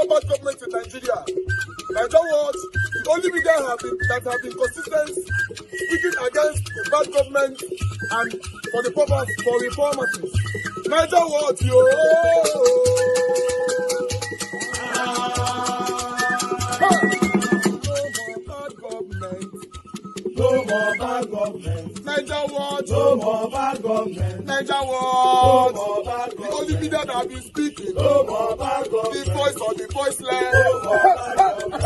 bad government in Nigeria. Nigeria what? The only media that have been consistent speaking against the bad government and for the purpose for reformers. Nigeria what? Yo! No more bad government. Niger what? No more bad government. Niger what? No more bad government. The only media that have been speaking. No more bad government. The voice of the voiceless. No more bad government.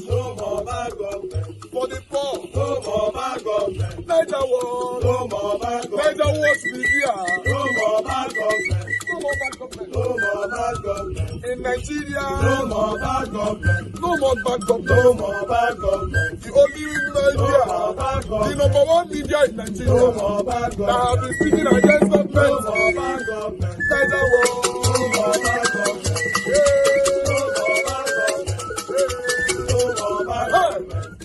No more bad government. For the poor. No more bad government. Niger what? No more bad government. Niger what be here? No more bad government. No more bad government. No more bad government. In Nigeria. No more bad government. No more bad government. No more bad government. The only media. No more bad government. The number one media in Nigeria. No more bad government. That have been speaking against government. No more bad government. Niger what? No more bad government.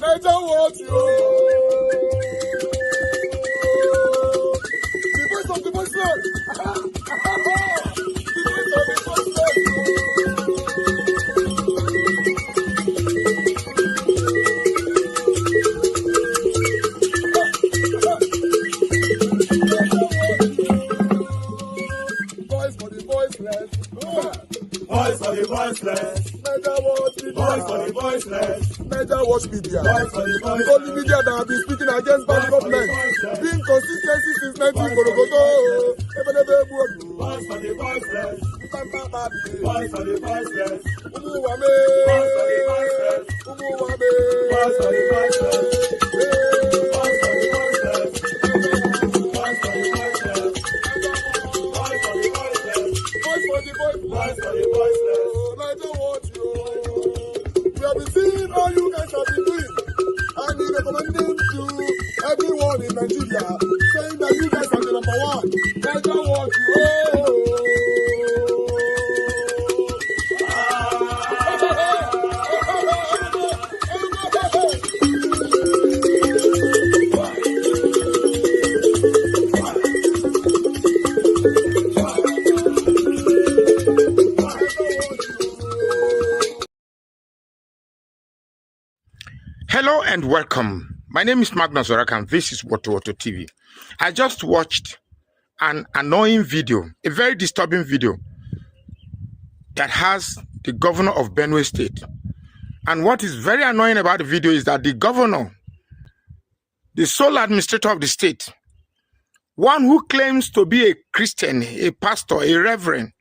Niger what you? The voice of the voiceless. The voice of the voiceless. Voice for the voiceless. Voice for the voiceless. Niger what? Voice for the voiceless. Niger watch media. The only media that have been speaking against bad government. Being consistency since 1944. Voice for the voiceless. Voice for the voiceless. Umuwame. Voice for the voiceless. Umuwame. Voice for the voiceless. Voice for the voiceless. Voice for the voiceless. Voice for the voiceless. Voice for the voiceless. Voice for the voiceless. Niger watch you. We have been seeing all you guys have been doing, and we recommending to everyone in Nigeria, saying that you guys are the number one. Niger watch you. Hello and welcome. My name is Magnus Oraka and this is Woto TV. I just watched an annoying video, a very disturbing video that has the governor of Benue State. And what is very annoying about the video is that the governor, the sole administrator of the state, one who claims to be a Christian, a pastor, a reverend,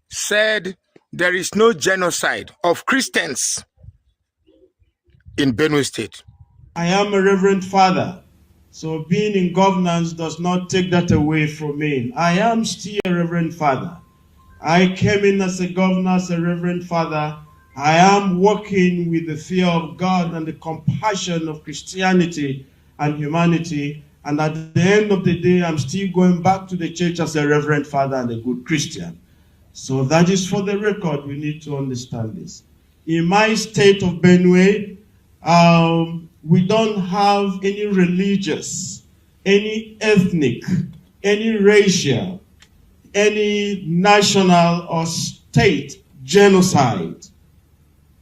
said there is no genocide of Christians in Benue State. I am a reverend father, so being in governance does not take that away from me. I am still a reverend father. I came in as a governor, as a reverend father. I am working with the fear of God and the compassion of Christianity and humanity. And at the end of the day, I'm still going back to the church as a reverend father and a good Christian. So that is for the record. We need to understand this. In my state of Benue, we don't have any religious, any ethnic, any racial, any national or state genocide.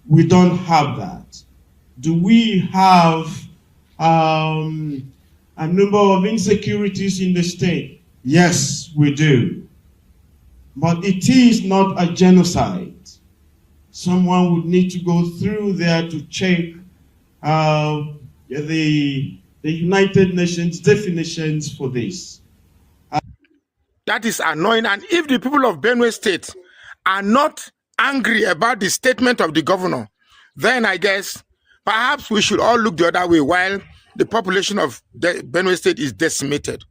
We don't have that. Do we have a number of insecurities in the state? Yes, we do. But it is not a genocide. Someone would need to go through there to check the United Nations definitions for this. That is annoying. And if the people of Benue State are not angry about the statement of the governor, then I guess perhaps we should all look the other way while the population of Benue State is decimated.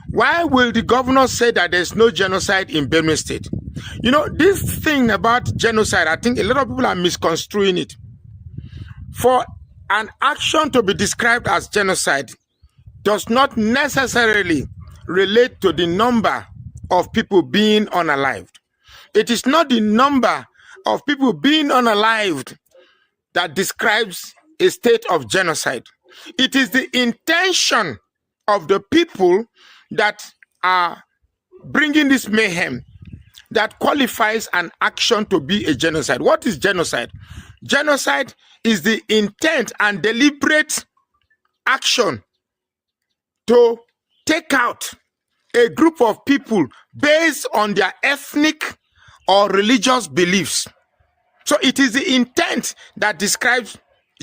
Why will the governor say that there's no genocide in Benue State? You know, this thing about genocide, I think a lot of people are misconstruing it. For an action to be described as genocide does not necessarily relate to the number of people being unalived. It is not the number of people being unalived that describes a state of genocide. It is the intention of the people that are bringing this mayhem that qualifies an action to be a genocide. What is genocide? Genocide is the intent and deliberate action to take out a group of people based on their ethnic or religious beliefs. So it is the intent that describes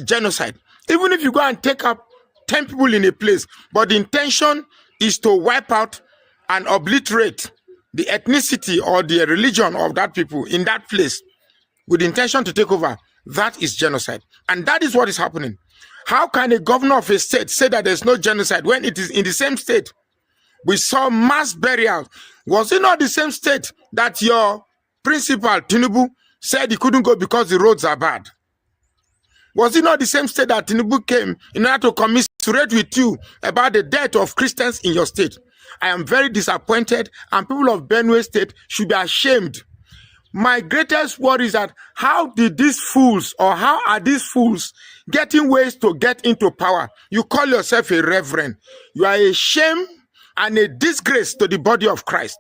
genocide. Even if you go and take up 10 people in a place, but the intention is to wipe out and obliterate the ethnicity or the religion of that people in that place with the intention to take over, that is genocide. And that is what is happening. How can a governor of a state say that there's no genocide when it is in the same state? We saw mass burial. Was it not the same state that your principal, Tinubu, said he couldn't go because the roads are bad? Was it not the same state that Tinubu came in order to commiserate with you about the death of Christians in your state? I am very disappointed, and people of Benue State should be ashamed. My greatest worry is that how did these fools, or how are these fools getting ways to get into power? You call yourself a reverend. You are a shame and a disgrace to the body of Christ.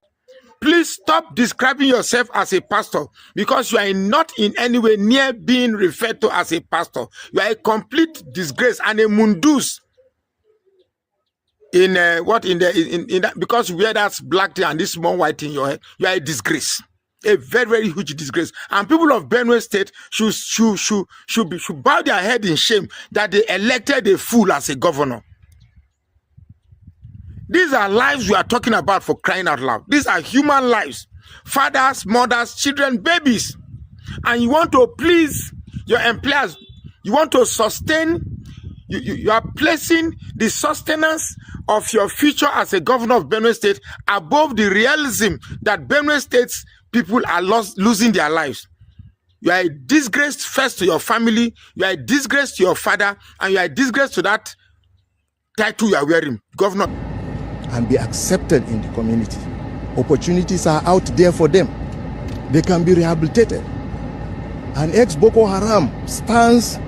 Please stop describing yourself as a pastor, because you are not in any way near being referred to as a pastor. You are a complete disgrace and a mundus. In that, because you wear that black thing and this small white thing in your head, you are a disgrace, a very, very huge disgrace. And people of Benue State should bow their head in shame that they elected a fool as a governor. These are lives we are talking about, for crying out loud. These are human lives. Fathers, mothers, children, babies. And you want to please your employers. You want to sustain. You are placing the sustenance of your future as a governor of Benue State above the realism that Benue State's people are losing their lives. You are a disgrace first to your family. You are a disgrace to your father. And you are a disgrace to that title you are wearing, governor. And be accepted in the community. Opportunities are out there for them. They can be rehabilitated. An ex-Boko Haram stands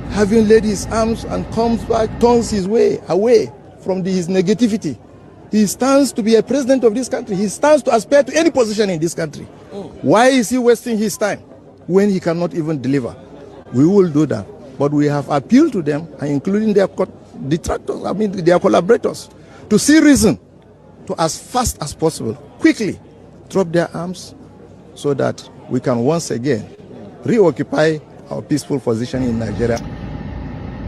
having laid his arms and comes back, turns his way away from his negativity. He stands to be a president of this country. He stands to aspire to any position in this country. Why is he wasting his time when he cannot even deliver? We will do that. But we have appealed to them, including their detractors, their collaborators, to see reason to, as fast as possible, quickly drop their arms so that we can once again reoccupy our peaceful position in Nigeria.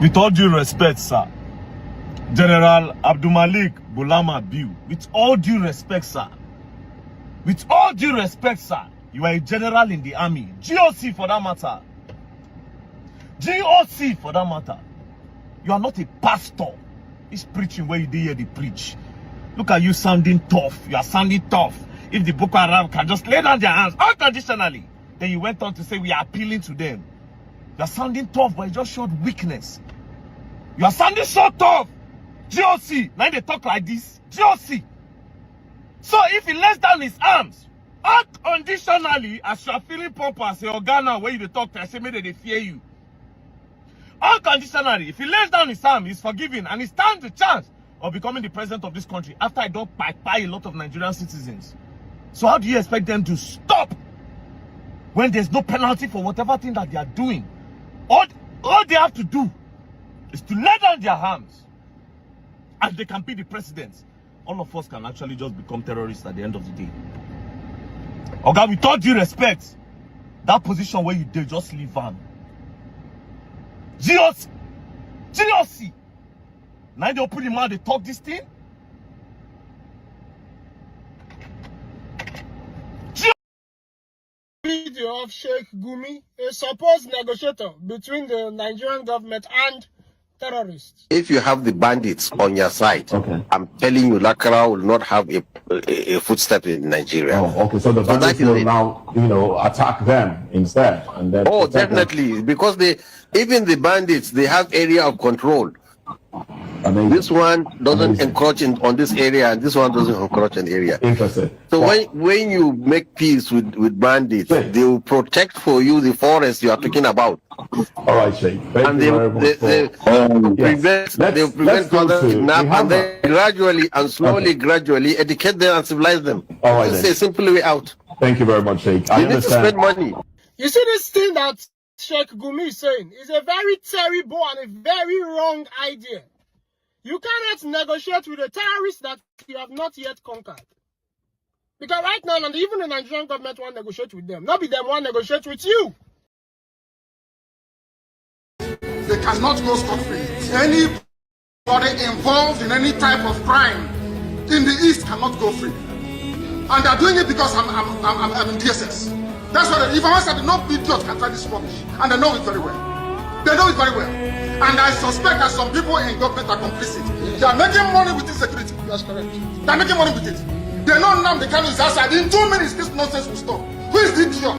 With all due respect, sir, General Abdulmalik Bulama Biu, with all due respect, sir, with all due respect, sir, you are a general in the army, GOC for that matter. GOC for that matter. You are not a pastor. It's preaching where you did hear the preach. Look at you sounding tough. You are sounding tough. If the Boko Haram can just lay down their hands unconditionally, then you went on to say we are appealing to them. You are sounding tough, but it just showed weakness. You are sounding so tough. GOC. Now they talk like this. GOC. So if he lays down his arms unconditionally, as you are feeling pompous, your Ghana where you talk to, I say maybe they fear you. Unconditionally, if he lays down his arm, he's forgiven, and he stands the chance of becoming the president of this country after I don't buy a lot of Nigerian citizens. So how do you expect them to stop when there's no penalty for whatever thing that they are doing? All they have to do is to lay down their arms, and they can be the presidents. All of us can actually just become terrorists at the end of the day. Okay, with all due respect, that position where you did, just leave on. GOC. Now they open the mouth, they talk this thing. Video of Sheikh Gumi, a supposed negotiator between the Nigerian government and terrorists. If you have the bandits on your side, okay, I'm telling you, Lakara will not have a footstep in Nigeria. Oh, okay. So the bandits will now, attack them instead, and then. Oh, definitely, because even the bandits, they have area of control. Amazing. This one doesn't encroach on this area, and this one doesn't encroach in the area. Interesting. So when you make peace with bandits, they will protect for you the forest you are talking about. All right, Sheikh. Thank you very much. They'll prevent further kidnap, and then gradually and slowly, gradually educate them and civilize them. All right, It's a simple way out. Thank you very much, Sheikh. You need to spend money. You see this thing that Sheikh Gumi is saying is a very terrible and a very wrong idea. You cannot negotiate with a terrorist that you have not yet conquered. Because right now, and even the Nigerian government won't negotiate with them. Not be them won't negotiate with you. They cannot go scot-free. Anybody involved in any type of crime in the East cannot go free. And they're doing it because I'm in DSS. That's why if I said no idiot can try this rubbish, and they know it very well. They know it very well. And I suspect that some people in government are complicit. They are making money with insecurity. That's correct. They are making money with it. They know Nnamdi Kanu is outside. In 2 minutes, this nonsense will stop. Who is the idiot?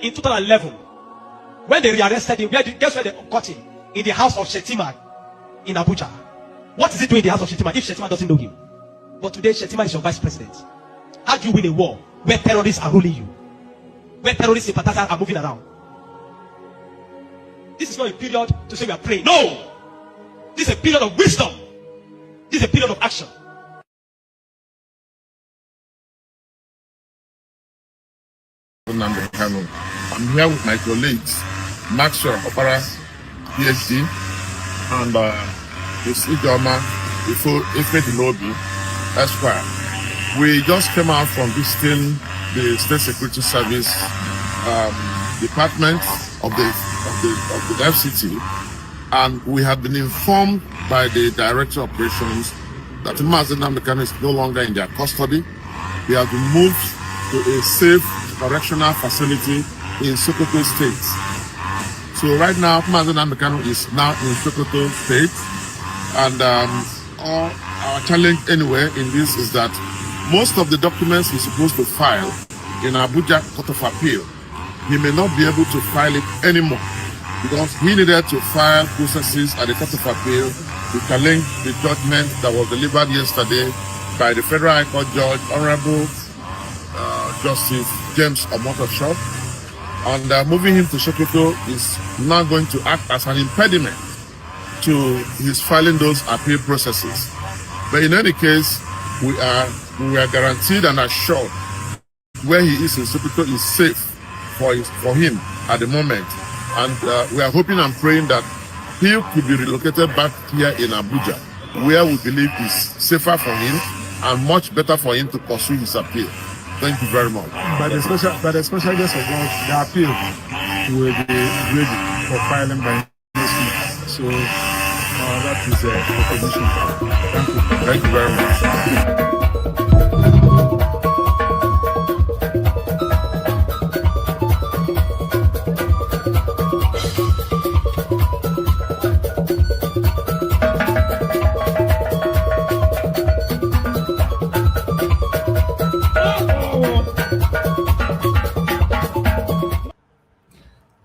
In 2011, when they rearrested him, guess where they caught him? In the house of Shetima in Abuja. What is he doing in the house of Shetima if Shetima doesn't know him? But today, Shetima is your vice president. How do you win a war where terrorists are ruling you? Where terrorist sympathizers are moving around? This is not a period to say we are praying. No! This is a period of wisdom. This is a period of action. Nnamdi Kanu. I'm here with my colleagues, Maxwell Opera, PhD, and Ms. Ijoma Ifedinobi, Esquire. We just came out from visiting the State Security Service department of the FCT, and we have been informed by the Director of Operations that Nnamdi Kanu is no longer in their custody. They have been moved to a safe correctional facility in Sokoto State. So right now, Nnamdi Kanu is now in Sokoto State, and our challenge anyway in this is that most of the documents he's supposed to file in Abuja Court of Appeal, he may not be able to file it anymore because he needed to file processes at the Court of Appeal to challenge the judgment that was delivered yesterday by the Federal High Court Judge, Honorable Justice James Omotosho. And moving him to Sokoto is now going to act as an impediment to his filing those appeal processes. But in any case, we are guaranteed and assured where he is in Sokoto is safe for him at the moment. And we are hoping and praying that he could be relocated back here in Abuja, where we believe is safer for him and much better for him to pursue his appeal. Thank you very much. By the special grace of God, the appeal will be ready for filing by next week. So that is the position. Thank you. Thank you very much.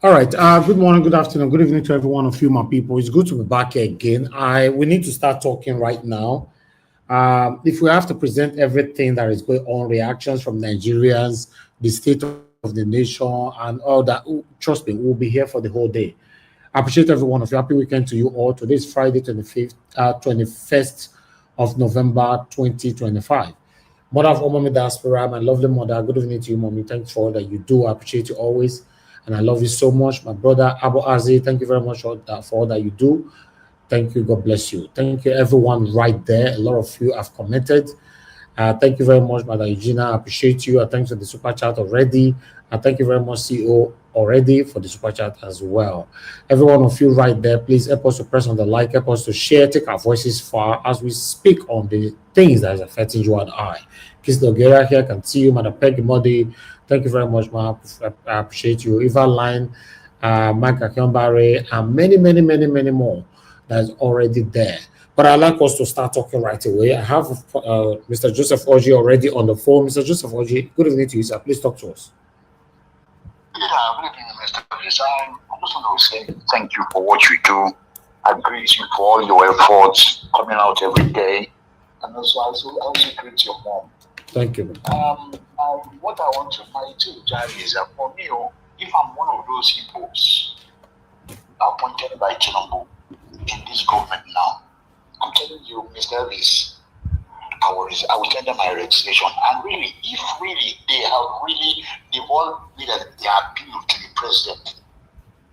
All right. Good morning, good afternoon, good evening to every one of you, my people. It's good to be back here again. We need to start talking right now. If we have to present everything that is going on, reactions from Nigerians, the state of the nation, and all that, trust me, we'll be here for the whole day. I appreciate every one of you. Happy weekend to you all. Today is Friday, 21st of November, 2025. Mother of all mommy diaspora, my lovely mother. Good evening to you, mommy. Thanks for all that you do. I appreciate you always. And I love you so much. My brother, Abu Azi, thank you very much for all that you do. Thank you. God bless you. Thank you, everyone right there. A lot of you have commented. Thank you very much, Mother Eugenia. I appreciate you. Thanks for the super chat already. Thank you very much, CEO, already for the super chat as well. Every one of you right there, please help us to press on the like, help us to share, take our voices far as we speak on the things that is affecting you and I. Kiss Noguera here, can see you, Mother Peggy Modi. Thank you very much, ma. I appreciate you. Eva Line, Mike Akyambare, and many more that is already there. But I'd like us to start talking right away. I have Mr. Joseph Oji already on the phone. Mr. Joseph Oji, good evening to you, sir. Please talk to us. Yeah, good evening, Mr. Producer. just want to say thank you for what you do. I greet you for all your efforts coming out every day. And also greet your mom. Thank you. What I want to find too, Jerry, is that for me, if I'm one of those Igbos appointed by Tinubu in this government now, I'm telling you, Mr. Ellis, I will tender my resignation. And really, if really they've all made their appeal to the president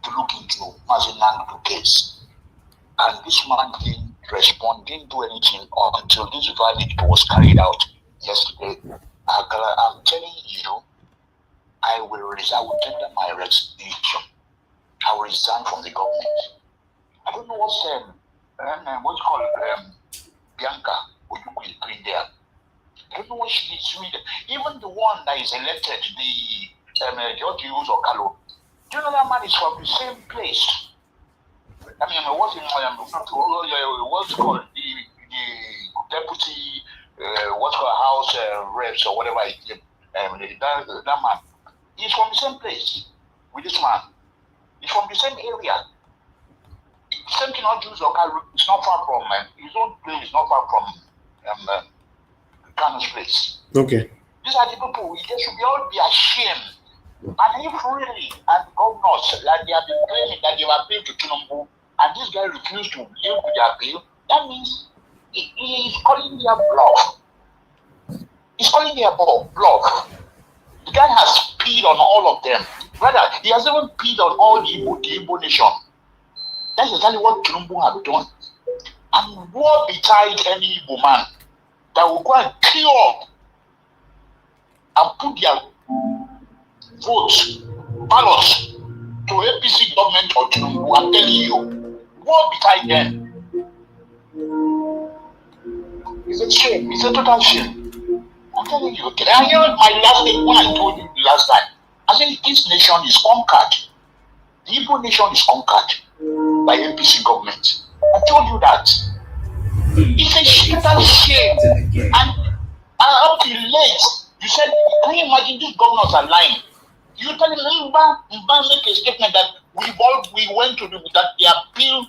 to look into Nnamdi case, and this man didn't respond, didn't do anything until this violence was carried out yesterday. I'm telling you, I will tender my resignation. I will resign from the government. I don't know what's called Bianca Oyukwe there. I don't know what she is doing. Even the one that is elected, the George Hughes or Kalo, do you know that man is from the same place? I mean, what's called the deputy, what's called house reps or whatever it is. That man, he's from the same place with this man. He's from the same area. Same thing not Jews or Kalo. It's not far from his own place. Is not far from Kanu's place. Okay. These are the people. They should all be ashamed. And if really, and governors, like they have been claiming that they were paid to Tinubu, and this guy refused to yield to their bill, that means he is calling their bluff. He's calling their bluff. The guy has peed on all of them. Rather, he has even peed on all the Igbo nation. That's exactly what Tinubu have done. And woe betide any Igbo man that will go and queue up and put their votes, ballots to APC government or Tinubu. I'm telling you, woe betide them. It's a shame. It's a total shame. I'm telling you. I heard my last thing when I told you the last time. I said this nation is conquered. The Igbo nation is conquered by APC government. I told you that. It's a total shame. And up till late, you said, can you imagine these governors are lying? You telling me Mba make a statement that we went to that they appeal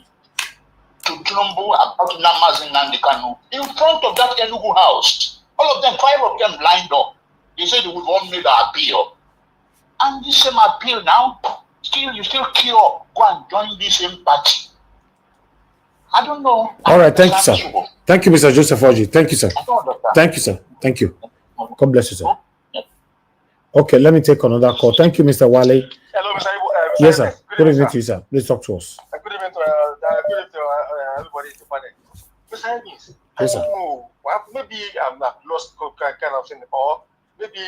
to Tinubu about Nnamdi Kanu in front of that Enugu house. All of them, 5 of them lined up. They said we've all made our appeal. And this same appeal now, you still queue up, go and join this same party. I don't know. All right, thank you, sir. Thank you, Mr. Joseph Oji. Thank you, sir. Thank you, sir. Thank you. God bless you, sir. Okay, let me take another call. Thank you, Mr. Wale. Hello, Mr. Yes, sir. Good evening to you, sir. Please talk to us. Good evening to everybody in the panel. Mr. Evans, Yes, sir. I don't know. Well, maybe I'm not lost kind of thing, or maybe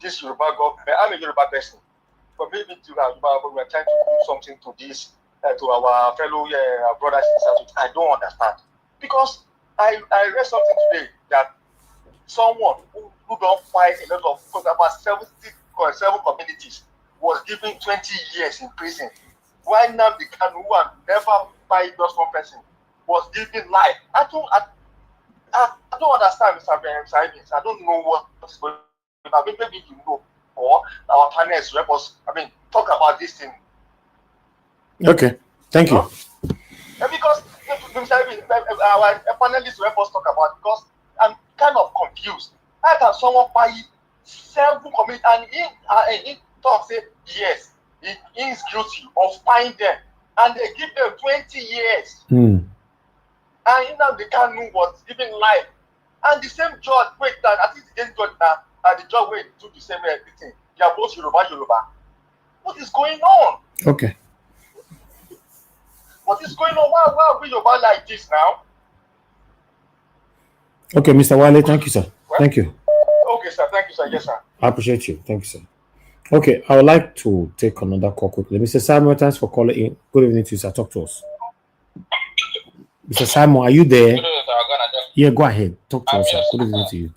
this Yoruba government. I'm a Yoruba person, but maybe we are trying to do something to this to our fellow brothers and sisters. I don't understand because I read something today that someone who don't fight a lot of about 77 communities was given 20 years in prison. Why Nnamdi Kanu, who had never fight just one person, was given life? I don't understand, Mr. Evans. I don't know what is going on. Maybe you know, or our panelists help us. Talk about this thing. Okay, thank you. Because Mr. Evans, our panelists help us talk about it because I'm kind of confused. How can someone buy 7 communities and he talk say yes, he is guilty of spying them, and they give them 20 years. And Nnamdi Kanu was given life, and the same judge that I think the same judge and the judge do the same everything. They are both Yoruba. What is going on? Okay. What is going on? Why are we Yoruba like this now? Okay, Mr. Wale, thank you, sir. Thank you. Okay, sir. Thank you, sir. Yes, sir. I appreciate you. Thank you, sir. Okay, I would like to take another call quickly. Mr. Simon, thanks for calling in. Good evening to you, sir. Talk to us. Mr. Simon, are you there? Yeah, go ahead. Talk to us, sir. Good evening to you.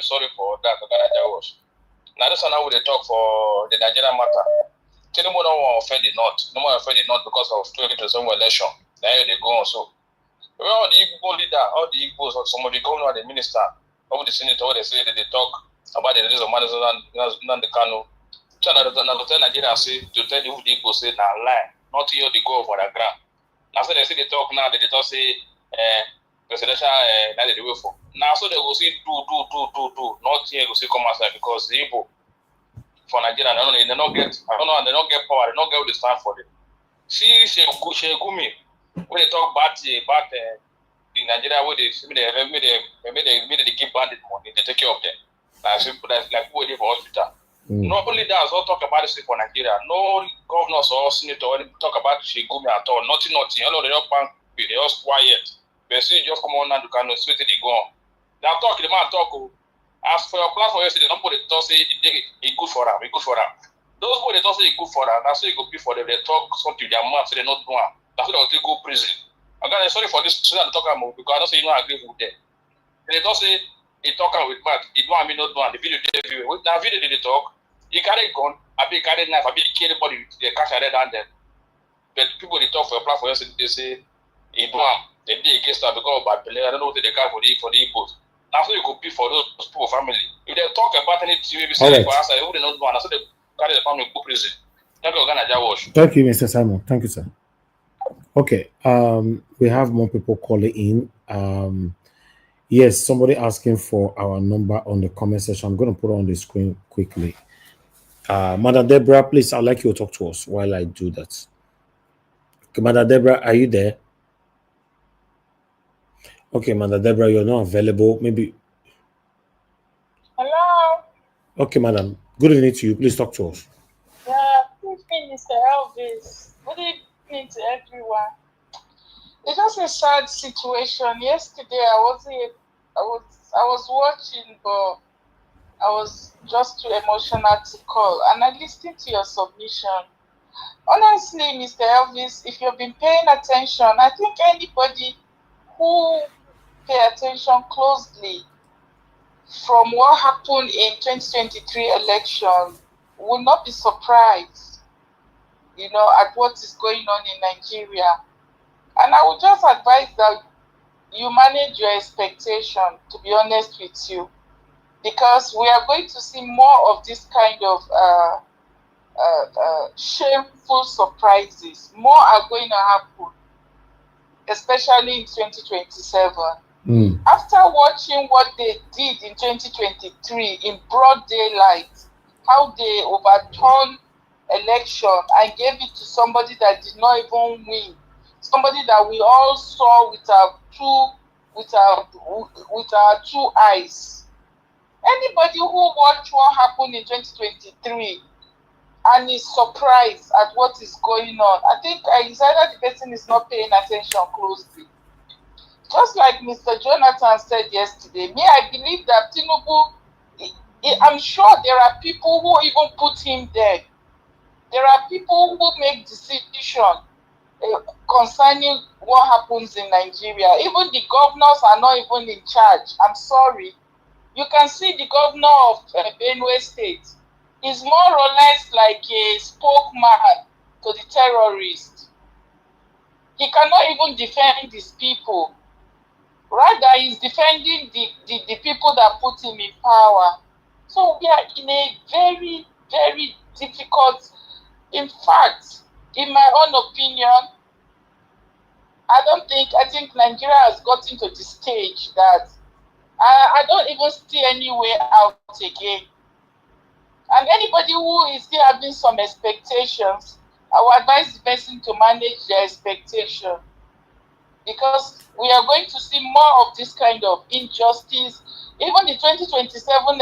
Sorry for that. Now, this one how they talk for the Nigerian matter. Tinubu don't want to offend the North. No more offend the North because of 2027 election. Now they go on. So, all the Igbo leader, all the Igbos, some of the governor, the minister, all the senator, they say that they talk about the release of Nnamdi Kanu. So now tell Nigeria say to tell the people say now lie, not hear the go for the ground. Now so they see the talk now, they talk say presidential now they wait for. Now so they go see do, not here go see come outside because the people for Nigeria they don't get they don't get power, they don't get what they stand for them. See Gumi when they talk about the Nigeria where they give bandit money, they take care of them. That's like who they for hospital. Not only that, also talk about this for Nigeria. No governors or senator talk about Shigumi at all. Nothing. You know, they don't bank, they just quiet. But see, just come on Nnamdi Kanu, sweet they go on. They talk, the man talk. As for your platform yesterday, don't put it to say it good for them, Those who they don't say it good for them, that's why it go be for them. They talk something their mouth, so they not do it. That's why they'll go prison. I'm sorry for this, so I'm talking about because I don't say you don't agree with them. They don't say he talking with mouth, he don't mean not do it. The video they everywhere. Now video they talk. He carry gun, I be carry knife, I be kill anybody with the cash red hand them. But people they talk for a platform yesterday, they say he do they did against that because of bad play. I don't know what they carry for the Igbos. Now so you could be for those people family. If they talk about anything, maybe say for us, who they not do, so they carry the family to prison. Thank you, Ghana Wash. Thank you, Mr. Simon. Thank you, sir. Okay, we have more people calling in. Yes, somebody asking for our number on the comment section. I'm going to put it on the screen quickly. Madam Deborah, please, I'd like you to talk to us while I do that. Okay, Madam Deborah, are you there? Okay, Madam Deborah, you're not available. Maybe. Hello. Okay, Madam. Good evening to you. Please talk to us. Yeah, good evening, Mr. Elvis. Good evening to everyone. It's just a sad situation. Yesterday, I was watching, but I was just too emotional to call, and I listened to your submission. Honestly, Mr. Elvis, if you've been paying attention, I think anybody who pay attention closely from what happened in 2023 election will not be surprised, at what is going on in Nigeria. And I would just advise that you manage your expectation, to be honest with you, because we are going to see more of this kind of shameful surprises. More are going to happen, especially in 2027. After watching what they did in 2023 in broad daylight, how they overturned election and gave it to somebody that did not even win, somebody that we all saw with our two eyes. Anybody who watched what happened in 2023 and is surprised at what is going on, I think it's either the person is not paying attention closely. Just like Mr. Jonathan said yesterday, I believe that Tinubu, I'm sure there are people who even put him there. There are people who make decisions concerning what happens in Nigeria. Even the governors are not even in charge. I'm sorry. You can see the governor of Benue State is more or less like a spokesman to the terrorists. He cannot even defend his people. Rather, he's defending the people that put him in power. So we are in a very, very difficult, in fact, in my own opinion, I think Nigeria has gotten to the stage that I don't even see any way out again. And anybody who is still having some expectations, I would advise the person to manage their expectation, because we are going to see more of this kind of injustice. Even the 2027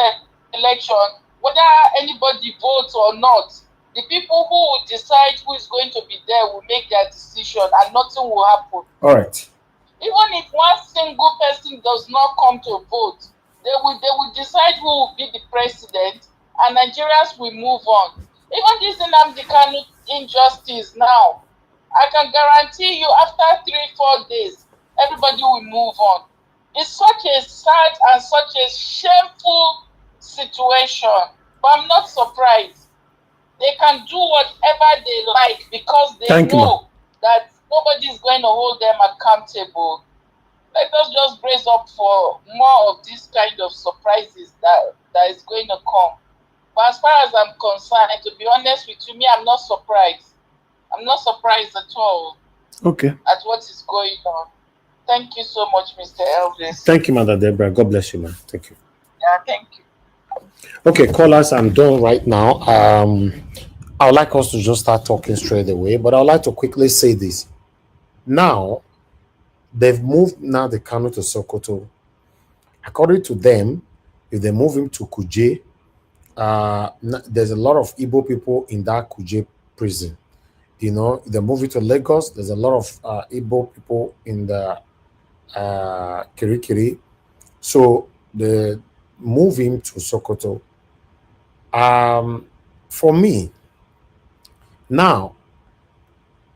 election, whether anybody votes or not, the people who will decide who is going to be there will make their decision and nothing will happen. All right. Even if one single person does not come to vote, they will decide who will be the president and Nigerians will move on. Even this Nnamdi Kanu injustice now, I can guarantee you after 3-4 days, everybody will move on. It's such a sad and such a shameful situation, but I'm not surprised. They can do whatever they like because they know that nobody is going to hold them accountable. Let us just brace up for more of this kind of surprises that is going to come. But as far as I'm concerned, to be honest with you, I'm not surprised. I'm not surprised at all. Okay. At what is going on. Thank you so much, Mr. Elvis. Thank you, Mother Deborah. God bless you, man. Thank you. Yeah, thank you. Okay, callers, I'm done right now. I would like us to just start talking straight away, but I would like to quickly say this. Now, they've moved Nnamdi Kanu to Sokoto. According to them, if they move him to Kuje, there's a lot of Igbo people in that Kuje prison. You know, if they move it to Lagos, there's a lot of Igbo people in the Kirikiri. So they move him to Sokoto. For me, now,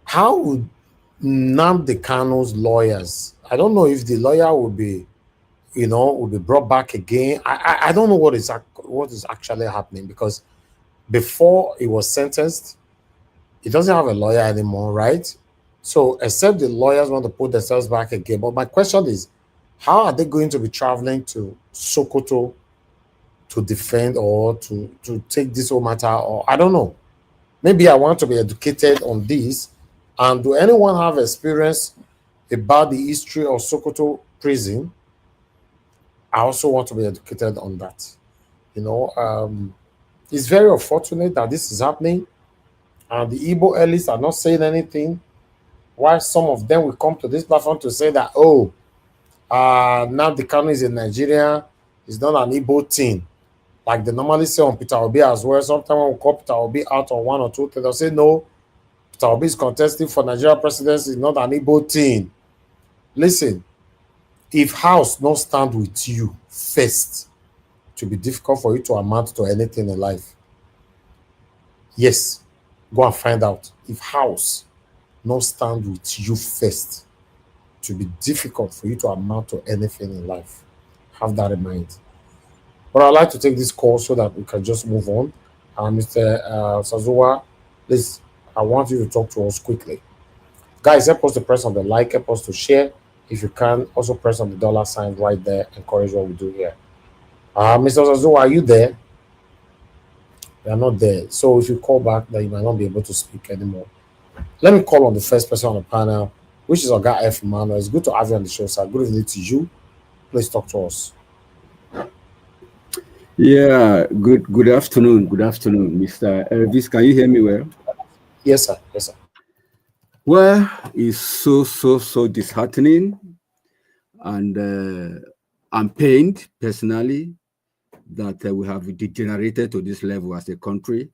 how would Nnamdi Kanu's lawyers, I don't know if the lawyer would be, will be brought back again. I don't know what is actually happening, because before he was sentenced, he doesn't have a lawyer anymore, right? So except the lawyers want to put themselves back again. But my question is, how are they going to be traveling to Sokoto to defend or to take this whole matter? Or I don't know. Maybe I want to be educated on this. And do anyone have experience about the history of Sokoto prison? I also want to be educated on that. It's very unfortunate that this is happening, and the Igbo elites are not saying anything. Why some of them will come to this platform to say that, Nnamdi Kanu is in Nigeria, it's not an Igbo thing. Like they normally say on Peter Obi as well. Sometimes when we call Peter Obi out on one or two things, they'll say, no, Peter Obi is contesting for Nigeria presidency, it's not an Igbo thing. Listen, if house not stand with you first, it will be difficult for you to amount to anything in life. Yes, go and find out. If house not stand with you first, it will be difficult for you to amount to anything in life. Have that in mind. But I'd like to take this call so that we can just move on. Mr. Sazuwa, please, I want you to talk to us quickly. Guys, help us to press on the like, help us to share. If you can, also press on the dollar sign right there. Encourage what we do here. Mr. Sazuwa, are you there? You are not there. So if you call back, then you might not be able to speak anymore. Let me call on the first person on the panel, which is Oga F. Emmanuel. It's good to have you on the show, sir. Good evening to you. Please talk to us. Yeah, good afternoon. Good afternoon, Mr. Elvis. Can you hear me well? Yes, sir. Yes, sir. Well, it's so disheartening, and I'm pained personally that we have degenerated to this level as a country.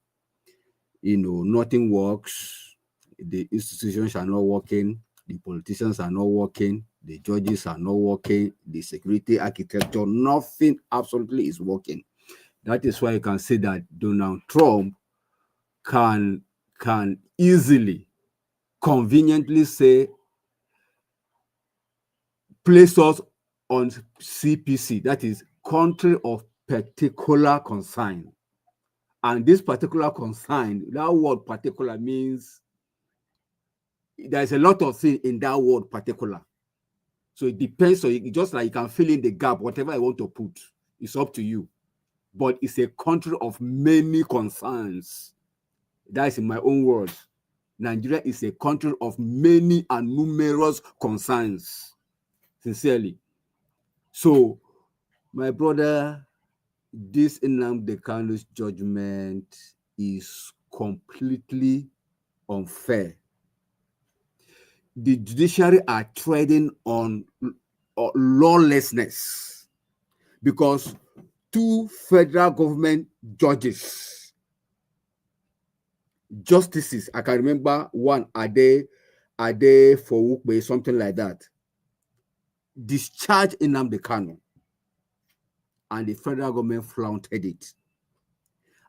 Nothing works. The institutions are not working. The politicians are not working. The judges are not working. The security architecture, nothing absolutely is working. That is why you can say that Donald Trump can easily, conveniently say, place us on CPC, that is country of particular concern. And this particular concern, that word particular means there's a lot of things in that word particular. So it depends. So just like you can fill in the gap, whatever you want to put, it's up to you. But it's a country of many concerns. That is in my own words. Nigeria is a country of many and numerous concerns. Sincerely. So, my brother, this Nnamdi Kanu's judgment is completely unfair. The judiciary are treading on lawlessness because two federal government justices, I can remember one, Ade Fowukbe, something like that, discharged Nnamdi Kanu, and the federal government flaunted it.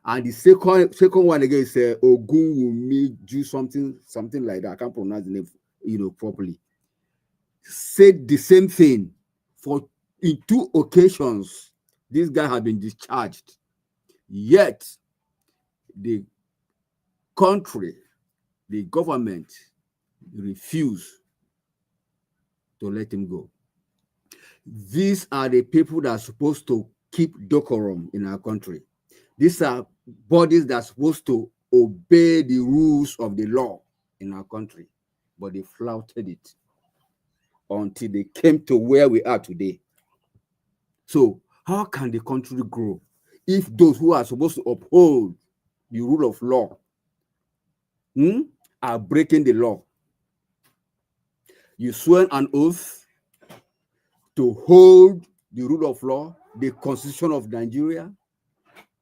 And the second one again is Ogunwumi, do something like that. I can't pronounce the name, properly. Said the same thing in two occasions. This guy had been discharged, yet the country, the government refused to let him go. These are the people that are supposed to keep decorum in our country. These are bodies that are supposed to obey the rules of the law in our country, but they flouted it until they came to where we are today. So how can the country grow if those who are supposed to uphold the rule of law are breaking the law? You swear an oath to hold the rule of law, the constitution of Nigeria,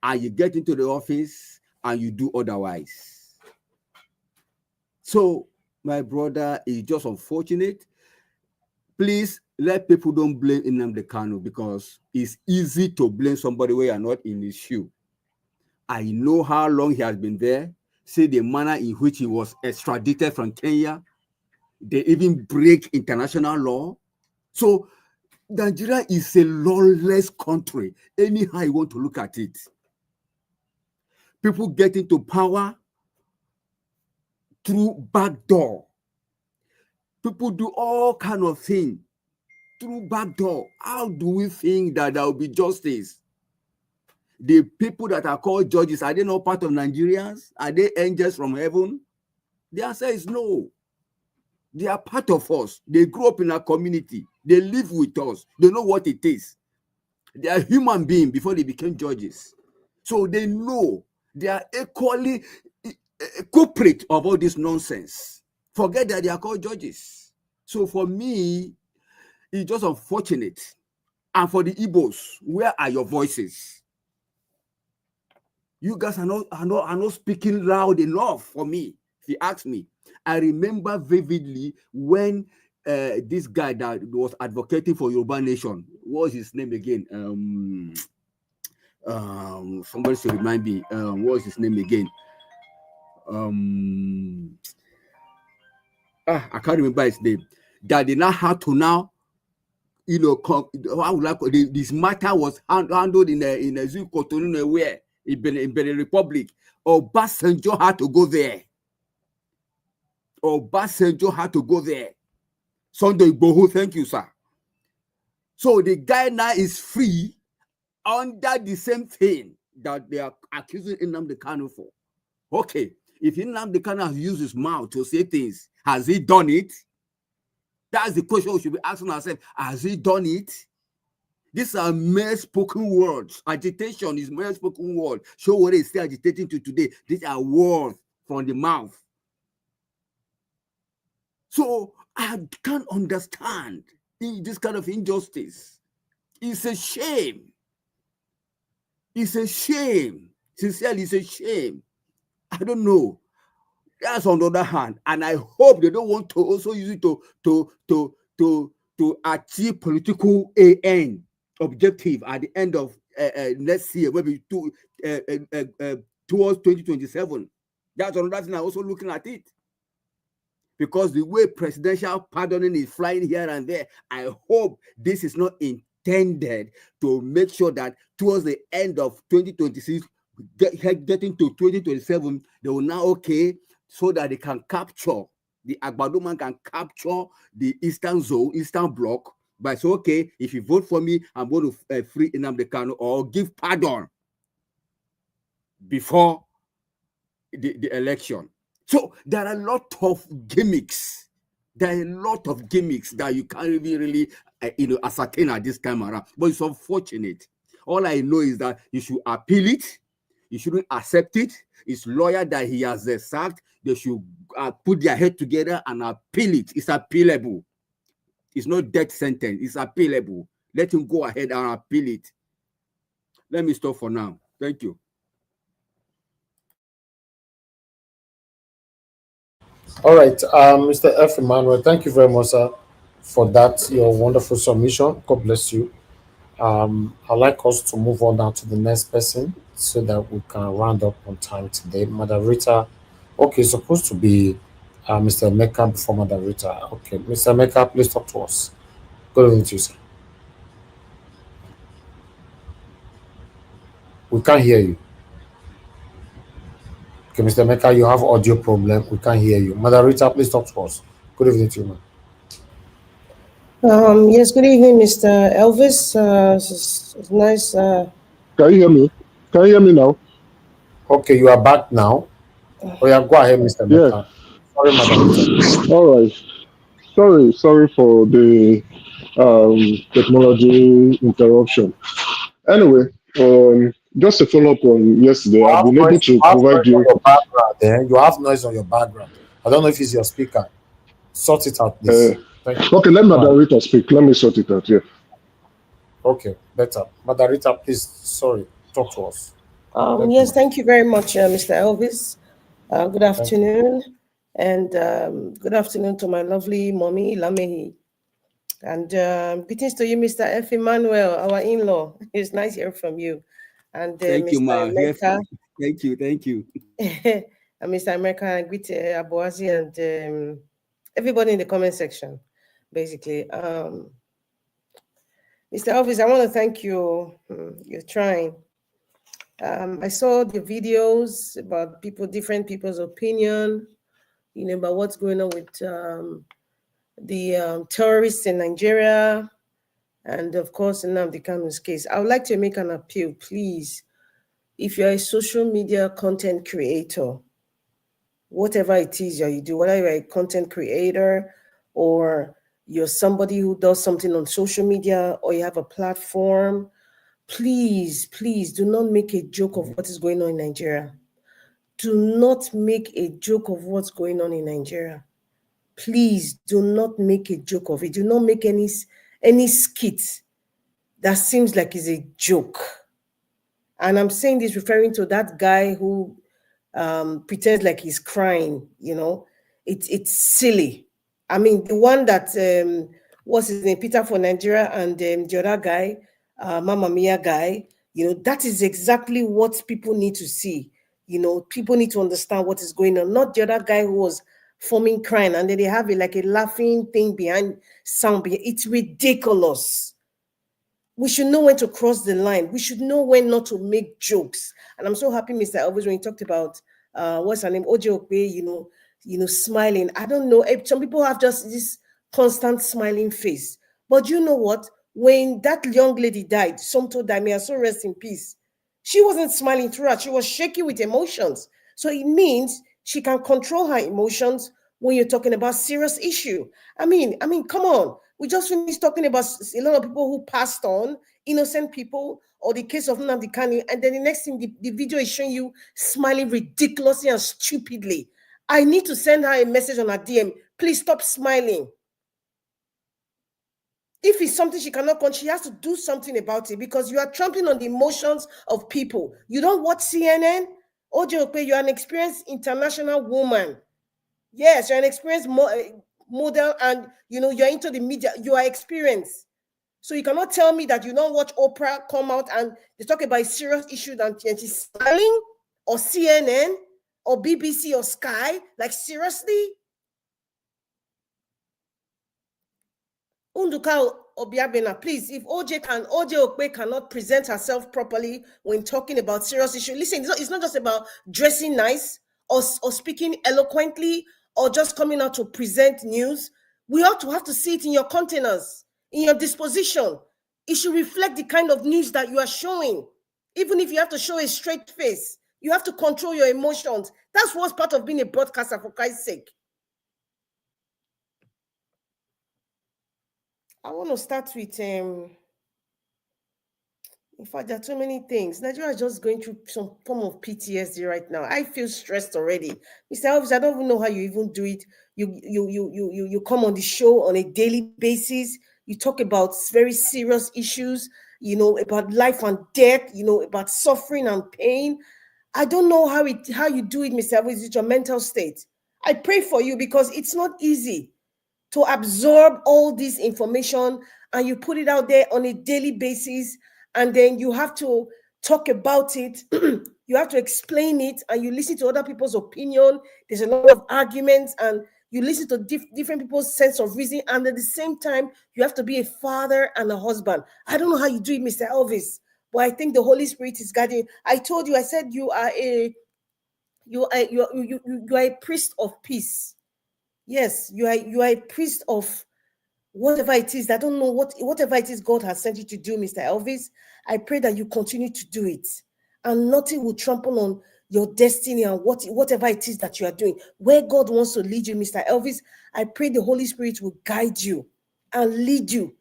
and you get into the office and you do otherwise. So, my brother, it's just unfortunate. Please let people don't blame Nnamdi Kanu, because it's easy to blame somebody where you're not in his shoe. I know how long he has been there. See the manner in which he was extradited from Kenya. They even break international law. So Nigeria is a lawless country, anyhow you want to look at it. People get into power through back door. People do all kind of things through back door. How do we think that there will be justice? The people that are called judges, are they not part of Nigerians? Are they angels from heaven? The answer is no. They are part of us. They grew up in our community. They live with us. They know what it is. They are human beings before they became judges. So they know. They are equally culprit of all this nonsense. Forget that they are called judges. So for me, it's just unfortunate. And for the Igbos, where are your voices? You guys are not speaking loud enough for me, if you ask me. I remember vividly when this guy that was advocating for Yoruba Nation, what was his name again? Somebody should remind me. What was his name again? I can't remember his name. That they now had to now, you know, how would I call it? This matter was handled in a Sokoto, where in Benin Republic. Obasanjo had to go there. Obasanjo had to go there. Sunday Igboho, thank you, sir. So the guy now is free under the same thing that they are accusing Nnamdi Kanu for. Okay, if Nnamdi Kanu has used his mouth to say things, has he done it? That's the question we should be asking ourselves. Has he done it? These are mere spoken words. Agitation is mere spoken word. Show what is still agitating to today. These are words from the mouth. So I can't understand this kind of injustice. It's a shame. It's a shame. Sincerely, it's a shame. I don't know. That's on the other hand, and I hope they don't want to also use it to achieve political end objective at the end of next year, maybe towards 2027. That's another thing I'm also looking at it. Because the way presidential pardoning is flying here and there, I hope this is not intended to make sure that towards the end of 2026, getting to 2027, they will now, okay, so that they can capture, the Agbadoman can capture the Eastern Zone, Eastern Bloc, by saying, okay, if you vote for me, I'm going to free Nnamdi Kanu or give pardon before the election. So there are a lot of gimmicks. There are a lot of gimmicks that you can't really ascertain at this time around. But it's unfortunate. All I know is that you should appeal it. You shouldn't accept it. It's lawyer that he has sacked. They should put their head together and appeal it. It's appealable. It's not death sentence. It's appealable. Let him go ahead and appeal it. Let me stop for now. Thank you. All right, Mr. F. Emmanuel, thank you very much, sir, for that, your wonderful submission. God bless you. I'd like us to move on now to the next person so that we can round up on time today. Madam Rita, okay, it's supposed to be Mr. Emeka before Madam Rita. Okay, Mr. Emeka, please talk to us. Good evening to you, sir. We can't hear you. Okay, Mr. Emeka, you have audio problem. We can't hear you. Madam Rita, please talk to us. Good evening to you, ma'am. Yes, good evening, Mr. Elvis. It's nice. Can you hear me? Can you hear me now? Okay, you are back now. Oh yeah, go ahead, Mr. Yeah. Meta. Sorry, Madam Rita. All right. Sorry for the technology interruption. Anyway, just to follow up on yesterday, You I've have been able noise, to you have provide noise on you. your background. You have noise on your background. I don't know if it's your speaker. Sort it out, please. Thank you. Okay, let Go ahead. Madam Rita speak. Let me sort it out here. Okay, better. Madam Rita, please, sorry, talk to us. Yes, thank you very much, Mr. Elvis. Good afternoon, and good afternoon to my lovely mommy, Lamehi. And greetings to you, Mr. F. Emmanuel, our in-law. It's nice hearing from you. And Thank you, Mr. ma. America. Thank you. And Mr. America, I greet Abuazi and everybody in the comment section, basically. Mr. Elvis, I want to thank you. You're trying. I saw the videos about different people's opinion, about what's going on with the terrorists in Nigeria, and of course, in Nnamdi Kanu's case. I would like to make an appeal, please. If you're a social media content creator, whatever it is you do, whether you're a content creator or you're somebody who does something on social media or you have a platform, please do not make a joke of what is going on in Nigeria. Do not make a joke of what's going on in Nigeria. Please do not make a joke of it. Do not make any skit that seems like it's a joke. And I'm saying this referring to that guy who pretends like he's crying, It's silly. I mean, the one that, what's his name, Peter for Nigeria, and the other guy, Mamma Mia guy, that is exactly what people need to see. People need to understand what is going on, not the other guy who was forming crying, and then they have like a laughing thing behind sound. It's ridiculous. We should know when to cross the line. We should know when not to make jokes. And I'm so happy, Mr. Elvis, when you talked about what's her name, Oje Okpe, smiling. I don't know. Some people have just this constant smiling face. But you know what? When that young lady died, Somto Daimia, so rest in peace. She wasn't smiling throughout. She was shaking with emotions. So it means she can control her emotions when you're talking about serious issue. I mean, come on. We just finished talking about a lot of people who passed on, innocent people, or the case of Nnamdi Kanu, and then the next thing, the video is showing you smiling ridiculously and stupidly. I need to send her a message on her DM. Please stop smiling. If it's something she cannot control, she has to do something about it, because you are trampling on the emotions of people. You don't watch CNN? Oje Okpe, you're an experienced international woman. Yes, you're an experienced model, and you're into the media. You are experienced. So you cannot tell me that you don't watch Oprah come out and they talk about a serious issue and she's smiling, or CNN or BBC or Sky. Like, seriously? Unduka Obiabena, please, if Oje Okpe cannot present herself properly when talking about serious issues, listen, it's not just about dressing nice or speaking eloquently or just coming out to present news. We ought to have to see it in your containers, in your disposition. It should reflect the kind of news that you are showing. Even if you have to show a straight face, you have to control your emotions. That's what's part of being a broadcaster, for Christ's sake. I want to start with, in fact, there are too many things. Nigeria is just going through some form of PTSD right now. I feel stressed already. Mr. Elvis, I don't even know how you even do it. You come on the show on a daily basis. You talk about very serious issues, about life and death, about suffering and pain. I don't know how you do it, Mr. Elvis. It's your mental state. I pray for you, because it's not easy to absorb all this information, and you put it out there on a daily basis, and then you have to talk about it. You have to explain it, and you listen to other people's opinion. There's a lot of arguments, and you listen to different people's sense of reason, and at the same time, you have to be a father and a husband. I don't know how you do it, Mr. Elvis, but I think the Holy Spirit is guiding you. I told you, I said you are a priest of peace. Yes, you are a priest of whatever it is. I don't know whatever it is God has sent you to do, Mr. Elvis. I pray that you continue to do it. and nothing will trample on your destiny and whatever it is that you are doing. Where God wants to lead you, Mr. Elvis, I pray the Holy Spirit will guide you and lead you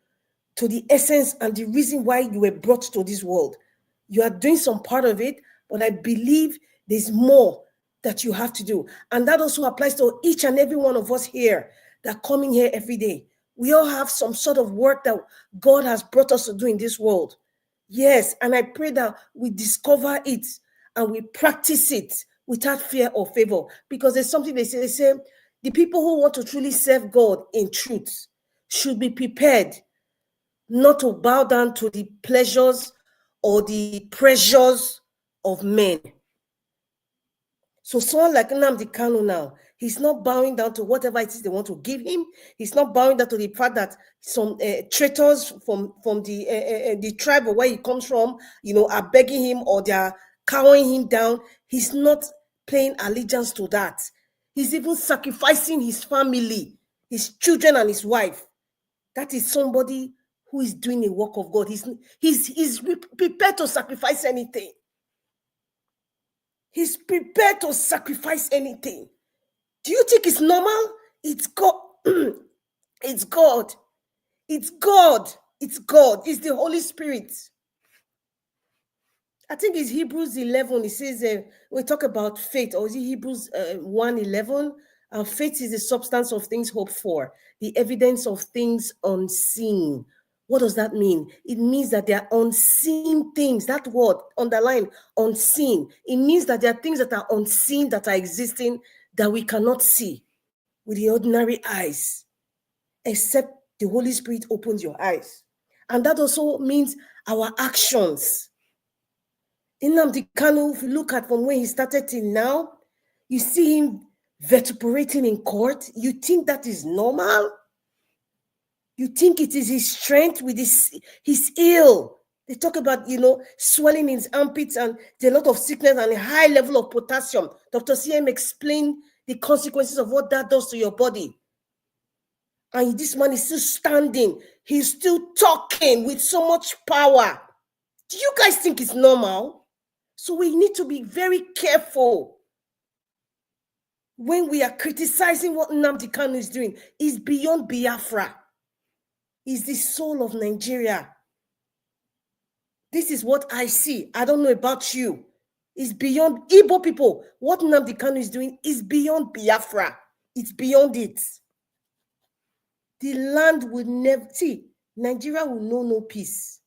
to the essence and the reason why you were brought to this world. You are doing some part of it, but I believe there's more that you have to do. And that also applies to each and every one of us here that come in here every day. We all have some sort of work that God has brought us to do in this world. Yes, and I pray that we discover it and we practice it without fear or favor. Because there's something they say, the people who want to truly serve God in truth should be prepared not to bow down to the pleasures or the pressures of men. So someone like Nnamdi Kanu now, he's not bowing down to whatever it is they want to give him. He's not bowing down to the fact that some traitors from the tribe of where he comes from, are begging him or they are cowering him down. He's not paying allegiance to that. He's even sacrificing his family, his children and his wife. That is somebody who is doing a work of God. He's prepared to sacrifice anything. He's prepared to sacrifice anything. Do you think it's normal? It's God. It's God. It's God. It's God. It's the Holy Spirit. I think it's Hebrews 11. It says, we talk about faith, or is it Hebrews 1:11? Faith is the substance of things hoped for, the evidence of things unseen. What does that mean? It means that there are unseen things. That word, underline, unseen. It means that there are things that are unseen that are existing that we cannot see with the ordinary eyes, except the Holy Spirit opens your eyes. And that also means our actions. Nnamdi Kanu, if you look at from when he started till now, you see him vituperating in court. You think that is normal? You think it is his strength with his ill. They talk about, swelling in his armpits and there's a lot of sickness and a high level of potassium. Dr. CM explained the consequences of what that does to your body. And this man is still standing. He's still talking with so much power. Do you guys think it's normal? So we need to be very careful when we are criticizing what Nnamdi Kanu is doing. It's beyond Biafra. It's the soul of Nigeria. This is what I see. I don't know about you. It's beyond Igbo people. What Nnamdi Kanu is doing is beyond Biafra. It's beyond it. The land will never, Nigeria will know no peace.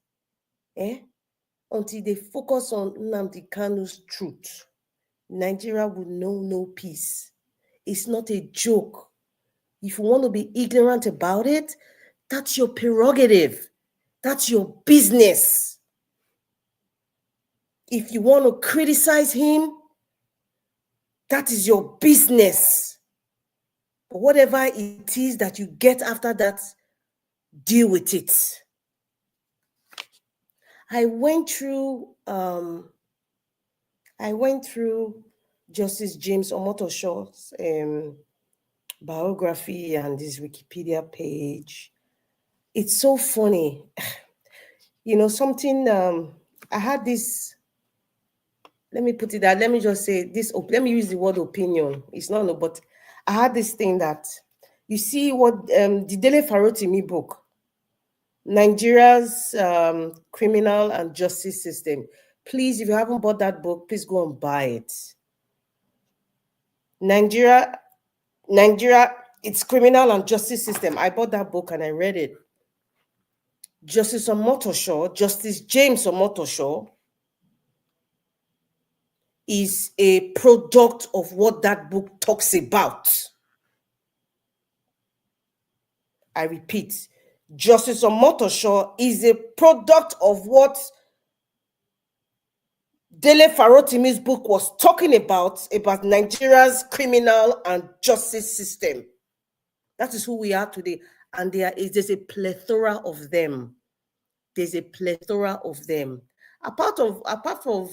Until they focus on Nnamdi Kanu's truth. Nigeria will know no peace. It's not a joke. If you want to be ignorant about it, that's your prerogative. That's your business. If you want to criticize him, that is your business. But whatever it is that you get after that, deal with it. I went through Justice James Omotoshaw's biography and his Wikipedia page. It's so funny. Something, I had this, let me put it out, let me just say this, let me use the word opinion. It's not, no, but I had this thing that, you see what, the Dele Farotimi book, Nigeria's criminal and justice system. Please, if you haven't bought that book, please go and buy it. Nigeria, its criminal and justice system. I bought that book and I read it. Justice James Omotosho is a product of what that book talks about. I repeat, Justice Omotosho is a product of what Dele Farotimi's book was talking about Nigeria's criminal and justice system. That is who we are today. And there's a plethora of them. There's a plethora of them. Apart from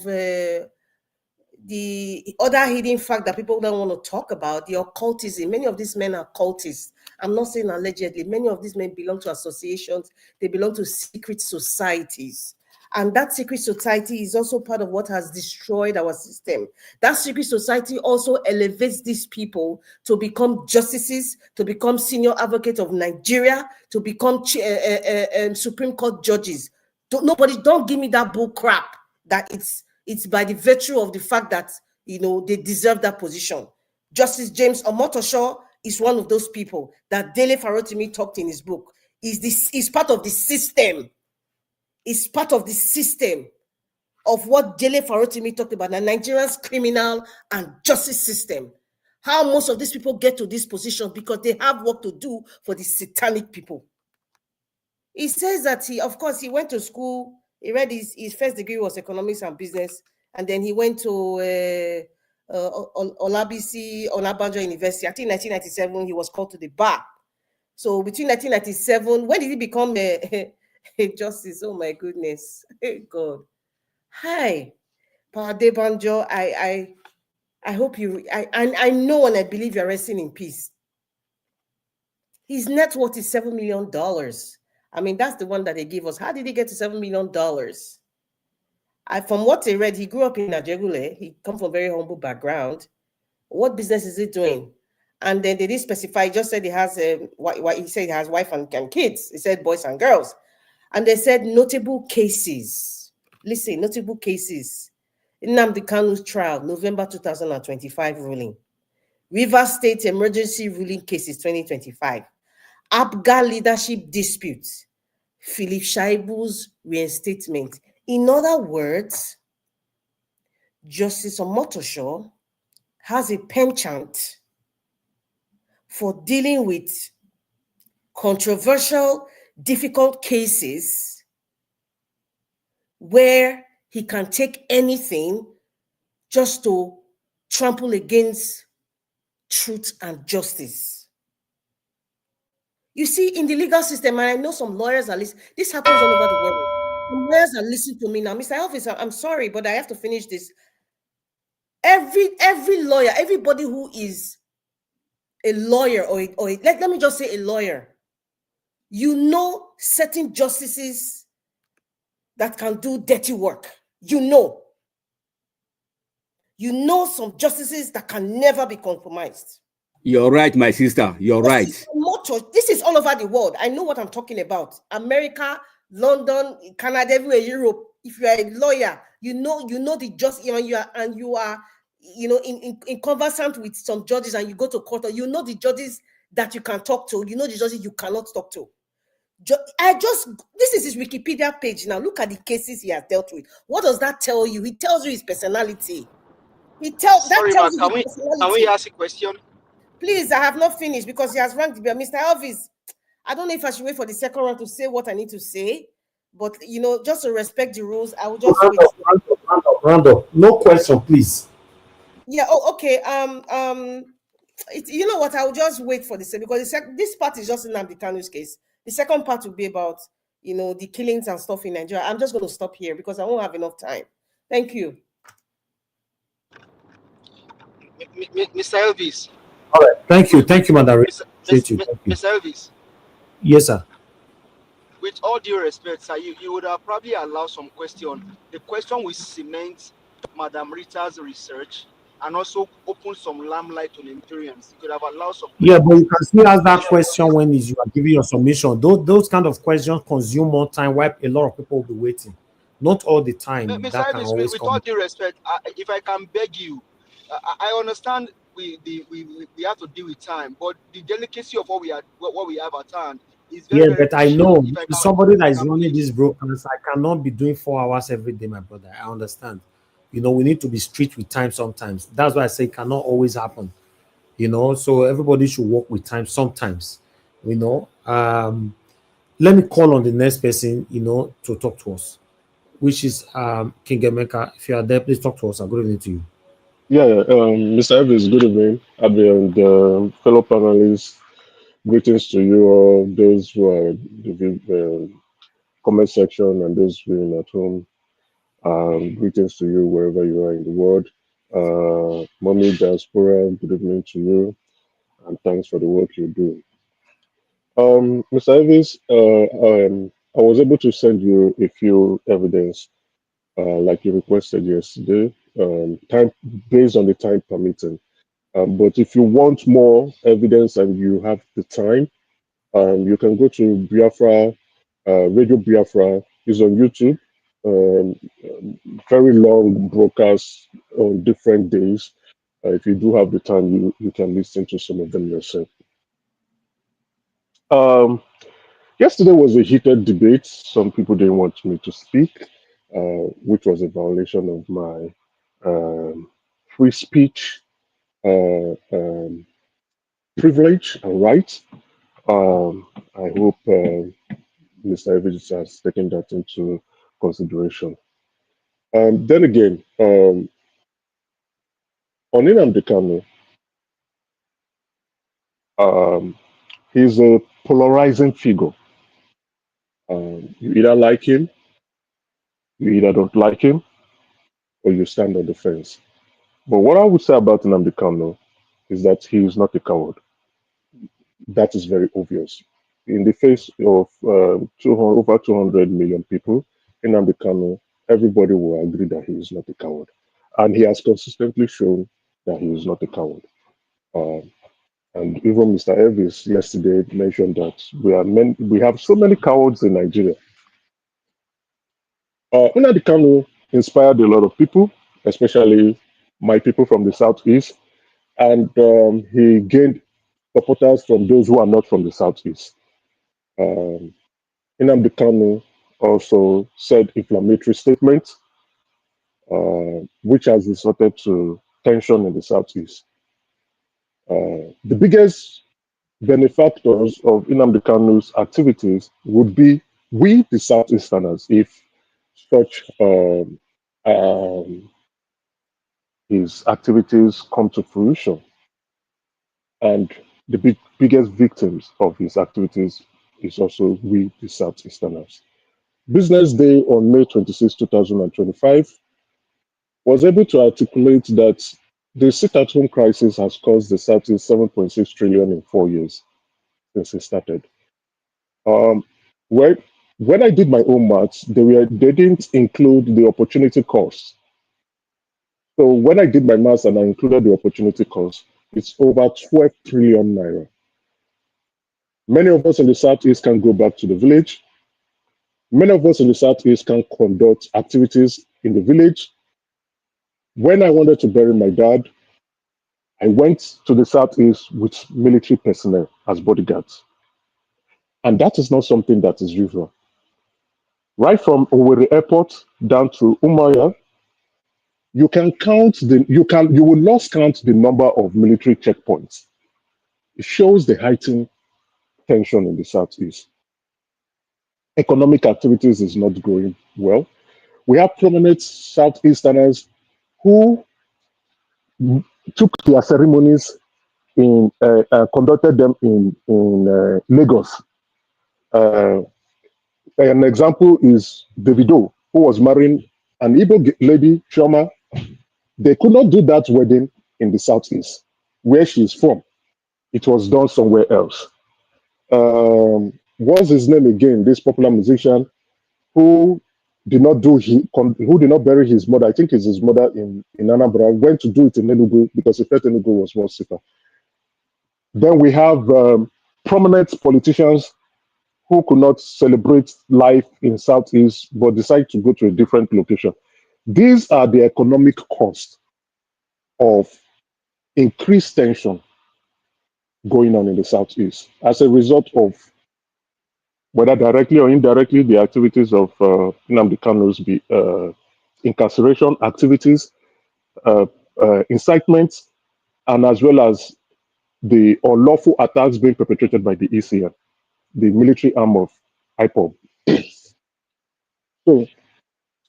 the other hidden fact that people don't want to talk about, the occultism. Many of these men are cultists. I'm not saying allegedly. Many of these men belong to associations. They belong to secret societies. And that secret society is also part of what has destroyed our system. That secret society also elevates these people to become justices, to become senior advocate of Nigeria, to become Supreme Court judges. Don't give me that bull crap that it's by the virtue of the fact that, you know, they deserve that position. Justice James Omotosho is one of those people that Dele Farotimi talked in his book. Is part of the system. Is part of the system of what Dele Farotimi talked about, the Nigeria's criminal and justice system. How most of these people get to this position because they have work to do for the satanic people. He says that of course, he went to school. He read his first degree was economics and business, and then he went to Olabisi Onabanjo University. I think 1997 he was called to the bar. So between 1997, when did he become a justice? Oh my goodness, God. Hi, Pade Banjo. I hope you. I know and I believe you're resting in peace. His net worth is $7 million. I mean, that's the one that they gave us. How did he get to $7 million? From what I read, he grew up in Najegule. He come from a very humble background. What business is he doing? And then they didn't specify. He just said he has he said he has wife and kids. He said boys and girls. And they said notable cases. Listen, notable cases. Nnamdi Kanu's trial, November 2025 ruling. Rivers State emergency ruling cases 2025. APGA leadership disputes. Philip Shaibu's reinstatement. In other words, Justice Omotosho has a penchant for dealing with controversial, difficult cases where he can take anything just to trample against truth and justice. You see, in the legal system, and I know some lawyers are listening, this happens all over the world. Some lawyers are listening to me now. Mr. Elvis, I'm sorry, but I have to finish this. Every lawyer, everybody who is a lawyer or let me just say a lawyer, you know certain justices that can do dirty work. You know some justices that can never be compromised. You're right, my sister. You're right. This is all over the world. I know what I'm talking about. America, London, Canada, everywhere, Europe. If you are a lawyer, you know the justice, you are in conversant with some judges, and you go to court, you know the judges that you can talk to, you know the judges you cannot talk to. This is his Wikipedia page now. Look at the cases he has dealt with. What does that tell you? He tells you his personality. Sorry, ma, can we ask a question? Please, I have not finished because he has ranked Mr. Elvis. I don't know if I should wait for the second round to say what I need to say, but just to respect the rules, I will just wait. Round up. No question, please. Yeah. Oh, okay. You know what? I will just wait for this because this part is just in Nnamdi Kanu's case. The second part will be about the killings and stuff in Nigeria. I'm just going to stop here because I won't have enough time. Thank you. Mr. Elvis. All right. Thank you, Madam. Mr. Elvis. Yes, sir. With all due respect, sir, you would have probably allowed some question. The question will cement Madam Rita's research and also open some limelight on Nigerians. You could have allowed some. Yeah, but you can still ask that question when you are giving your submission. Those kind of questions consume more time while a lot of people will be waiting. Not all the time. Mr. Elvis, with all due respect, if I can beg you, I understand we have to deal with time, but the delicacy of what we have at hand is very, yeah, but I know somebody that is running this broadcast, I cannot be doing 4 hours every day, my brother. I understand. We need to be strict with time sometimes. That's why I say it cannot always happen. So everybody should work with time sometimes. Let me call on the next person, to talk to us, which is King Emeka. If you are there, please talk to us. Good evening to you. Yeah, Mr. Evans, good evening. Abi and fellow panelists, greetings to you all, those who are in the comment section and those viewing at home. Greetings to you wherever you are in the world. Mommy Diaspora, good evening to you, and thanks for the work you do. Mr. Evans, I was able to send you a few evidence, like you requested yesterday, time based on the time permitting. But if you want more evidence and you have the time, you can go to Biafra, Radio Biafra is on YouTube. Um, Very long broadcasts on different days. If you do have the time, you can listen to some of them yourself. Um, Yesterday was a heated debate. Some people didn't want me to speak, which was a violation of my free speech privilege and right. I hope Mr. Evans has taken that into consideration. Then again, on Nnamdi Kanu, he's a polarizing figure. You either like him, you either don't like him, or you stand on the fence. But what I would say about Nnamdi Kanu is that he is not a coward. That is very obvious. In the face of 200, over 200 million people in Nnamdi Kanu, everybody will agree that he is not a coward. And he has consistently shown that he is not a coward. And even Mr. Elvis yesterday mentioned that we have so many cowards in Nigeria. Nnamdi Kanu inspired a lot of people, especially my people from the Southeast, and he gained supporters from those who are not from the Southeast. Um, Nnamdi Kanu also said inflammatory statements, which has resulted to tension in the Southeast. The biggest benefactors of Nnamdi Kanu's activities would be we, the Southeasterners, if such his activities come to fruition. And the biggest victims of his activities is also we, the Southeasterners. Business Day on May 26, 2025, was able to articulate that the sit-at-home crisis has cost the Southeast 7.6 trillion in 4 years since it started. Um, where, when I did my own maths, they didn't include the opportunity cost. So when I did my maths and I included the opportunity cost, it's over 12 trillion naira. Many of us in the Southeast can go back to the village. Many of us in the Southeast can conduct activities in the village. When I wanted to bury my dad, I went to the Southeast with military personnel as bodyguards. And that is not something that is usual. Right from Owerri Airport down to Umuahia, you will not count the number of military checkpoints. It shows the heightened tension in the Southeast. Economic activities is not going well. We have prominent Southeasterners who took their ceremonies conducted them in Lagos. An example is Davido, who was marrying an Igbo lady, Chioma. They could not do that wedding in the Southeast, where she is from. It was done somewhere else. What's his name again? This popular musician who did not bury his mother. I think it's his mother in Anambra. Went to do it in Enugu because he felt Enugu was more safer. Then we have prominent politicians who could not celebrate life in Southeast but decide to go to a different location. These are the economic costs of increased tension going on in the Southeast as a result of, whether directly or indirectly, the activities of Nnamdi Kanu's incarceration activities, incitements, and as well as the unlawful attacks being perpetrated by the ECN, the military arm of IPOB. So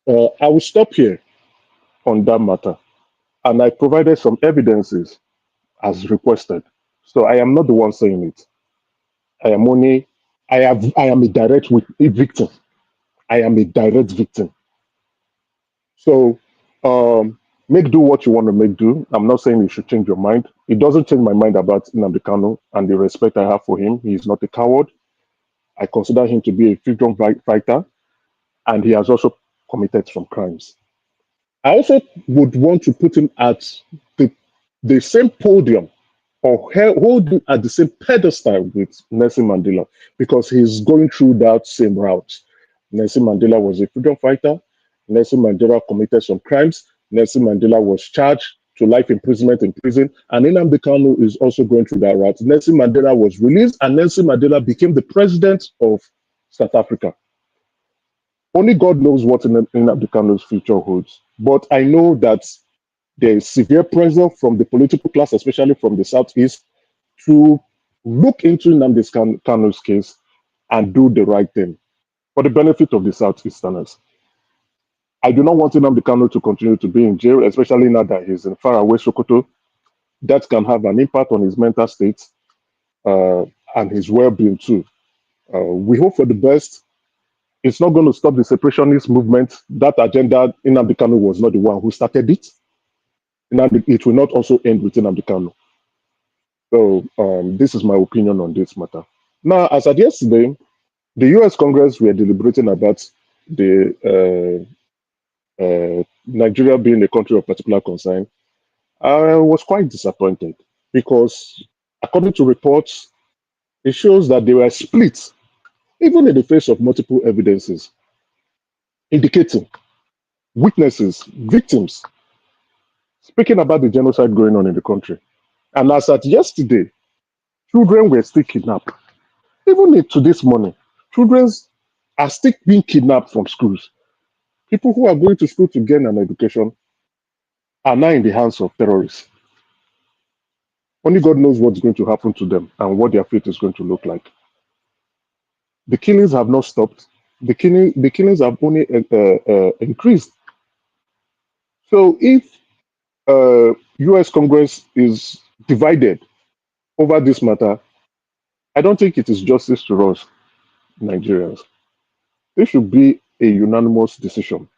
I will stop here on that matter, and I provided some evidences as requested. So I am not the one saying it. I am a direct victim. I am a direct victim. So make do what you want to make do. I'm not saying you should change your mind. It doesn't change my mind about Nnamdi Kanu and the respect I have for him. He is not a coward. I consider him to be a freedom fighter, and he has also committed some crimes. I also would want to put him at the same podium or hold him at the same pedestal with Nelson Mandela because he's going through that same route. Nelson Mandela was a freedom fighter. Nelson Mandela committed some crimes. Nelson Mandela was charged to life imprisonment in prison. And Nnamdi Kanu is also going through that route. Nelson Mandela was released and Nelson Mandela became the president of South Africa. Only God knows what Nnamdi Kanu's future holds. But I know that there is severe pressure from the political class, especially from the Southeast, to look into Nnamdi Kanu's case and do the right thing for the benefit of the Southeasterners. I do not want Nnamdi Kanu to continue to be in jail, especially now that he's in faraway Sokoto. That can have an impact on his mental state and his well-being too. We hope for the best. It's not going to stop the separationist movement. That agenda, Nnamdi Kanu was not the one who started it. It will not also end with Nnamdi Kanu. So this is my opinion on this matter. Now, as at yesterday, the U.S. Congress were deliberating about the Nigeria being a country of particular concern. I was quite disappointed because, according to reports, it shows that they were split, even in the face of multiple evidences, indicating witnesses, victims, speaking about the genocide going on in the country. And as at yesterday, children were still kidnapped. Even to this morning, children are still being kidnapped from schools. People who are going to school to gain an education are now in the hands of terrorists. Only God knows what's going to happen to them and what their fate is going to look like. The killings have not stopped. The killings have only increased. So if U.S. Congress is divided over this matter, I don't think it is justice to us, Nigerians. There should be a unanimous decision.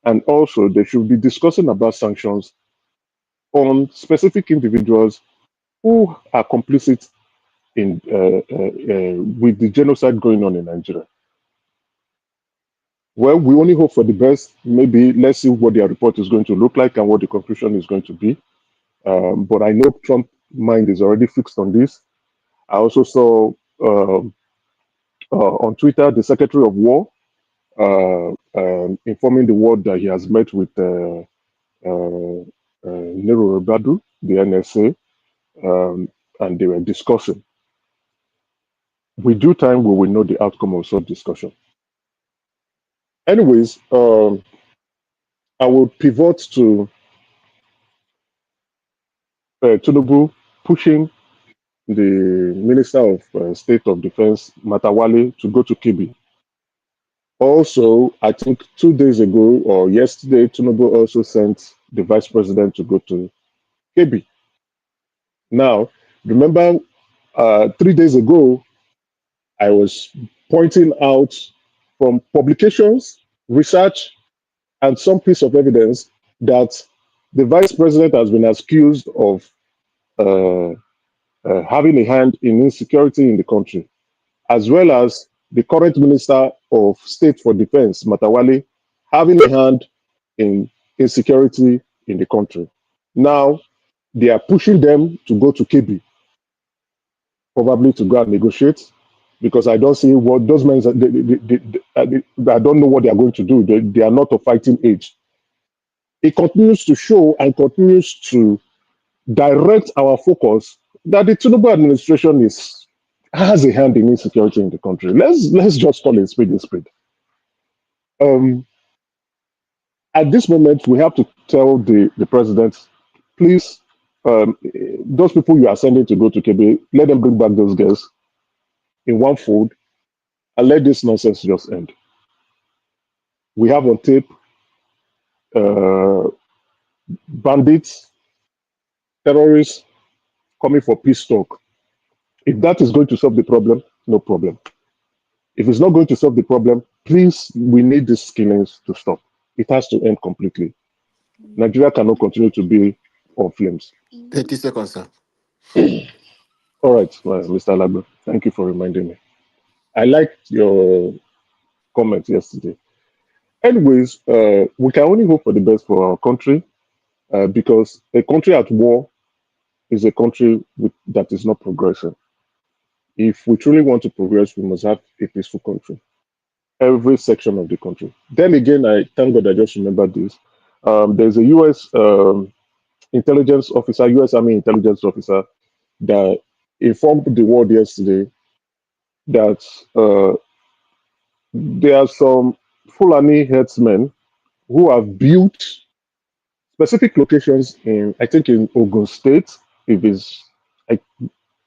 And also, they should be discussing about sanctions on specific individuals who are complicit in with the genocide going on in Nigeria. Well, we only hope for the best. Maybe let's see what their report is going to look like and what the conclusion is going to be. But I know Trump's mind is already fixed on this. I also saw on Twitter the Secretary of War informing the world that he has met with Nero Rabadu, the NSA, and they were discussing. With due time, we will know the outcome of such discussion. Anyways, I will pivot to Tinubu pushing the Minister of State of Defense, Matawale, to go to Kebbi. Also, I think 2 days ago or yesterday, Tinubu also sent the Vice President to go to Kebbi. Now, remember 3 days ago, I was pointing out from publications, research, and some piece of evidence that the Vice President has been accused of having a hand in insecurity in the country, as well as the current Minister of State for Defense, Matawale, having a hand in insecurity in the country. Now, they are pushing them to go to Kebbi, probably to go and negotiate, because I don't see what those men, I don't know what they are going to do. They are not of fighting age. It continues to show and continues to direct our focus that the Tinubu administration has a hand in insecurity in the country. Let's just call it spade a spade. At this moment, we have to tell the president, please, those people you are sending to go to Kebbi, let them bring back those girls in one fold and let this nonsense just end. We have on tape bandits, terrorists coming for peace talk. If that is going to solve the problem, no problem. If it's not going to solve the problem, please, we need these killings to stop. It has to end completely. Nigeria cannot continue to be on flames. 30 seconds, sir. All right, Mr. Lagbo, thank you for reminding me. I liked your comment yesterday. Anyways, we can only hope for the best for our country because a country at war is a country that is not progressing. If we truly want to progress, we must have a peaceful country, every section of the country. Then again, I thank God I just remembered this. There's a U.S. Intelligence officer, U.S. Army intelligence officer, that informed the world yesterday that there are some Fulani herdsmen who have built specific locations in, I think, in Ogun State. If it's like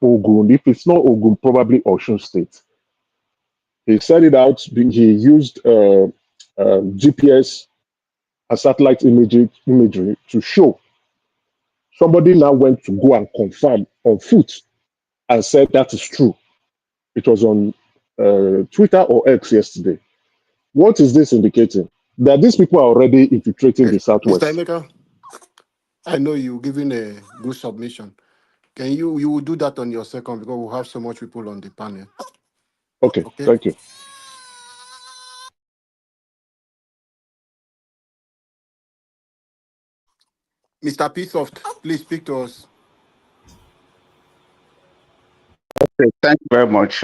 Ogun, if it's not Ogun, probably Osun State. He said it out. He used GPS and satellite imagery to show. Somebody now went to go and confirm on foot and said that is true. It was on Twitter or X yesterday. What is this indicating? That these people are already infiltrating the Mr. Southwest. Emeka, I know you giving a good submission. Can you will do that on your second because we have so much people on the panel. Okay, Okay. thank you. Mr. P. Soft, please speak to us. Okay, thank you very much,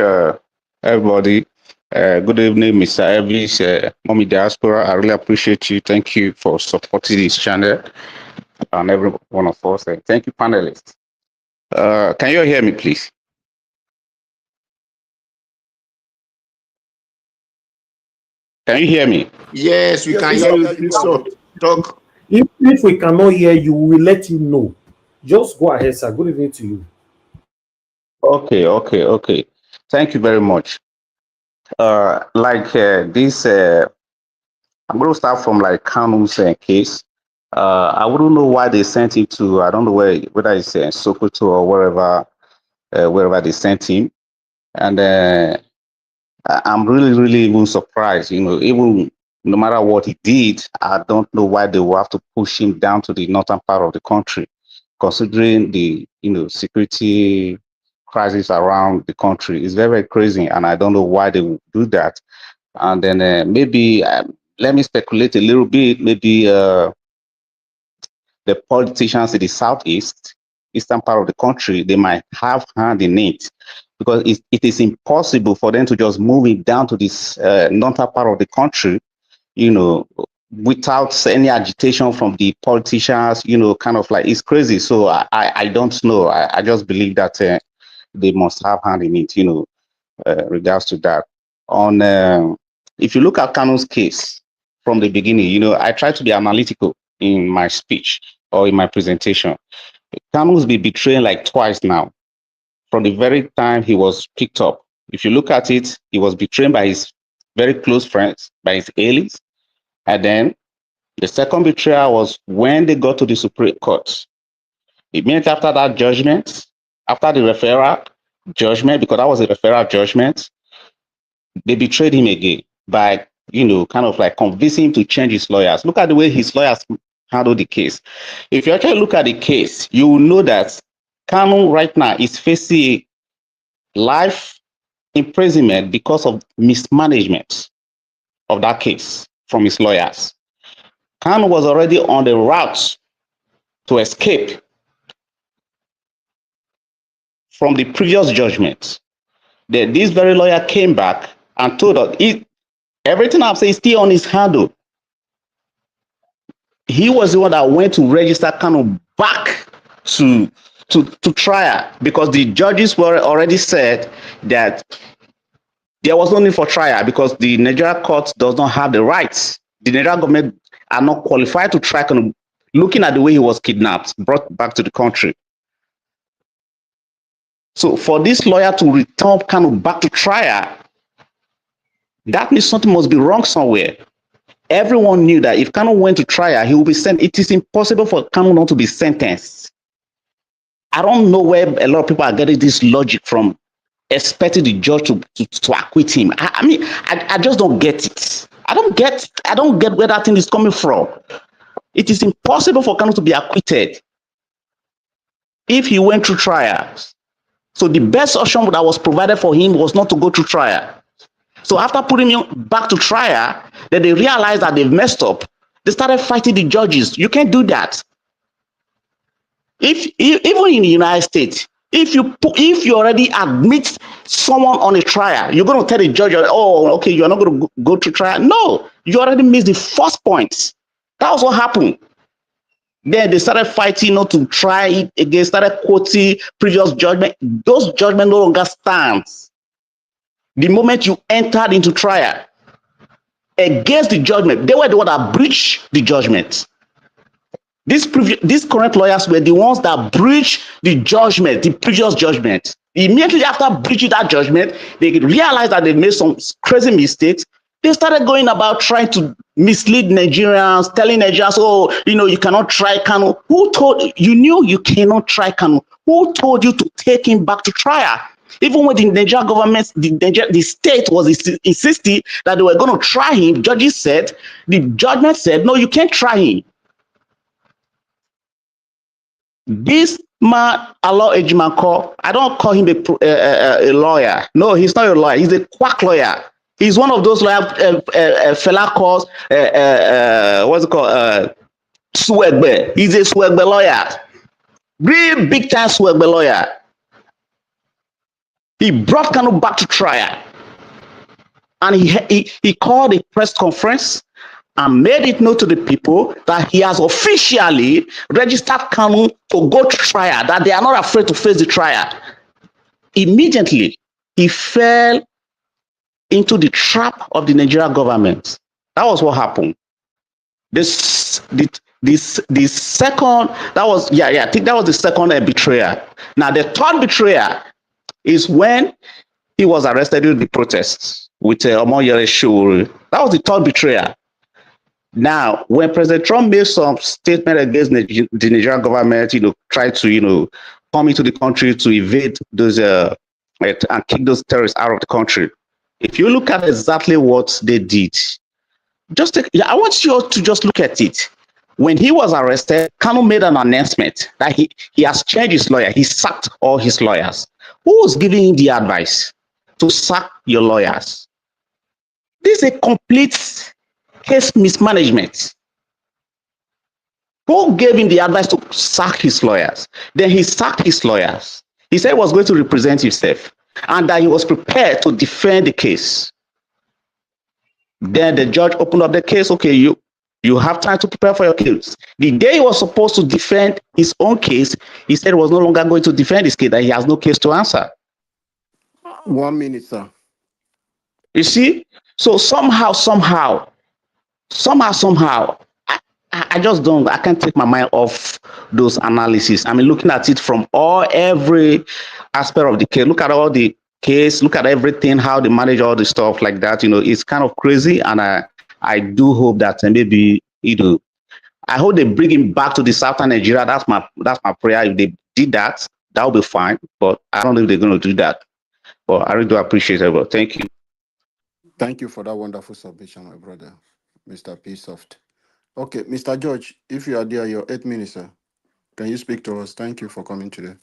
everybody. Good evening, Mr. Elvis, Mommy Diaspora. I really appreciate you. Thank you for supporting this channel and every one of us. And thank you, panelists. Can you hear me, please? Can you hear me? Yes, we can hear you. Please talk. If we cannot hear you, we will let you know. Just go ahead, sir. Good evening to you. Okay. Thank you very much. This, I'm going to start from like Kanu's case. I wouldn't know why they sent him to, I don't know whether it's Sokoto or wherever they sent him. And I'm really even surprised, even no matter what he did, I don't know why they will have to push him down to the northern part of the country, considering the, security crisis around the country. It's very, very crazy, and I don't know why they will do that. And then maybe, let me speculate a little bit, maybe the politicians in the eastern part of the country, they might have hand in it, because it is impossible for them to just move it down to this northern part of the country, without any agitation from the politicians, kind of like, it's crazy. So I don't know. I just believe that they must have hand in it, regards to that. If you look at Kanu's case from the beginning, I try to be analytical in my speech or in my presentation. Kanu's been betraying like twice now. From the very time he was picked up, if you look at it, he was betrayed by his very close friends, by his allies. And then the second betrayal was when they got to the Supreme Court. Immediately after that judgment, after the referral judgment, because that was a referral judgment, they betrayed him again by, kind of like convincing him to change his lawyers. Look at the way his lawyers handled the case. If you actually look at the case, you will know that Kanu right now is facing life imprisonment because of mismanagement of that case from his lawyers. Kanu was already on the route to escape from the previous judgment. Then this very lawyer came back and told us, everything I'm saying is still on his handle. He was the one that went to register Kanu back to trial, because the judges were already said that there was no need for trial because the Nigerian court does not have the rights. The Nigerian government are not qualified to try Kanu, looking at the way he was kidnapped, brought back to the country. So for this lawyer to return Kanu back to trial, that means something must be wrong somewhere. Everyone knew that if Kanu went to trial, he will be sent. It is impossible for Kanu not to be sentenced. I don't know where a lot of people are getting this logic from, expecting the judge to acquit him. I just don't get it. I don't get where that thing is coming from. It is impossible for Kanu to be acquitted if he went through trials. So the best option that was provided for him was not to go through trial. So after putting him back to trial, then they realized that they've messed up. They started fighting the judges. You can't do that. Even in the United States, if you already admit someone on a trial, you're going to tell the judge, oh, okay, you're not going to go to trial. No, you already missed the first point. That was what happened. Then they started fighting not to try it again, started quoting previous judgment. Those judgments no longer stand. The moment you entered into trial against the judgment, they were the one that breached the judgment. These current lawyers were the ones that breached the judgment, the previous judgment. Immediately after breaching that judgment, they realized that they made some crazy mistakes. They started going about trying to mislead Nigerians, telling Nigerians, oh, you cannot try Kanu. Who told you knew you cannot try Kanu? Who told you to take him back to trial? Even when the Nigerian government, the state was insisting that they were going to try him, the judgment said, no, you can't try him. This man, Allah Ejimako, I don't call him a lawyer. No, he's not a lawyer. He's a quack lawyer. He's one of those lawyers fella calls, what's it called? Swegbe. He's a Swegbe lawyer. Real big time Swegbe lawyer. He brought Kanu back to trial. And he called a press conference and made it known to the people that he has officially registered Kanu to go to trial, that they are not afraid to face the trial. Immediately, he fell into the trap of the Nigerian government. That was what happened. The second, I think that was the second betrayal. Now, the third betrayal is when he was arrested in the protests with Omoyele Sowore. That was the third betrayal. Now, when President Trump made some statement against the Nigerian government, tried to, come into the country to evade those and kick those terrorists out of the country. If you look at exactly what they did, I want you to just look at it. When he was arrested, Kanu made an announcement that he has changed his lawyer. He sacked all his lawyers. Who was giving him the advice to sack your lawyers? This is a complete case mismanagement. Who gave him the advice to sack his lawyers? Then he sacked his lawyers. He said he was going to represent himself and that he was prepared to defend the case. Then the judge opened up the case. Okay, you have time to prepare for your case. The day he was supposed to defend his own case, he said he was no longer going to defend his case, that he has no case to answer. 1 minute, sir. You see? So somehow, I just I can't take my mind off those analyses. I mean, looking at it from every aspect of the case, look at all the case, look at everything, how they manage all the stuff like that, it's kind of crazy. And I do hope that maybe, I hope they bring him back to the southern Nigeria. That's my prayer. If they did that, that would be fine. But I don't know if they're going to do that. But I really do appreciate it. But thank you. Thank you for that wonderful submission, my brother, Mr. P. Soft. Okay, Mr. George, if you are there, your 8 minutes, sir. Can you speak to us? Thank you for coming today.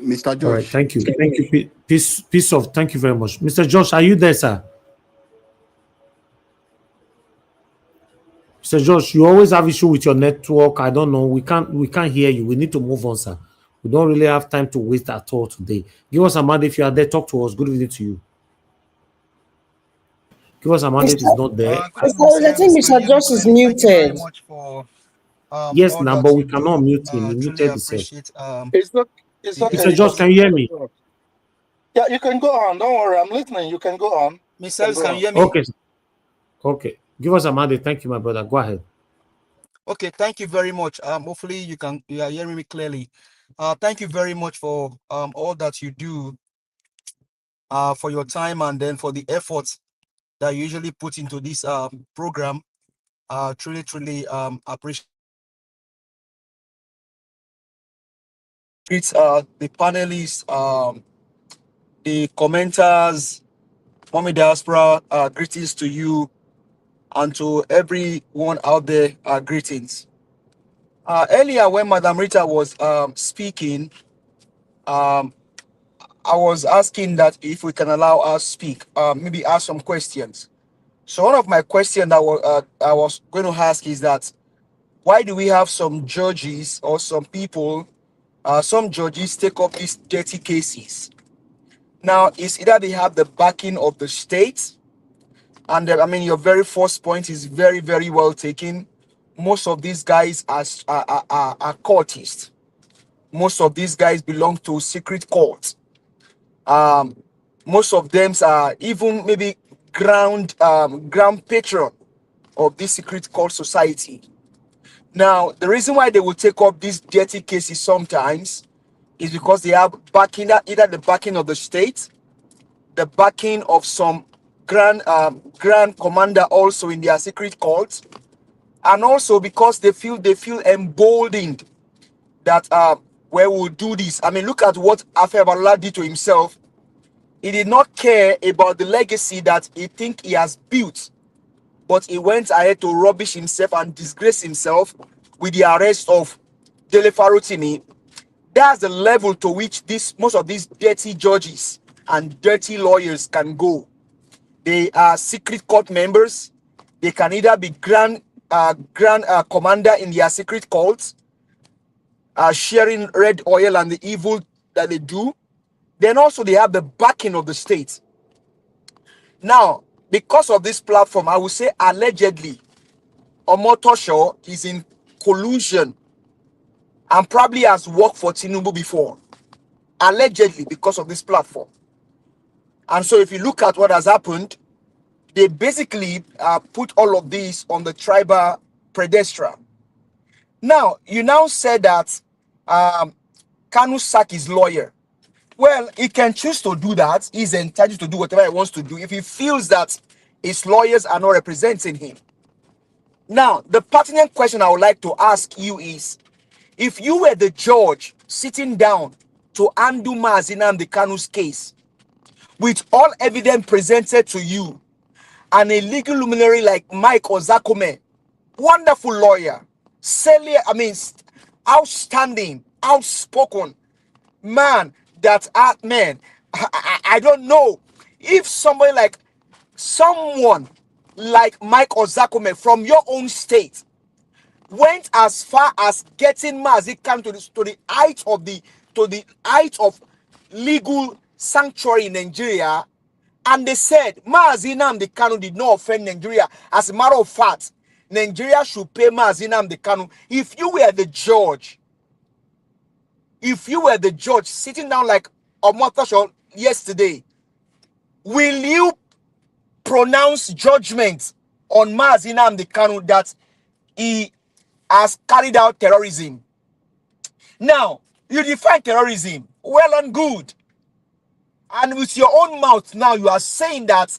Mr. George. All right, thank you. Thank you. Peace of. Thank you very much. Mr. George, are you there, sir? Mr. George, you always have issue with your network. I don't know. We can't hear you. We need to move on, sir. We don't really have time to waste at all today. Give us a mandate if you are there. Talk to us. Good evening to you. Give us a mandate is not there. I think Mr. George is muted. Yes, now, but we cannot mute him. He muted himself. It's okay. Mr. George, can you hear me? Yeah, you can go on. Don't worry, I'm listening. You can go on. Mr. Can you hear me? Okay. Okay. Give us a mandate. Thank you, my brother. Go ahead. Okay, thank you very much. Hopefully you are hearing me clearly. Thank you very much for all that you do, for your time and then for the efforts that you usually put into this program. Truly appreciate it. The panelists, the commenters, Mommy Diaspora, greetings to you, and to everyone out there, greetings. Earlier when Madam Rita was speaking, Um, I was asking that if we can allow us speak, maybe ask some questions. So one of my questions that I was going to ask is that why do we have some judges or some people, some judges take up these dirty cases? Now, it's either they have the backing of the state, and I mean, your very first point is very, very well taken. Most of these guys are cultists. Most of these guys belong to secret cults. Most of them are even maybe ground patron of this secret cult society. Now, the reason why they will take up these dirty cases sometimes is because they have backing, either the backing of the state, the backing of some grand commander also in their secret cult, and also because they feel emboldened that where we'll do this. I mean, look at what Afe Babalola did to himself. He did not care about the legacy that he think he has built, but he went ahead to rubbish himself and disgrace himself with the arrest of Dele Farotimi. That's the level to which most of these dirty judges and dirty lawyers can go. They are secret court members. They can either be grand commander in their secret cults, sharing red oil and the evil that they do. Then also they have the backing of the state. Now, because of this platform, I would say allegedly, Omotosho is in collusion and probably has worked for Tinubu before. Allegedly, because of this platform. And so if you look at what has happened, they basically put all of this on the tribal pedestal. Now, you now said that Kanu sack his lawyer. Well, he can choose to do that. He's entitled to do whatever he wants to do if he feels that his lawyers are not representing him. Now, the pertinent question I would like to ask you is, if you were the judge sitting down to undo Nnamdi Kanu's case, with all evidence presented to you, and a legal luminary like Mike Ozakome, wonderful lawyer, outstanding, outspoken man, I don't know if someone like Mike Ozakome from your own state went as far as getting Mazi Kanu to the height of legal sanctuary in Nigeria, and they said Mazi Nnamdi Kanu did not offend Nigeria. As a matter of fact, Nigeria should pay Mazi Nnamdi Kanu. If you were the judge sitting down like Omotosho yesterday, will you pronounce judgment on Mazi Nnamdi Kanu that he has carried out terrorism? Now, you define terrorism, well and good. And with your own mouth now, you are saying that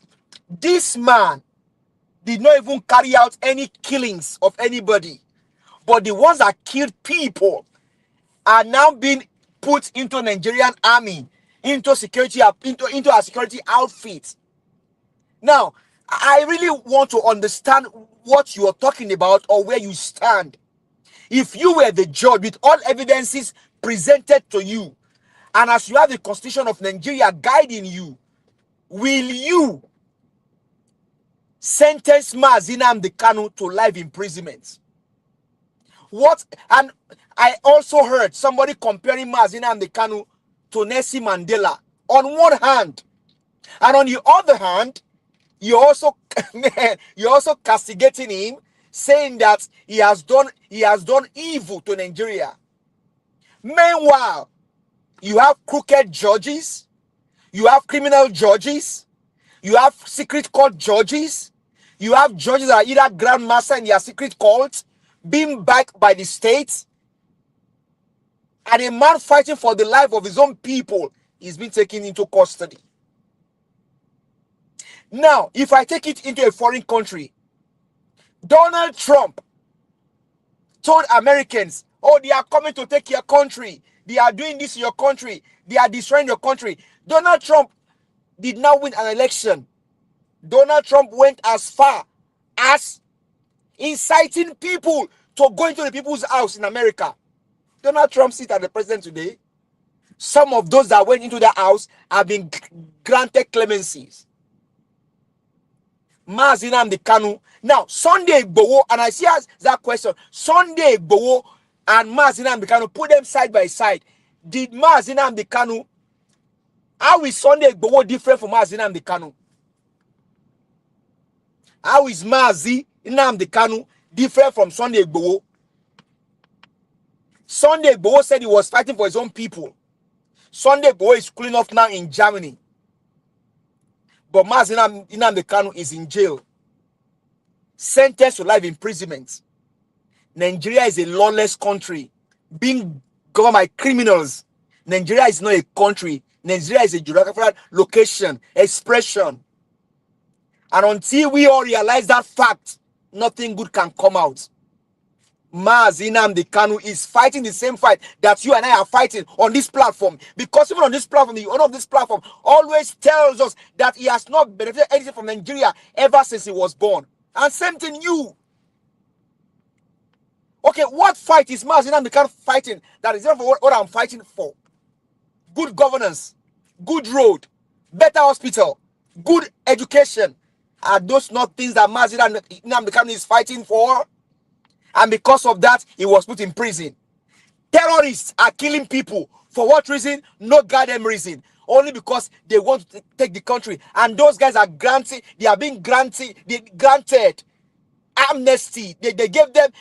this man did not even carry out any killings of anybody. But the ones that killed people are now being put into Nigerian army, into security, into a security outfit. Now, I really want to understand what you are talking about or where you stand. If you were the judge with all evidences presented to you, and as you have the Constitution of Nigeria guiding you, will you sentence Mazi Nnamdi Kanu to life imprisonment? What? And I also heard somebody comparing Mazi Nnamdi Kanu to Nelson Mandela on one hand, and on the other hand, you're also castigating him, saying that he has done evil to Nigeria. Meanwhile, you have crooked judges, you have criminal judges, you have secret court judges, you have judges that are either grandmaster in their secret court, being backed by the state, and a man fighting for the life of his own people is being taken into custody. Now, if I take it into a foreign country, Donald Trump told Americans, oh, they are coming to take your country. They are doing this to your country. They are destroying your country. Donald Trump did not win an election. Donald Trump went as far as inciting people to go into the people's house in America. Donald Trump sits as the president today. Some of those that went into the house have been granted clemencies. Mazi Nnamdi Kanu. Now, Sunday IGBO, and I see as that question, Sunday IGBO and Mazi Nnamdi Kanu, put them side by side. Did Mazi Nnamdi Kanu, how is Sunday IGBO different from Mazi Nnamdi Kanu? How is Mazi Nnamdi Kanu different from Sunday IGBO? Sunday IGBO said he was fighting for his own people. Sunday IGBO is cooling off now in Germany. But Mazi Nnamdi Kanu is in jail, sentenced to life imprisonment. Nigeria is a lawless country, being governed by criminals. Nigeria is not a country. Nigeria is a geographical location, expression. And until we all realize that fact, nothing good can come out. Mazi Nnamdi Kanu is fighting the same fight that you and I are fighting on this platform. Because even on this platform, the owner of this platform always tells us that he has not benefited anything from Nigeria ever since he was born. And same thing you. Okay, what fight is Mazi Nnamdi Kanu fighting that is different from what I'm fighting for? Good governance, good road, better hospital, good education. Are those not things that Mazi Nnamdi Kanu is fighting for? And because of that, he was put in prison. Terrorists are killing people. For what reason? No goddamn reason. Only because they want to take the country. And those guys are granted, they are being granted amnesty. They gave them,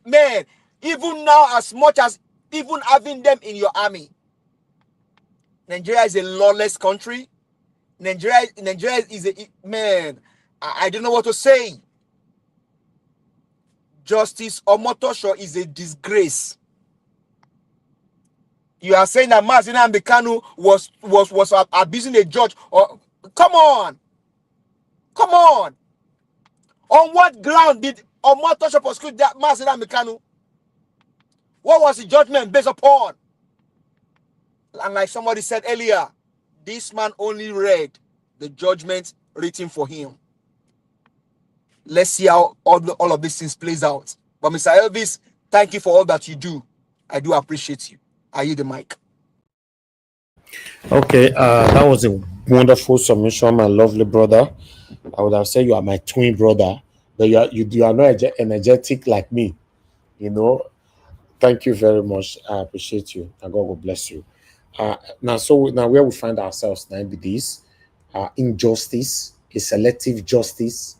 man, even now, as much as even having them in your army. Nigeria is a lawless country. Nigeria is a, man, I don't know what to say. Justice Omotosho is a disgrace. You are saying that Mazi Nnamdi Kanu was abusing a judge? Or come on. On what ground did Omotosho prosecute that Mazi Nnamdi Kanu? What was the judgment based upon? And like somebody said earlier, this man only read the judgment written for him. Let's see how all of these things plays out. But Mr. Elvis, thank you for all that you do. I do appreciate you. I yield the mic. Okay, that was a wonderful submission, my lovely brother. I would have said you are my twin brother, but you are not energetic like me. You know, thank you very much. I appreciate you, and God will bless you. Now where we find ourselves now be this injustice, a selective justice.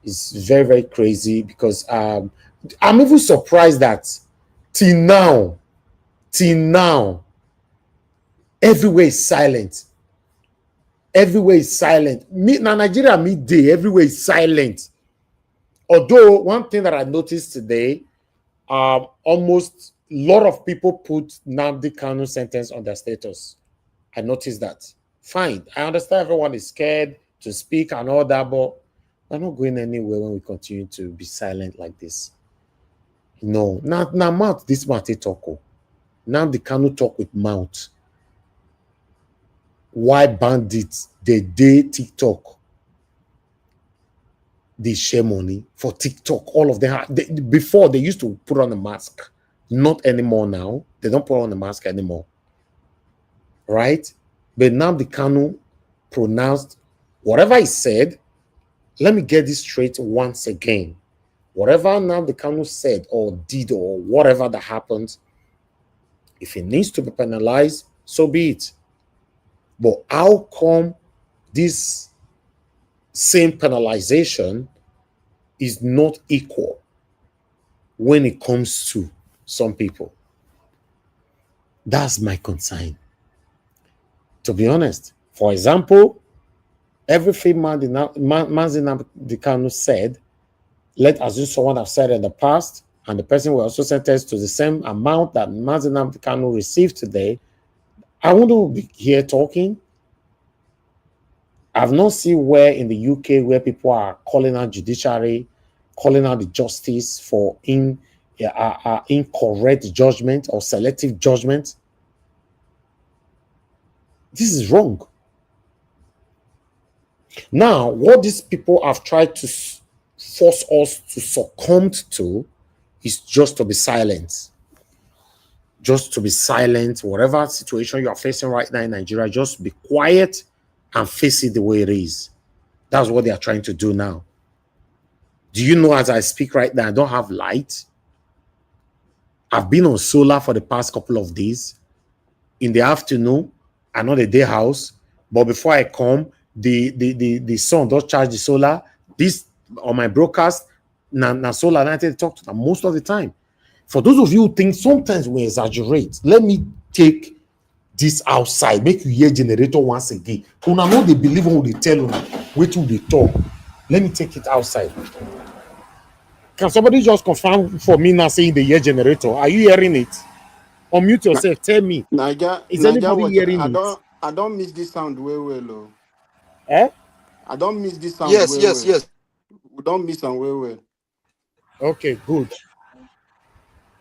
Is very, very crazy because I'm even surprised that till now, everywhere is silent. Everywhere is silent. Now Nigeria midday, everywhere is silent. Although one thing that I noticed today, almost a lot of people put Nnamdi Kanu sentence on their status. I noticed that. Fine, I understand everyone is scared to speak and all that, but we're not going anywhere when we continue to be silent like this. No, now mouth this mate talk. Now the Kanu talk with mouth. Why bandits they TikTok? They share money for TikTok. All of them before they used to put on a mask. Not anymore now. They don't put on a mask anymore. Right? But now the Kanu pronounced whatever he said. Let me get this straight once again. Whatever Nnamdi Kanu said or did or whatever that happened, if it needs to be penalized, so be it. But how come this same penalization is not equal when it comes to some people? That's my concern. To be honest, for example, everything Mazi Nnamdi Kanu said, let's assume someone have said in the past, and the person was also sentenced to the same amount that Mazi Nnamdi Kanu received today, I wouldn't be here talking. I've not seen where in the UK where people are calling out judiciary, calling out the justice for incorrect judgment or selective judgment. This is wrong. Now, what these people have tried to force us to succumb to is just to be silent. just to be silent. Whatever situation you are facing right now in Nigeria, just be quiet and face it the way it is. That's what they are trying to do now. Do you know, as I speak right now, I don't have light. I've been on solar for the past couple of days. In the afternoon, I'm not a day house, but before I come, the sun does charge the solar. This on my broadcast, na solar, and I talk to them most of the time. For those of you who think sometimes we exaggerate, let me take this outside, make you hear generator once again. Una know they believe what they tell you, wait till they talk. Let me take it outside. Can somebody just confirm for me now saying the year generator? Are you hearing it? Unmute yourself. Tell me. Is anybody hearing it? I don't miss this sound well. Oh. Eh? I don't miss this sound Yes, well. yes, yes. We don't miss sound well. Okay, good.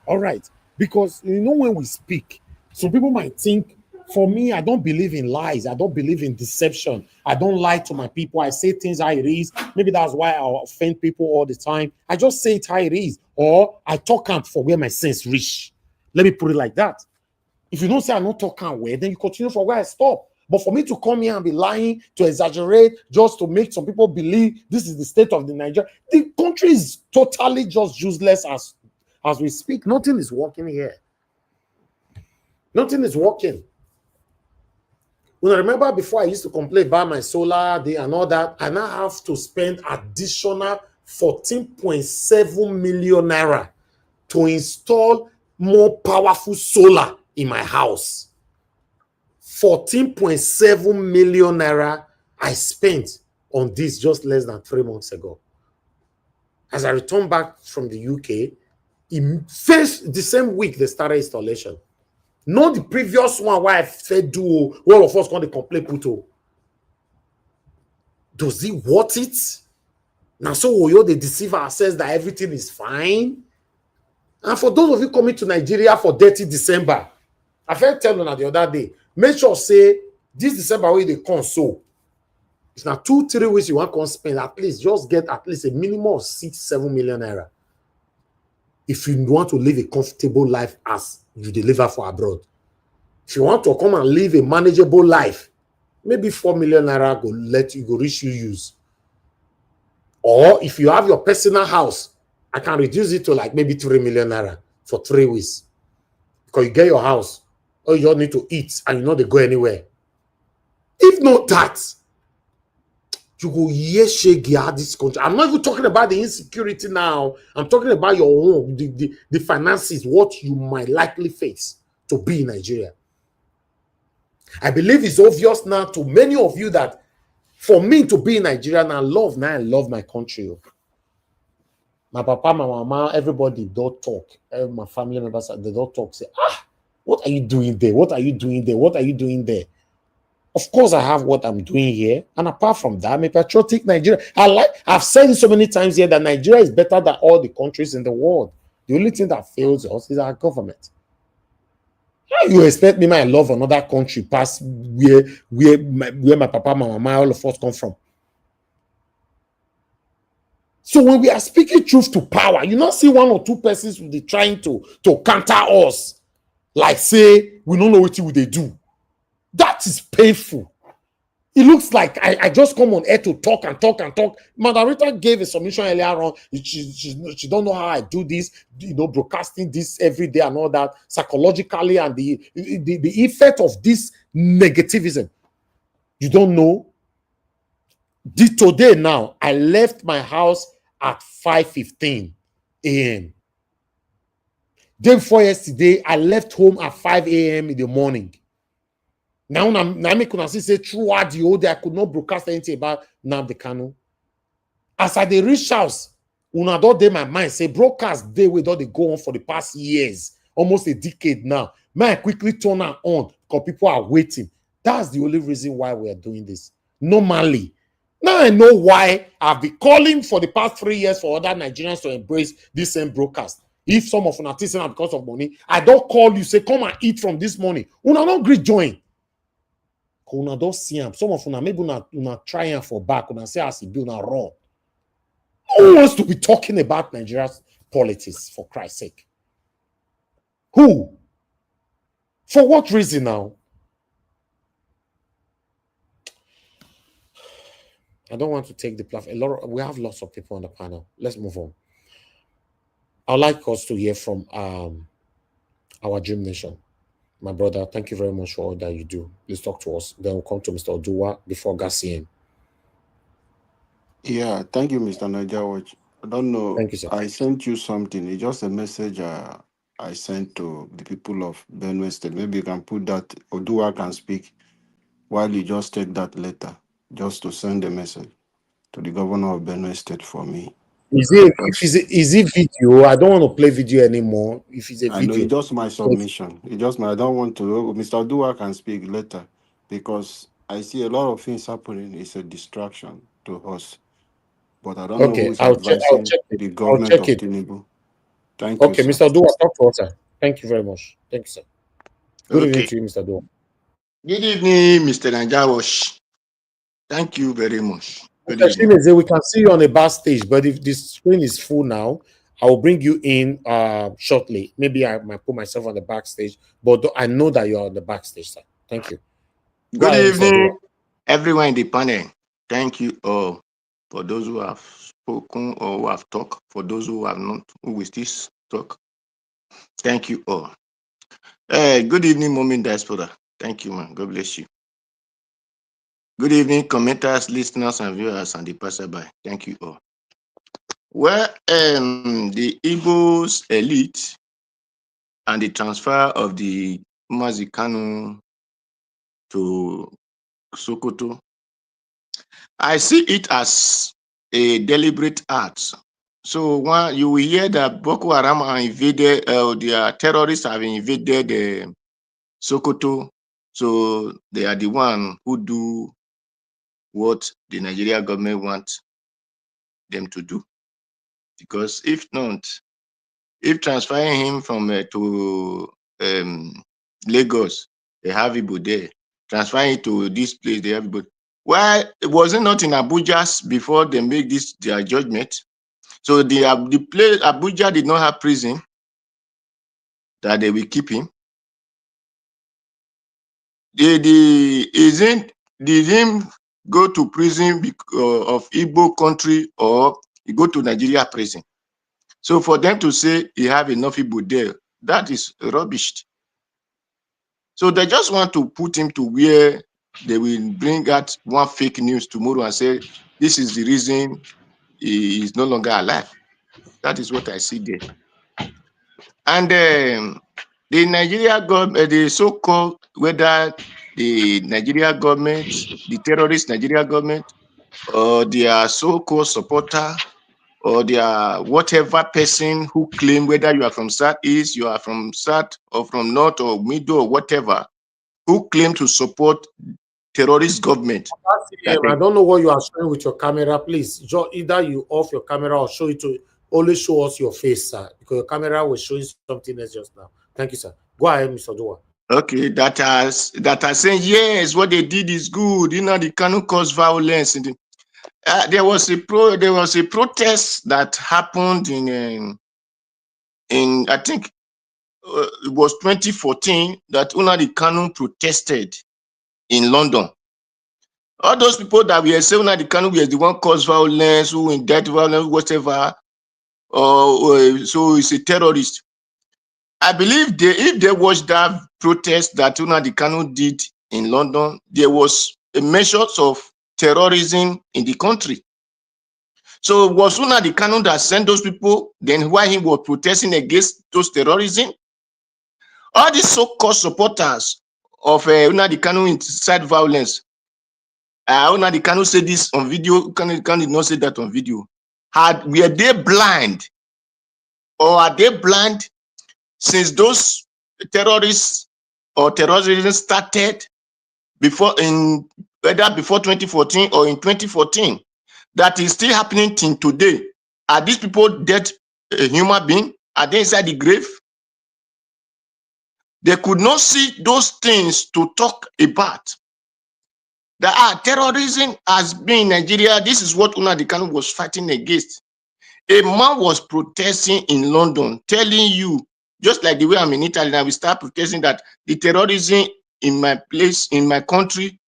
All right. Because you know when we speak, some people might think, for me, I don't believe in lies. I don't believe in deception. I don't lie to my people. I say things how it is. Maybe that's why I offend people all the time. I just say it how it is. Or I talk out for where my sense reach. Let me put it like that. If you don't say I don't talk out where, then you continue for where I stop. But for me to come here and be lying, to exaggerate, just to make some people believe this is the state of the Nigeria, the country is totally just useless as we speak. Nothing is working here. Nothing is working. When I remember before I used to complain about my solar day and all that, I now have to spend additional 14.7 million naira to install more powerful solar in my house. 14.7 million naira I spent on this just less than 3 months ago. As I returned back from the UK, first the same week they started installation. Not the previous one where I said do all of us going to complain puto. Does it worth it? Now so they deceive ourselves that everything is fine. And for those of you coming to Nigeria for 30 December, I felt telling you the other day, make sure say this December where they come so. It's now 2-3 weeks you want to spend, at least just get at least a minimum of 6-7 million naira. If you want to live a comfortable life as you deliver for abroad. If you want to come and live a manageable life, maybe 4 million naira go reach you use. Or if you have your personal house, I can reduce it to like maybe 3 million naira for 3 weeks. Because you get your house, or you don't need to eat and you know they go anywhere. If not that, you go this country. I'm not even talking about the insecurity now. I'm talking about your own, the finances, what you might likely face to be in Nigeria. I believe it's obvious now to many of you that for me to be in Nigeria now, I love my country. My papa, my mama, everybody don't talk. My family members, they don't talk. Say, what are you doing there? What are you doing there? What are you doing there? Of course, I have what I'm doing here. And apart from that, I'm a patriotic Nigeria. I've said it so many times here that Nigeria is better than all the countries in the world. The only thing that fails us is our government. How you expect me, I love another country past where my papa, my mama, all of us come from? So when we are speaking truth to power, you not see 1 or 2 persons will be trying to counter us. Like say, we don't know what they do. That is painful. It looks like I just come on air to talk and talk and talk. Moderator gave a submission earlier on. She don't know how I do this, broadcasting this every day and all that, psychologically, and the effect of this negativism. You don't know. Today now, I left my house at 5:15 a.m. Day before yesterday, I left home at 5 a.m. in the morning. Now, I could say throughout the whole day, I could not broadcast anything about Nnamdi Kanu. As I reach house, una don't dey my mind say broadcast day we don't go on for the past years, almost a decade now. May I quickly turn it on because people are waiting. That's the only reason why we are doing this. Normally, now I know why I've been calling for the past 3 years for other Nigerians to embrace this same broadcast. If some of una think because of money, I don't call you say come and eat from this money. Una don't agree join. Una don't see him. Some of una maybe una trying for back. Una say as he do una wrong. Who wants to be talking about Nigeria's politics for Christ's sake? Who? For what reason now? I don't want to take the platform. We have lots of people on the panel. Let's move on. I'd like us to hear from our Dream Nation. My brother, thank you very much for all that you do. Please talk to us. Then we'll come to Mr. Oduwa before Gassien. Yeah, thank you, Mr. Najawaj. I don't know. Thank you, sir. I sent you something. It's just a message I sent to the people of Benue State. Maybe you can put that. Odua can speak while you just take that letter, just to send a message to the governor of Benue State for me. Is it video? I don't want to play video anymore. If it's a I video, know it's just my submission. It's just my. I don't want to. Mr. Odua can speak later because I see a lot of things happening. It's a distraction to us. But I don't know who is advising the government of Tinubu. Thank you, okay, sir. Mr. Dua, talk to us, sir. Thank you very much. Thank you, sir. Good evening to you, Mr. Dua. Good evening, Mr. Najawash. Thank you very much. Good evening. We can see you on the backstage, but if this screen is full now, I will bring you in shortly. Maybe I might put myself on the backstage, but I know that you're on the backstage, sir. Thank you. Good evening, everyone in the panel. Thank you all for those who have spoken or who have talked. For those who have not, who will still talk. Thank you all. Good evening, Moment Diaspora. Thank you, man. God bless you. Good evening, commenters, listeners, and viewers, and the passerby. Thank you all. Well, the Igbo's elite and the transfer of the Nnamdi Kanu to Sokoto, I see it as a deliberate act. So when you will hear that Boko Haram are invaded, their terrorists have invaded Sokoto, so they are the one who do what the Nigeria government wants them to do. Because if not, if transferring him from to Lagos, they have Igbo there. Transferring it to this place, they have Igbo. Why was it not in Abuja before they make this their judgment? So the place Abuja did not have prison that they will keep him. Did him go to prison because of Igbo country or he go to Nigeria prison? So for them to say he have enough Igbo there, that is rubbish. So they just want to put him to where they will bring out one fake news tomorrow and say this is the reason he is no longer alive. That is what I see there. And the Nigeria government, the so-called, whether the Nigeria government, the terrorist Nigeria government, or their so-called supporter, or their whatever person who claim whether you are from Southeast, you are from South, or from North, or Middle, or whatever, who claim to support terrorist government. I don't know what you are showing with your camera. Please, either you off your camera or show it to only show us your face, sir, because your camera was showing something else just now. Thank you, sir. Go ahead, Mr. Dua. Okay, that are saying yes, what they did is good. You know, they cannot cause violence. There was a protest that happened in I think it was 2014 that Nnamdi Kanu protested in London. All those people that we say Nnamdi Kanu was the one cause violence, who indict violence, whatever, so he's a terrorist. I believe if they watched that protest that Nnamdi Kanu did in London, there was a measure of terrorism in the country. So was Nnamdi Kanu that sent those people? Then why he was protesting against those terrorism? All these so-called supporters of Nnamdi Kanu inside violence. Nnamdi Kanu said this on video. Kanu did not say that on video. Were they blind, or are they blind since those terrorists or terrorism started whether before 2014 or in 2014? That is still happening till today. Are these people dead human beings? Are they inside the grave? They could not see those things to talk about. That terrorism has been in Nigeria. This is what Nnamdi Kanu was fighting against. A man was protesting in London, telling you Just like the way I'm in Italy now, we start protesting that the terrorism in my place, in my country,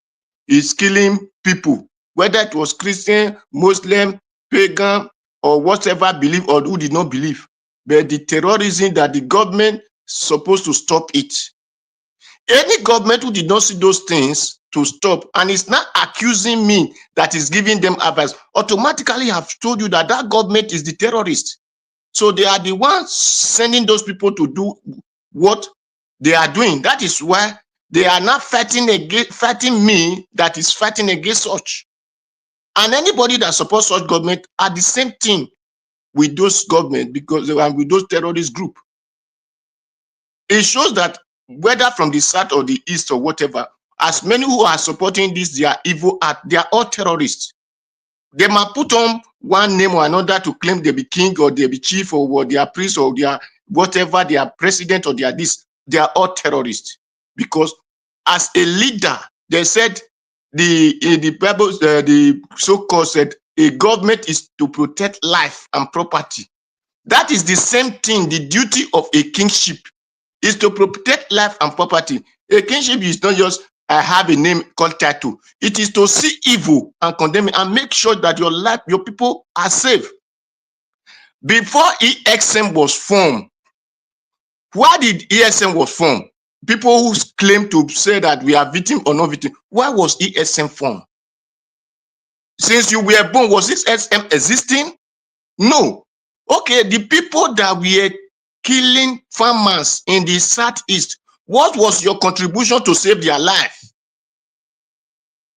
is killing people, whether it was Christian, Muslim, pagan, or whatever believe or who did not believe. But the terrorism that the government supposed to stop it. Any government who did not see those things to stop and is not accusing me that is giving them advice, automatically have told you that that government is the terrorist. So they are the ones sending those people to do what they are doing. That is why they are not fighting me that is fighting against such. And anybody that supports such government are the same thing with those government because they are with those terrorist group. It shows that whether from the south or the east or whatever, as many who are supporting this, they are evil act, they are all terrorists. They might put on one name or another to claim they be king or they be chief or what they are priest or they are whatever, they are president or they are this. They are all terrorists. Because as a leader, they said the Bible, the so-called said a government is to protect life and property. That is the same thing. The duty of a kingship is to protect life and property. A kingship is not just I have a name called title. It is to see evil and condemn it and make sure that your life, your people are safe. Before EXM was formed, why did ESM was formed? People who claim to say that we are victim or not victim, why was ESM formed? Since you were born, was this ESM existing? No. Okay, the people that were killing farmers in the southeast, what was your contribution to save their life?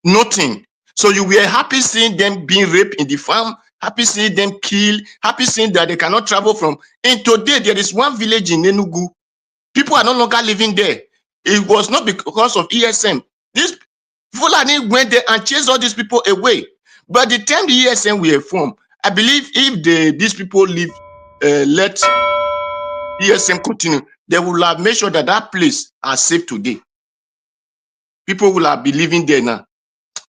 Nothing. So you were happy seeing them being raped in the farm, happy seeing them killed, happy seeing that they cannot travel from. And today there is one village in Enugu. People are no longer living there. It was not because of ESM. This Fulani went there and chased all these people away. But the time the ESM were formed, I believe if these people leave, let ESM continue, they will have made sure that that place is safe today. People will have been living there now.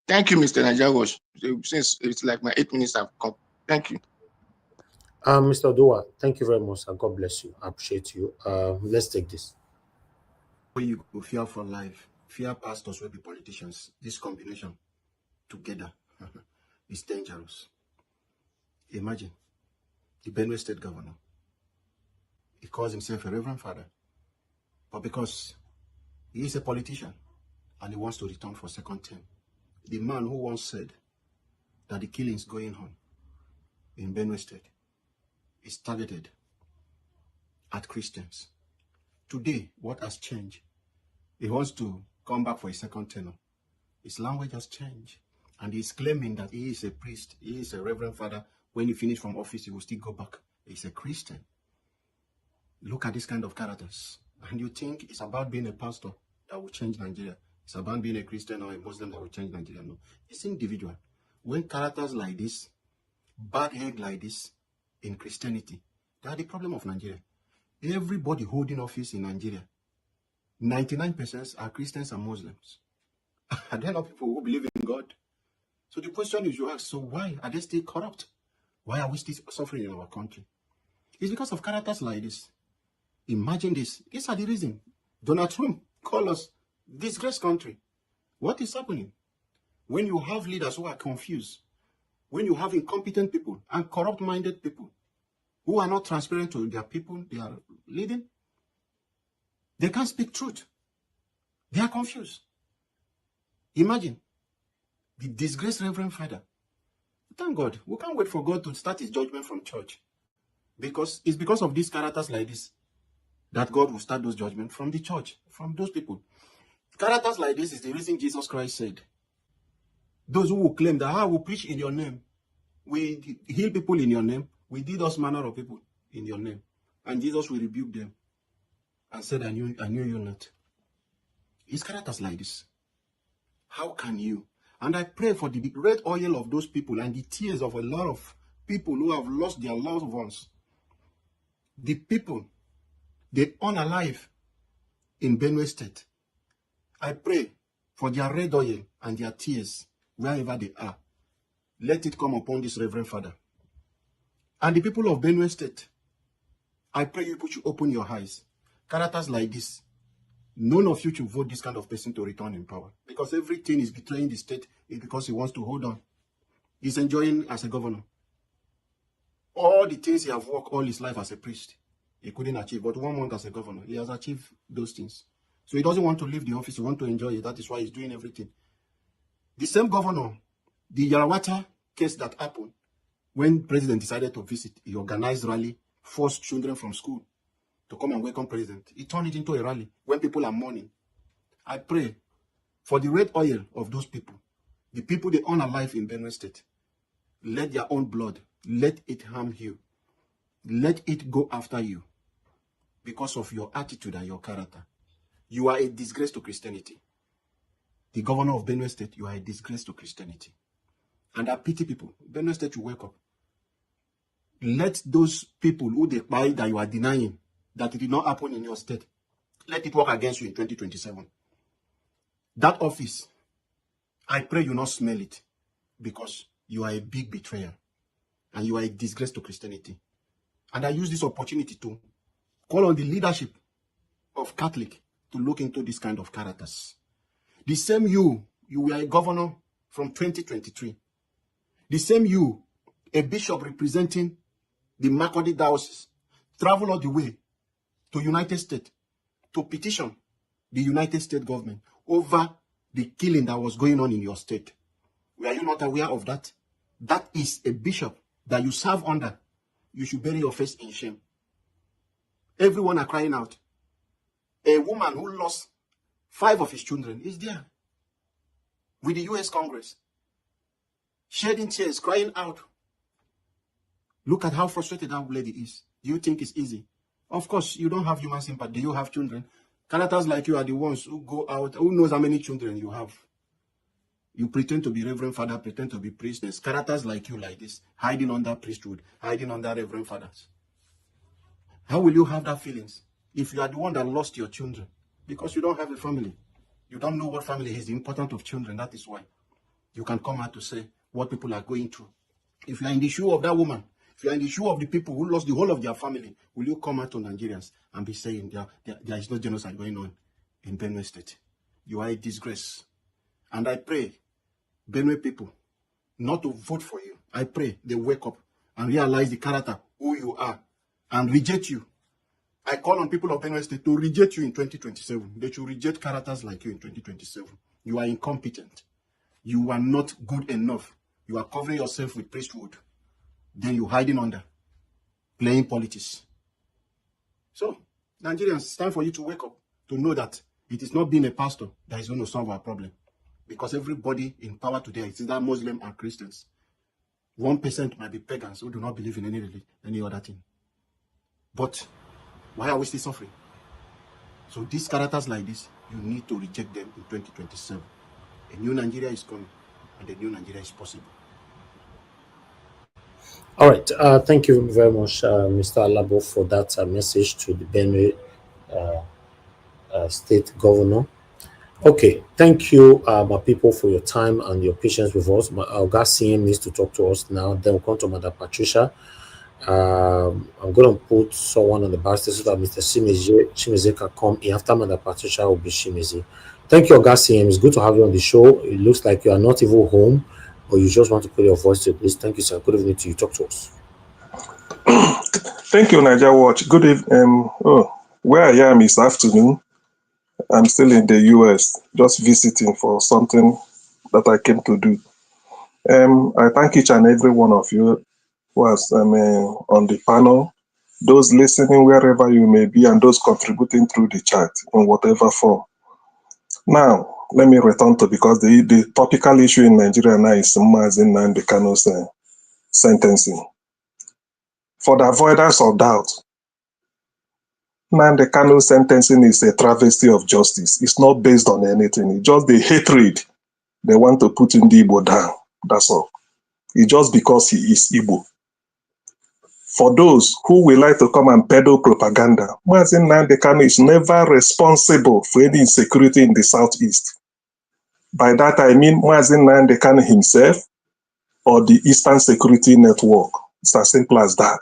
Thank you, Mr. Nigerians. Since it's like my 8 minutes have come. Thank you. Mr. Dua, thank you very much, and God bless you. I appreciate you. Let's take this. You go fear for life, fear pastors will be politicians. This combination together is dangerous. Imagine the Benue State governor. He calls himself a reverend father, but because he is a politician and he wants to return for second term, the man who once said that the killings going on in Benue State is targeted at Christians. Today, what has changed? He wants to come back for a second tenure. His language has changed. And he's claiming that he is a priest, he is a reverend father. When he finishes from office, he will still go back. He's a Christian. Look at this kind of characters. And you think it's about being a pastor that will change Nigeria. It's about being a Christian or a Muslim that will change Nigeria. No, it's individual. When characters like this, bad egg like this in Christianity, they are the problem of Nigeria. Everybody holding office in Nigeria, 99% are Christians and Muslims. Are there not people who believe in God? So the question is, you ask, so why are they still corrupt? Why are we still suffering in our country? It's because of characters like this. Imagine this. These are the reason. Donald Trump called us disgraced country. What is happening? When you have leaders who are confused, when you have incompetent people and corrupt-minded people who are not transparent to their people they are leading, they can't speak truth. They are confused. Imagine the disgraced Reverend Father. Thank God. We can't wait for God to start his judgment from church. Because it's because of these characters like this that God will start those judgments from the church, from those people. Characters like this is the reason Jesus Christ said, those who will claim that I will preach in your name, we heal people in your name, we did us manner of people in your name. And Jesus will rebuke them and said, I knew you not. It's characters like this. How can you? And I pray for the red oil of those people and the tears of a lot of people who have lost their loved ones. The people, they unalive in Benue State. I pray for their red oil and their tears wherever they are. Let it come upon this Reverend Father. And the people of Benue State, I pray you should open your eyes Characters like this, none of you should vote this kind of person to return in power, because everything is betraying the state because he wants to hold on. He's enjoying as a governor. All the things he has worked all his life as a priest, he couldn't achieve. But 1 month as a governor, he has achieved those things. So he doesn't want to leave the office. He wants to enjoy it. That is why he's doing everything. The same governor, the Yarawata case that happened, when president decided to visit, he organized rally, forced children from school to come and welcome president. He turned it into a rally when people are mourning. I pray for the red oil of those people, the people they own alive in Benue State. Let their own blood, let it harm you. Let it go after you because of your attitude and your character. You are a disgrace to Christianity. The governor of Benue State, you are a disgrace to Christianity. And I pity people. Benue State, you wake up. Let those people who they buy that you are denying, that it did not happen in your state, let it work against you in 2027. That office, I pray you not smell it, because you are a big betrayer and you are a disgrace to Christianity. And I use this opportunity to call on the leadership of Catholic to look into this kind of characters. The same you were a governor from 2023. The same you, a bishop representing the Makurdi diocese, travel all the way to United States to petition the United States government over the killing that was going on in your state. Were you not aware of that? That is a bishop that you serve under. You should bury your face in shame. Everyone are crying out. A woman who lost 5 of his children is there with the US Congress, shedding tears, crying out. Look at how frustrated that lady is. Do you think it's easy? Of course, you don't have human sympathy. Do you have children? Characters like you are the ones who go out. Who knows how many children you have? You pretend to be Reverend Father, pretend to be priest. There's characters like you like this, hiding under priesthood, hiding under Reverend Fathers. How will you have that feelings if you are the one that lost your children? Because you don't have a family. You don't know what family is, the importance of children. That is why you can come out to say what people are going through. If you are in the shoe of that woman, if you are in the shoe of the people who lost the whole of their family, will you come out to Nigerians and be saying there is no genocide going on in Benue State? You are a disgrace. And I pray, Benue people, not to vote for you. I pray they wake up and realize the character, who you are, and reject you. I call on people of Benue State to reject you in 2027. They should reject characters like you in 2027. You are incompetent. You are not good enough. You are covering yourself with priesthood. Then you're hiding under, playing politics. So, Nigerians, it's time for you to wake up, to know that it is not being a pastor that is going to solve our problem. Because everybody in power today is either Muslim or Christians. 1% might be pagans who do not believe in any other thing. But why are we still suffering? So these characters like this, you need to reject them in 2027. A new Nigeria is coming, and a new Nigeria is possible. All right. Thank you very much, Mr. Alabo, for that message to the Benue State Governor. Okay, thank you, my people, for your time and your patience with us. Our guest CM needs to talk to us now. Then we'll come to Madam Patricia. I'm going to put someone on the bar so that Mr. Shimizi can come in. After Madam Patricia will be Shimizi. Thank you, Oga CM. It's good to have you on the show. It looks like you are not even home, or you just want to put your voice to this. Thank you, sir. Good evening to you. Talk to us. Thank you, Niger Watch. Good evening. Where I am is afternoon. I'm still in the US, just visiting for something that I came to do. I thank each and every one of you who was on the panel, those listening wherever you may be, and those contributing through the chat in whatever form. Now, let me return to, because the topical issue in Nigeria now is Nnamdi Kanu's sentencing. For the avoidance of doubt, Nnamdi Kanu's sentencing is a travesty of justice. It's not based on anything. It's just the hatred they want to put in the Igbo down. That's all. It's just because he is Igbo. For those who will like to come and peddle propaganda, Nnamdi Kanu is never responsible for any insecurity in the Southeast. By that I mean Nnamdi Kanu himself or the Eastern Security Network. It's as simple as that.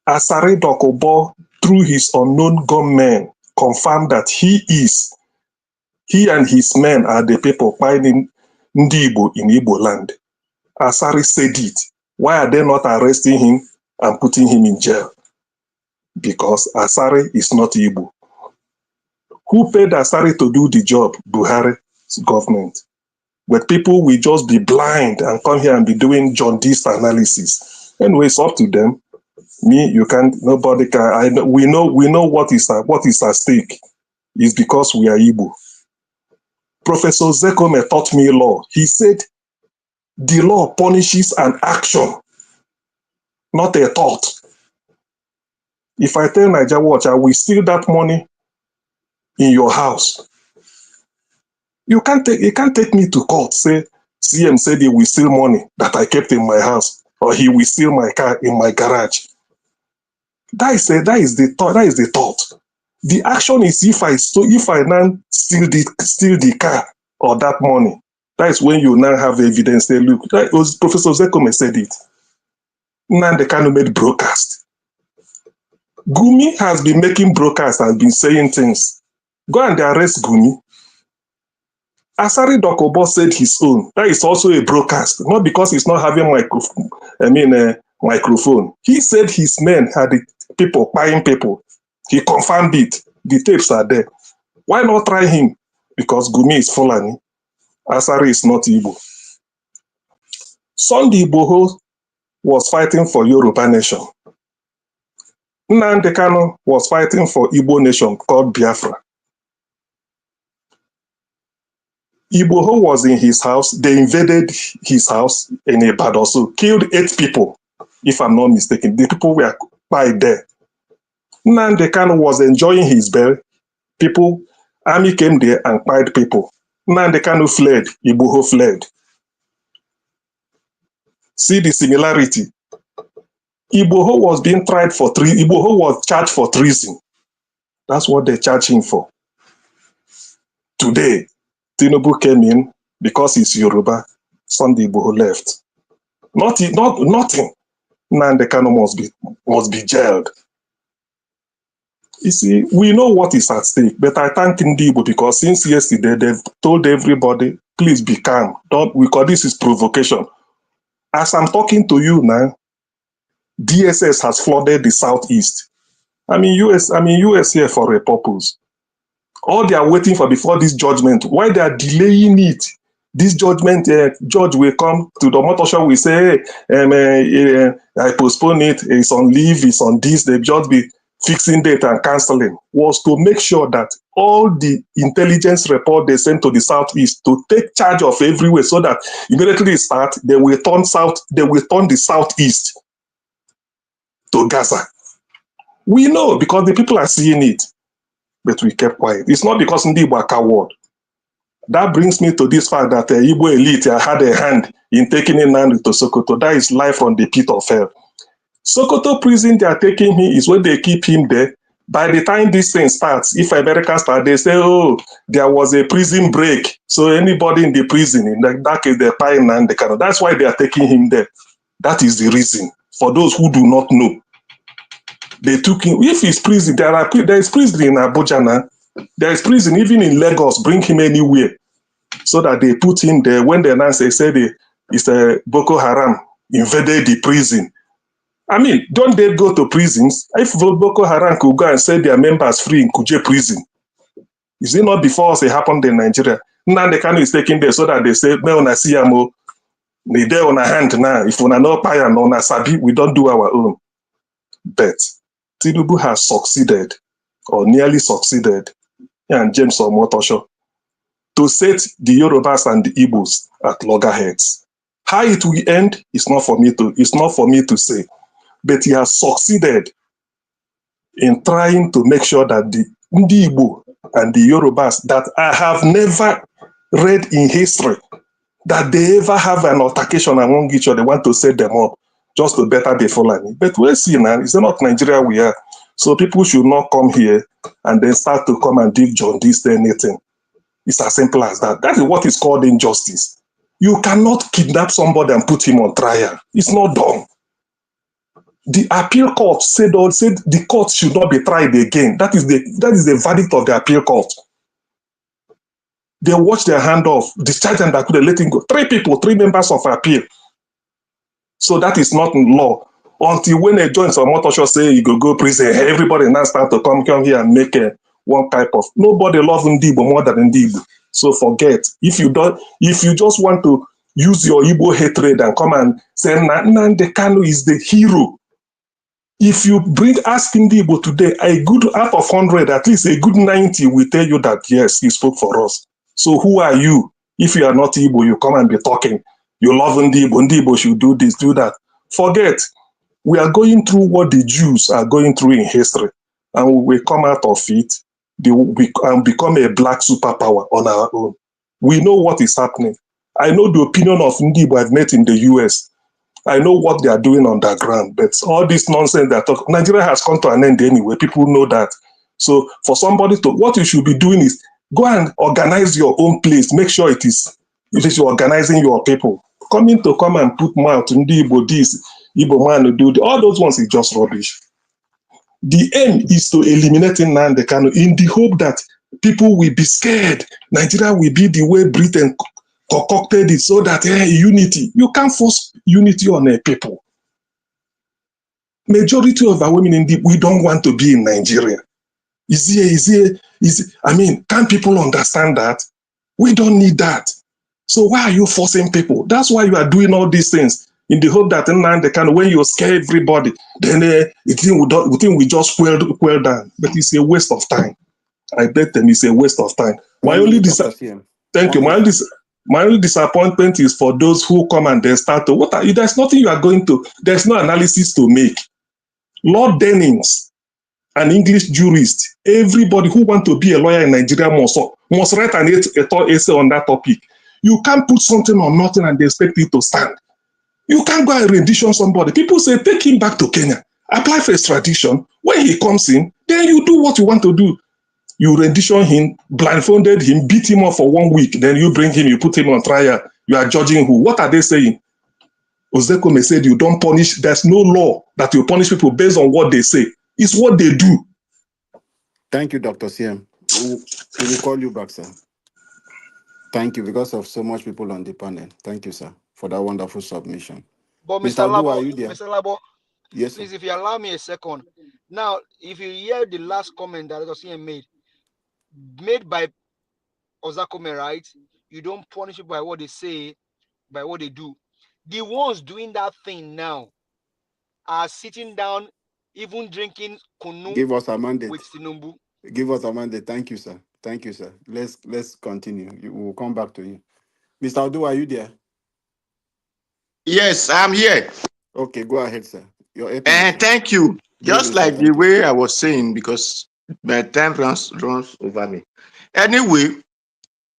Asari Dokubo, through his unknown gunmen, confirmed that he and his men are the people fighting Ndi Igbo in Igbo land. Asari said it. Why are they not arresting him and putting him in jail? Because Asari is not Igbo. Who paid Asari to do the job? Buhari's government. But people will just be blind and come here and be doing jaundice analysis. Anyway, it's up to them. Me, you can't. Nobody can. We know what is at stake. It's because we are Igbo. Professor Zekome taught me law. He said the law punishes an action, not a thought. If I tell Niger Watch, I will steal that money in your house, you can't take me to court. Say CM said he will steal money that I kept in my house, or he will steal my car in my garage. That is the thought. The action is if I now steal the car or that money. That is when you now have evidence. Say, look, that was Professor Zekome said it. Nnamdi Kanu made broadcast. Gumi has been making broadcasts and been saying things. Go and arrest Gumi. Asari Dokobo said his own. That is also a broadcast, not because he's not having microphone. He said his men had the people buying people. He confirmed it. The tapes are there. Why not try him? Because Gumi is Fulani. Asari is not Igbo. Sunday Igboho was fighting for Yoruba nation. Nnamdi Kanu was fighting for Igbo nation called Biafra. Igboho was in his house. They invaded his house in Ibadan, so killed 8 people, if I'm not mistaken. The people were by there. Nnamdi Kanu was enjoying his bell. Army came there and killed people. Nnamdi Kanu fled. Igboho fled. See the similarity. Igboho was being tried for Igboho was charged for treason. That's what they charge him for. Today, Tinubu came in because he's Yoruba. Sunday Igboho left. Nothing. Nnamdi Kanu must be jailed. You see, we know what is at stake, but I thank Ndi Igbo because since yesterday they've told everybody, please be calm. Because this is provocation. As I'm talking to you now, DSS has flooded the southeast. US here for a purpose. All they are waiting for before this judgment, why they are delaying it? This judgment, judge will come to the Motosha, will say, hey, I postpone it, it's on leave, it's on this, they just be fixing date and cancelling, was to make sure that all the intelligence report they sent to the southeast to take charge of everywhere so that immediately start, they will turn the southeast to Gaza. We know because the people are seeing it, but we kept quiet. It's not because Ndi Igbo are coward. That brings me to this fact that the Igbo elite had a hand in taking Nnamdi to Sokoto. That is life from the pit of hell. Sokoto prison they are taking him is when they keep him there. By the time this thing starts, if America starts, they say, oh, there was a prison break. So anybody in the prison, in that case, they're paying Nnamdi Kanu. That's why they are taking him there. That is the reason. For those who do not know, they took him. If he's prison, there is prison in Abuja now. There is prison even in Lagos. Bring him anywhere, so that they put him there. When the announced, say it's Boko Haram invaded the prison. I mean, don't they go to prisons? If Boko Haram could go and set their members free in Kuje prison, is it not before it happened in Nigeria? Now the Kanu is taken there so that they say, "Me una CMO, they there on a hand now. If una no pay and una sabi, we don't do our own." But Tinubu has succeeded, or nearly succeeded, and James Omotosho, to set the Yorubas and the Igbos at loggerheads. How it will end is not for me to say. But he has succeeded in trying to make sure that the Ndi Igbo and the Yorubas that I have never read in history that they ever have an altercation among each other, they want to set them up just to better the Fulani. But we'll see now, it's not Nigeria we are. So people should not come here and then start to come and give John this anything. It's as simple as that. That is what is called injustice. You cannot kidnap somebody and put him on trial. It's not done. The appeal court said the court should not be tried again. That is the verdict of the appeal court. They washed their hand off, discharged them, that could let him go. 3 members of appeal. So that is not in law. Until when a joint some motor show say you go prison, everybody now start to come here and make one type of. Nobody loves Ndibo more than Ndibo. So forget. If you just want to use your Igbo hatred and come and say Nnamdi Kanu is the hero. If you ask Ndibo today, a good out of 100, at least a good 90 will tell you that yes, he spoke for us. So who are you? If you are not Igbo, you come and be talking. You love Ndibo. Ndibo should do this, do that. Forget. We are going through what the Jews are going through in history. And we will come out of it and become a black superpower on our own. We know what is happening. I know the opinion of Ndibo I've met in the US. I know what they are doing on the ground. But all this nonsense that Nigeria has come to an end anyway. People know that. So for somebody what you should be doing is go and organize your own place. Make sure it is you're organizing your people. Come and put mouth in the Igbo this, Igbo man do all those ones is just rubbish. The aim is to eliminate Nnamdi Kanu in the hope that people will be scared. Nigeria will be the way Britain concocted it so that unity. You can't force unity on a people. Majority of our women we don't want to be in Nigeria. Can people understand that? We don't need that. So why are you forcing people? That's why you are doing all these things in the hope that when you scare everybody, then the thing will just quell down. But it's a waste of time. I bet them it's a waste of time. My only disappointment is for those who come and they start to there's nothing you are going to. There's no analysis to make. Lord Dennings, an English jurist, everybody who want to be a lawyer in Nigeria must write an essay on that topic. You can't put something on nothing and expect it to stand. You can't go and rendition somebody. People say, take him back to Kenya. Apply for extradition. When he comes in, then you do what you want to do. You rendition him, blindfolded him, beat him up for 1 week. Then you bring him, you put him on trial. You are judging who? What are they saying? Ozekome said you don't punish. There's no law that you punish people based on what they say. It's what they do. Thank you, Dr. CM. We will call you back, sir. Thank you, because of so much people on the panel. Thank you, sir, for that wonderful submission. But Mr. Labo, are you there? Mr. Labo, yes, please, if you allow me a second. Now, if you hear the last comment that Dr. CM made by Ozakome, right? You don't punish people by what they say, by what they do. The ones doing that thing now are sitting down, even drinking kunu. Give us a mandate. With Tinubu. Give us a mandate. Thank you, sir. Thank you, sir. Let's continue. We'll come back to you. Mr. Odu, are you there? Yes, I'm here. Okay, go ahead, sir. Thank you. Just like the way I was saying, because my time runs over me. Anyway,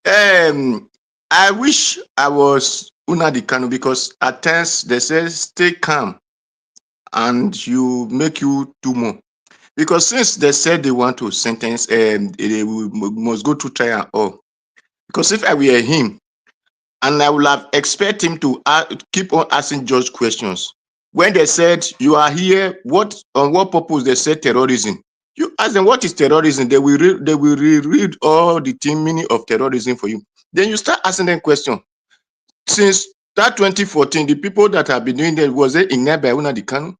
I wish I was Nnamdi Kanu, because at times they say stay calm and you make you do more. Because since they said they want to sentence, they must go to trial all. Because if I were him, and I would have expected him to keep on asking judge questions. When they said you are here, on what purpose they said terrorism? You ask them what is terrorism. They will read all the meaning of terrorism for you. Then you start asking them questions. Since that 2014, the people that have been doing that, was it in by Nnamdi Kanu?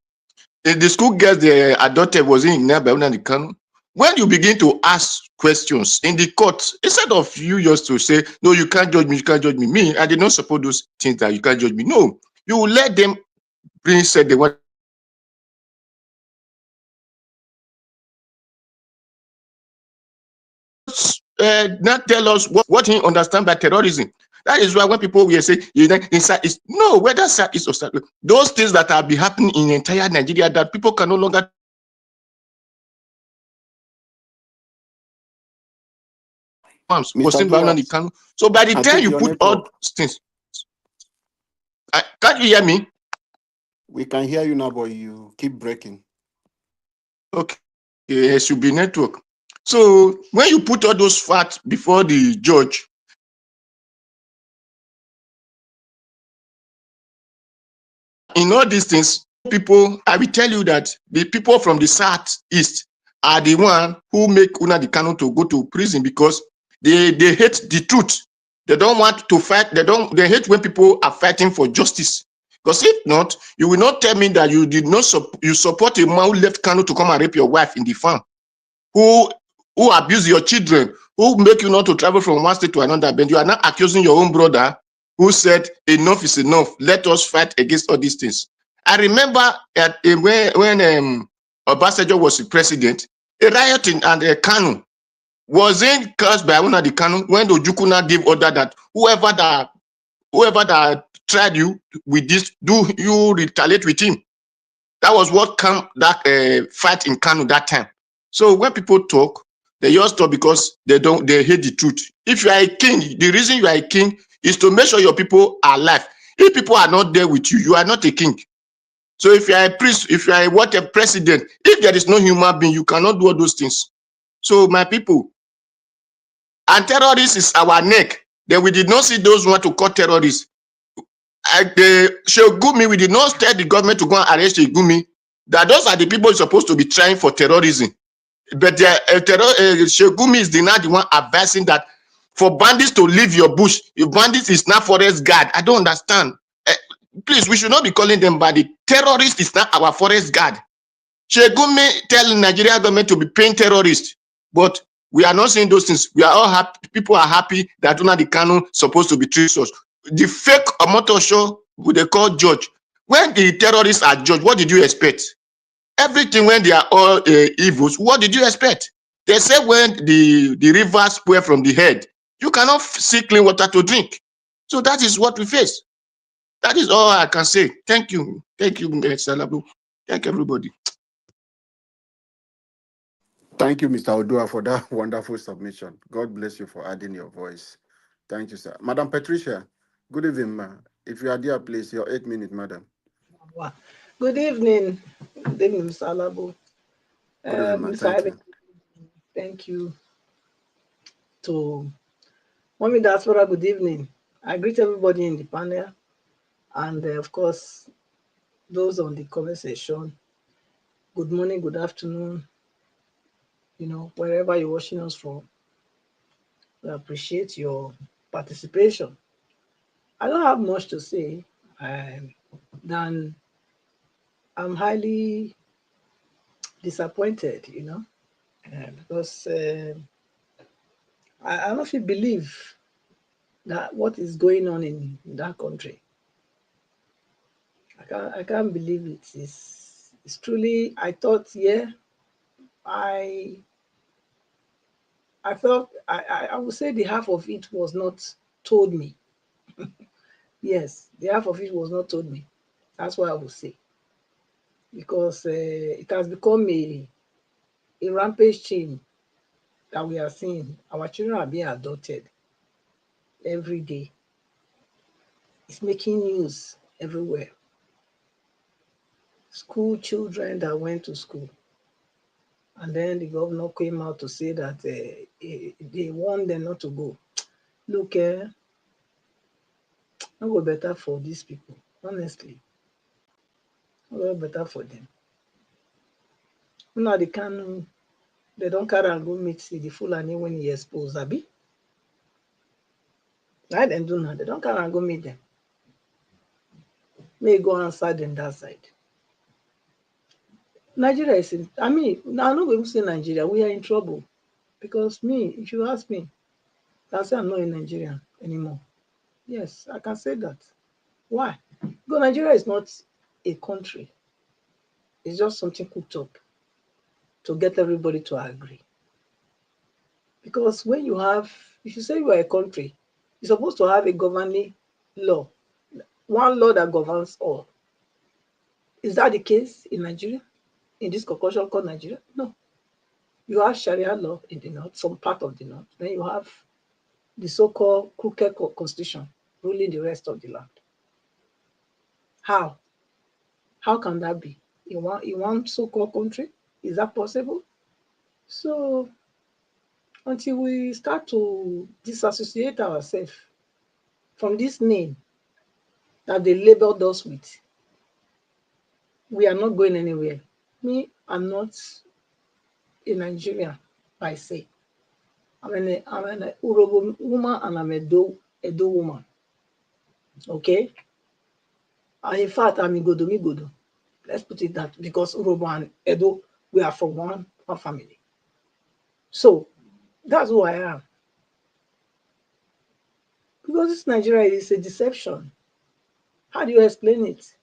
The school girls they adopted, was it in by Nnamdi Kanu? When you begin to ask questions in the court, instead of you just to say, no, you can't judge me, you can't judge me. I did not support those things that you can't judge me. No, you will let them bring said they want. Not tell us what he understand by terrorism. That is why when people will say, no, whether South East or South, those things that have been happening in entire Nigeria that people can no longer. So by the time you put all things, can't you hear me? We can hear you now, but you keep breaking. Okay, it should be network. So when you put all those facts before the judge, in all these things, people, I will tell you that the people from the southeast are the one who make Nnamdi Kanu to go to prison because they hate the truth. They don't want to fight. They hate when people are fighting for justice. Because if not, you will not tell me that you did not you support a man who left Kanu to come and rape your wife in the farm, who abuse your children, who make you not to travel from one state to another. But you are not accusing your own brother who said enough is enough. Let us fight against all these things. I remember when Obasanjo was the president, a riot in Kanu wasn't caused by Nnamdi Kanu when the Ojukwu gave order that whoever that tried you with this, do you retaliate with him. That was what came that fight in Kanu that time. So when people talk, they just talk because they hate the truth. If you are a king, the reason you are a king is to make sure your people are alive. If people are not there with you, you are not a king. So if you are a priest, if you are a president, if there is no human being, you cannot do all those things. So my people, and terrorists is our neck. Then we did not see those who want to call terrorists. The Shogumi, we did not tell the government to go and arrest Shogumi. That those are the people supposed to be trying for terrorism. But Shogumi is not the one advising that for bandits to leave your bush. If bandits is not forest guard, I don't understand. Please, we should not be calling them bandits. Terrorist is not our forest guard. Shogumi tell Nigeria government to be paying terrorists, but we are not saying those things. We are all happy. People are happy that Nnamdi Kanu supposed to be treated. The fake Omoto show, who they call judge. When the terrorists are judged, what did you expect? Everything when they are all evils, what did you expect? They say when the river spoil from the head, you cannot see clean water to drink. So that is what we face. That is all I can say. Thank you. Thank you, Mr. Labu. Thank everybody. Thank you, Mr. Odua, for that wonderful submission. God bless you for adding your voice. Thank you, sir. Madam Patricia, good evening, ma. If you are there, please, your 8 minutes, madam. Good evening. Good evening, Mr. Alabo. Good evening, ma. Mr. Thank Ibe, you. thank you to Mommy Diaspora. Good evening. I greet everybody in the panel and, of course, those on the comment section. Good morning, good afternoon, wherever you're watching us from. We appreciate your participation. I don't have much to say than I'm highly disappointed, because I don't feel believe that what is going on in that country. I can't believe it. It's truly, I thought, yeah, I felt, I would say the half of it was not told me. Yes, the half of it was not told me. That's what I would say. Because it has become a rampage chain that we are seeing. Our children are being adopted every day. It's making news everywhere. School children that went to school. And then the governor came out to say that they want them not to go. Look, no go better for these people, honestly. No go better for them. Now they don't carry and go meet the Fulani when he exposed, Abi. Right them do now, they don't carry and go meet them. May go inside them that side. Nigeria is in, I'm not going to say Nigeria, we are in trouble. Because if you ask me, I'll say I'm not a Nigerian anymore. Yes, I can say that. Why? Because Nigeria is not a country. It's just something cooked up to get everybody to agree. Because when if you say you are a country, you're supposed to have a governing law. One law that governs all. Is that the case in Nigeria? In this concoction called Nigeria? No. You have Sharia law in the north, some part of the north. Then you have the so-called crooked constitution ruling the rest of the land. How? How can that be? In one so-called country? Is that possible? So until we start to disassociate ourselves from this name that they labeled us with, we are not going anywhere. Me, I'm not a Nigerian, I say. I'm an Urobo woman and I'm a Edo woman. Okay? And in fact, I'm Igodo. Let's put it that because Urobo and Edo, we are from one family. So that's who I am. Because this Nigeria is a deception. How do you explain it?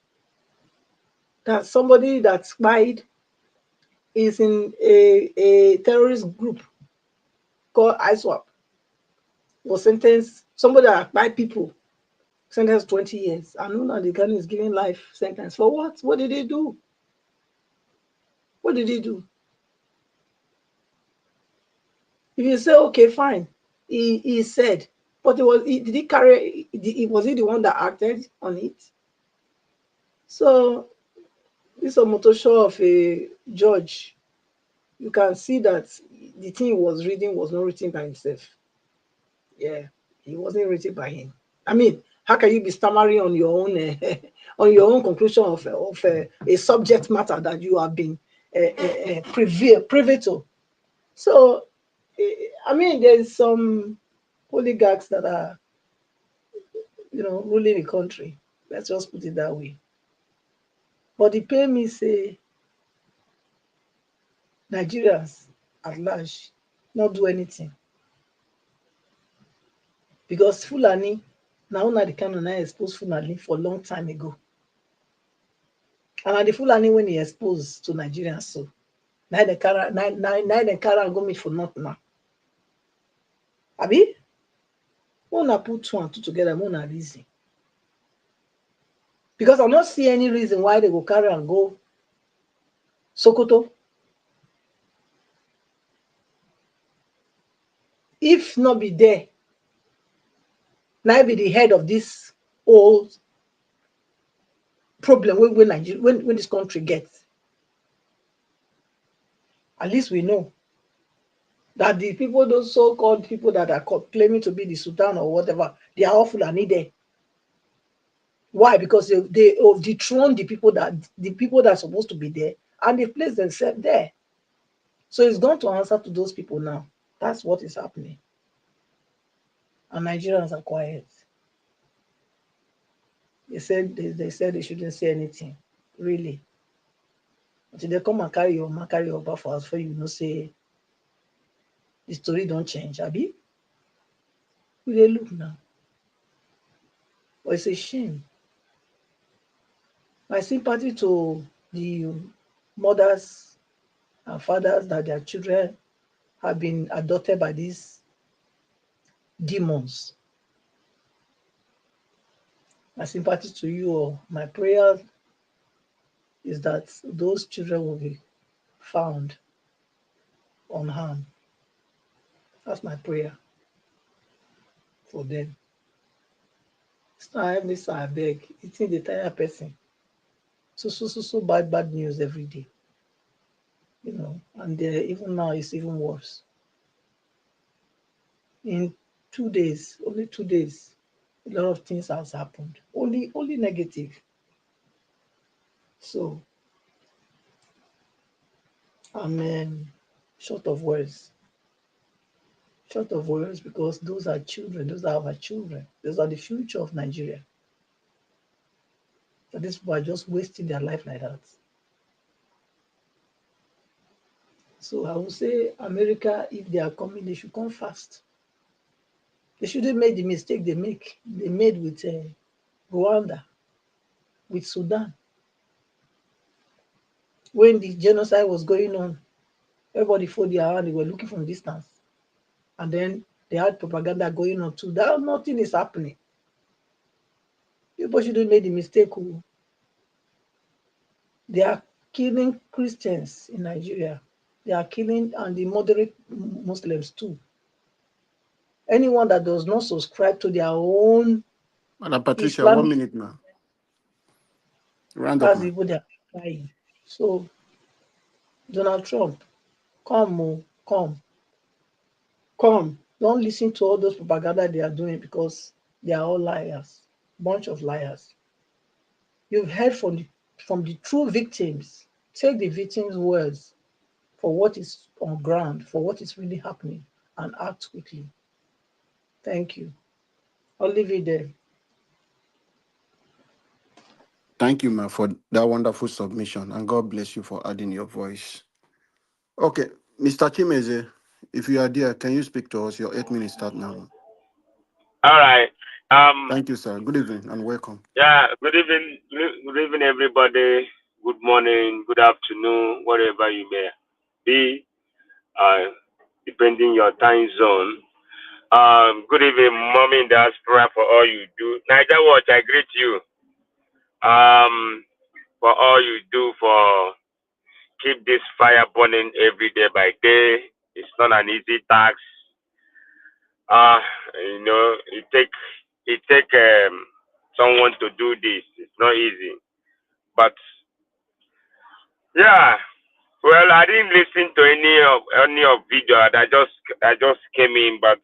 That somebody that spied is in a terrorist group called ISWAP was sentenced, somebody that spied people, sentenced 20 years. And Nnamdi Kanu is giving life sentence. For what? What did he do? What did he do? If you say, okay, fine, he said, but was he the one that acted on it? So this motto show of a judge, you can see that the thing he was reading was not written by himself. Yeah, it wasn't written by him. I mean, how can you be stammering on your own on your own conclusion of a subject matter that you have been privy to? So, I mean, there's some oligarchs that are, ruling the country. Let's just put it that way. But the pay me say Nigerians at large not do anything. Because Fulani, now Nnamdi Kanu exposed Fulani for a long time ago. And the Fulani when he exposed to Nigerians, so now they carry go meet for nothing now. Abi, wanna put two and two together, wanna reason. Because I don't see any reason why they go carry and go Sokoto. If not be there, now be the head of this old problem when this country gets. At least we know that the people, those so-called people that are claiming to be the Sultan or whatever, they are all Fulani there. Why? Because they dethroned the people that are supposed to be there, and they place themselves there. So it's going to answer to those people now. That's what is happening. And Nigerians are quiet. They said they shouldn't say anything. Really. Until they come and carry your back for us, for you know, say the story don't change. Abi? We dey look now. But it's a shame. My sympathy to the mothers and fathers that their children have been adopted by these demons. My sympathy to you all. My prayer is that those children will be found unharmed. That's my prayer for them. It's not every I beg. It's in the entire person. So bad news every day. And even now it's even worse. In 2 days, only 2 days, a lot of things has happened. Only negative. So I'm short of words. Short of words because those are children. Those are our children. Those are the future of Nigeria. But these people are just wasting their life like that. So I would say America, if they are coming, they should come fast. They shouldn't make the mistake they made with Rwanda, with Sudan. When the genocide was going on, everybody folded their hand, they were looking from distance. And then they had propaganda going on too. That nothing is happening. People shouldn't make the mistake. They are killing Christians in Nigeria. They are killing and the moderate Muslims too. Anyone that does not subscribe to their own Madam Patricia, Islamic, 1 minute now. Round up, that's man. people they are trying. So Donald Trump, come. Don't listen to all those propaganda they are doing because they are all liars. Bunch of liars. You've heard from the from the true victims. Take the victims' words for what is on ground, for what is really happening, and act quickly. Thank you. I'll leave it there. Thank you, ma, for that wonderful submission, and God bless you for adding your voice. Okay, Mr. Chimeze, if you are there, can you speak to us? Your 8 minutes start now. All right. Thank you, sir. Good evening and welcome. Yeah. Good evening. Good evening, everybody. Good morning. Good afternoon. Wherever you may be, depending your time zone. Good evening, mommy in diaspora, for all you do. Niger Watch, I greet you. For all you do for keep this fire burning every day by day. It's not an easy task. You know, it take someone to do this. It's not easy. But yeah, well, I didn't listen to any of video. I just came in, but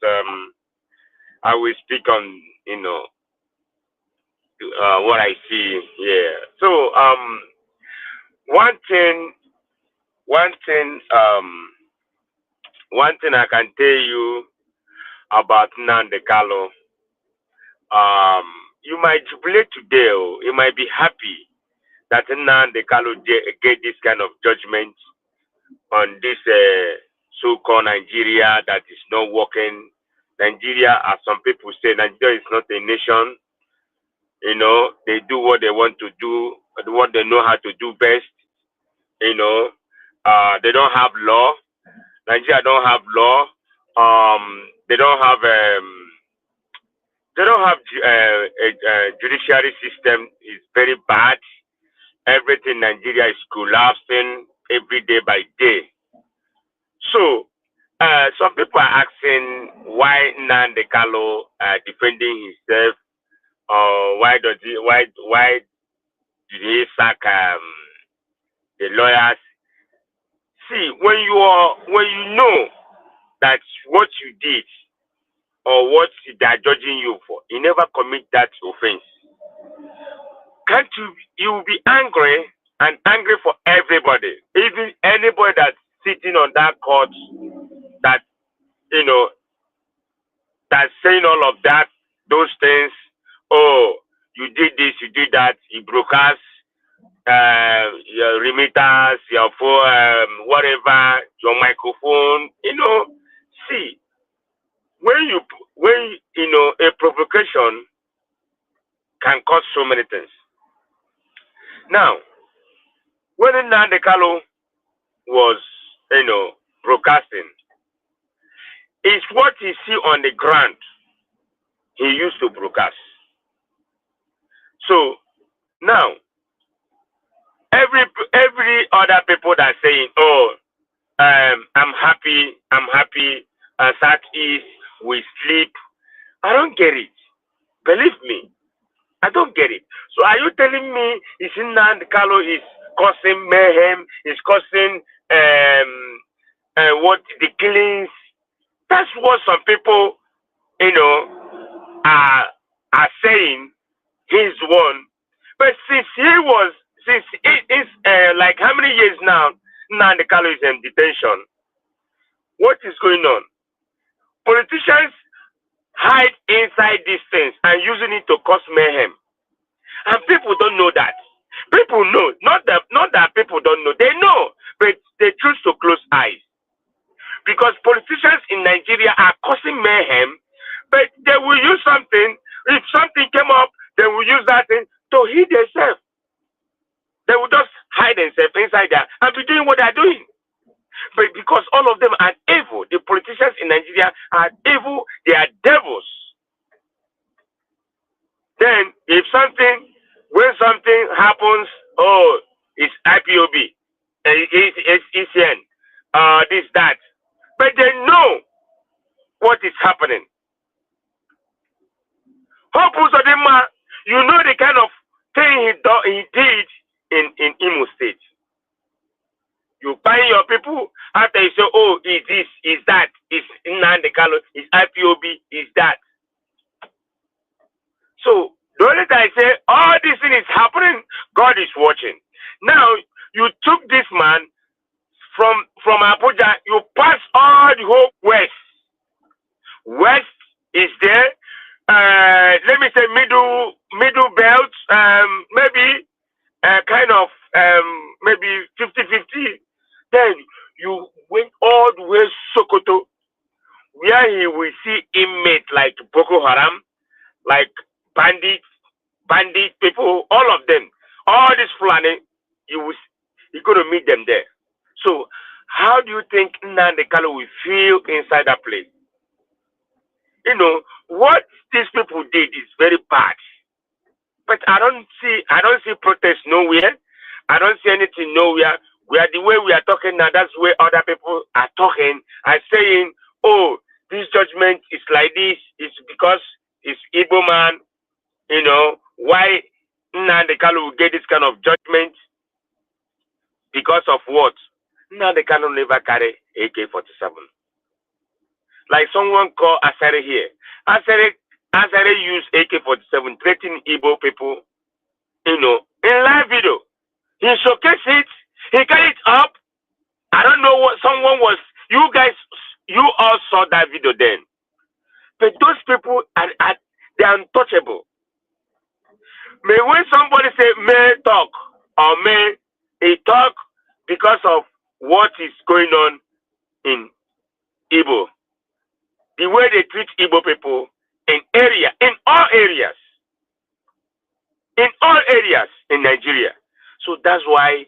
I will speak on what I see here. So one thing one thing I can tell you about Nnamdi Kanu, you might jubilate today, or you might be happy that Nnamdi Kanu get this kind of judgment on this so-called Nigeria that is not working. Nigeria, as some people say, Nigeria is not a nation. You know, they do what they want to do, what they know how to do best. You know, they don't have law. Nigeria don't have law. They don't have a judiciary system. Is very bad. Everything in Nigeria is collapsing every day by day. So some people are asking why Nnamdi Kanu defending himself, or why did he sack the lawyers? See, when you know that what you did or what they are judging you for, you never commit that offense. Can't you will be angry and angry for everybody, even anybody that's sitting on that court that that's saying all of that, those things. Oh, you did this, you did that, you broadcast your remitters, your phone, whatever, your microphone. See, when a provocation can cause so many things. Now, when Nnamdi Kanu was, broadcasting, it's what you see on the ground he used to broadcast. So now, every other people that are saying, oh, I'm happy, Southeast, we sleep. I don't get it. Believe me, I don't get it. So are you telling me Nnamdi Kanu is causing mayhem, is causing what the killings? That's what some people, are saying. He's one. But since it is like how many years now Nnamdi Kanu is in detention? What is going on? Politicians hide inside these things and using it to cause mayhem. And people don't know that. People know. Not that people don't know. They know. But they choose to close eyes. Because politicians in Nigeria are causing mayhem, but they will use something. If something came up, they will use that thing to hide themselves. They will just hide themselves inside there and be doing what they're doing. But because all of them are evil, the politicians in Nigeria are evil, they are devils. Then when something happens, oh, it's IPOB, it's ECN, this, that. But they know what is happening. Hope Uzodinma, you know the kind of thing he did in Imo State. You find your people after you say, oh, is this, is that, is Nnamdi Kanu, is IPOB, is that. So the only time I say all this thing is happening God is watching. Now you took this man from Abuja, you pass all the whole west. West is there. Let me say middle belt. Maybe kind of maybe 50-50. Then you went all the way Sokoto, where he will see inmates like Boko Haram, like bandits people, all of them, all this Fulani, you're going to meet them there. So how do you think Nnamdi Kanu will feel inside that place? You know, what these people did is very bad. But I don't see protest nowhere. I don't see anything nowhere. The way we are talking now, that's the way other people are talking, are saying, oh, this judgment is like this, it's because it's Igbo man, you know, why Nnamdi Kanu will get this kind of judgment? Because of what? Nnamdi Kanu never carry AK-47. Like someone called Asare here. Asare used AK-47 threatening Igbo people, you know, in live video. He showcased it. He got it up. I don't know what someone was. You all saw that video then. But those people they're untouchable. May when somebody say may talk or may he talk because of what is going on in Igbo. The way they treat Igbo people in all areas in Nigeria. So that's why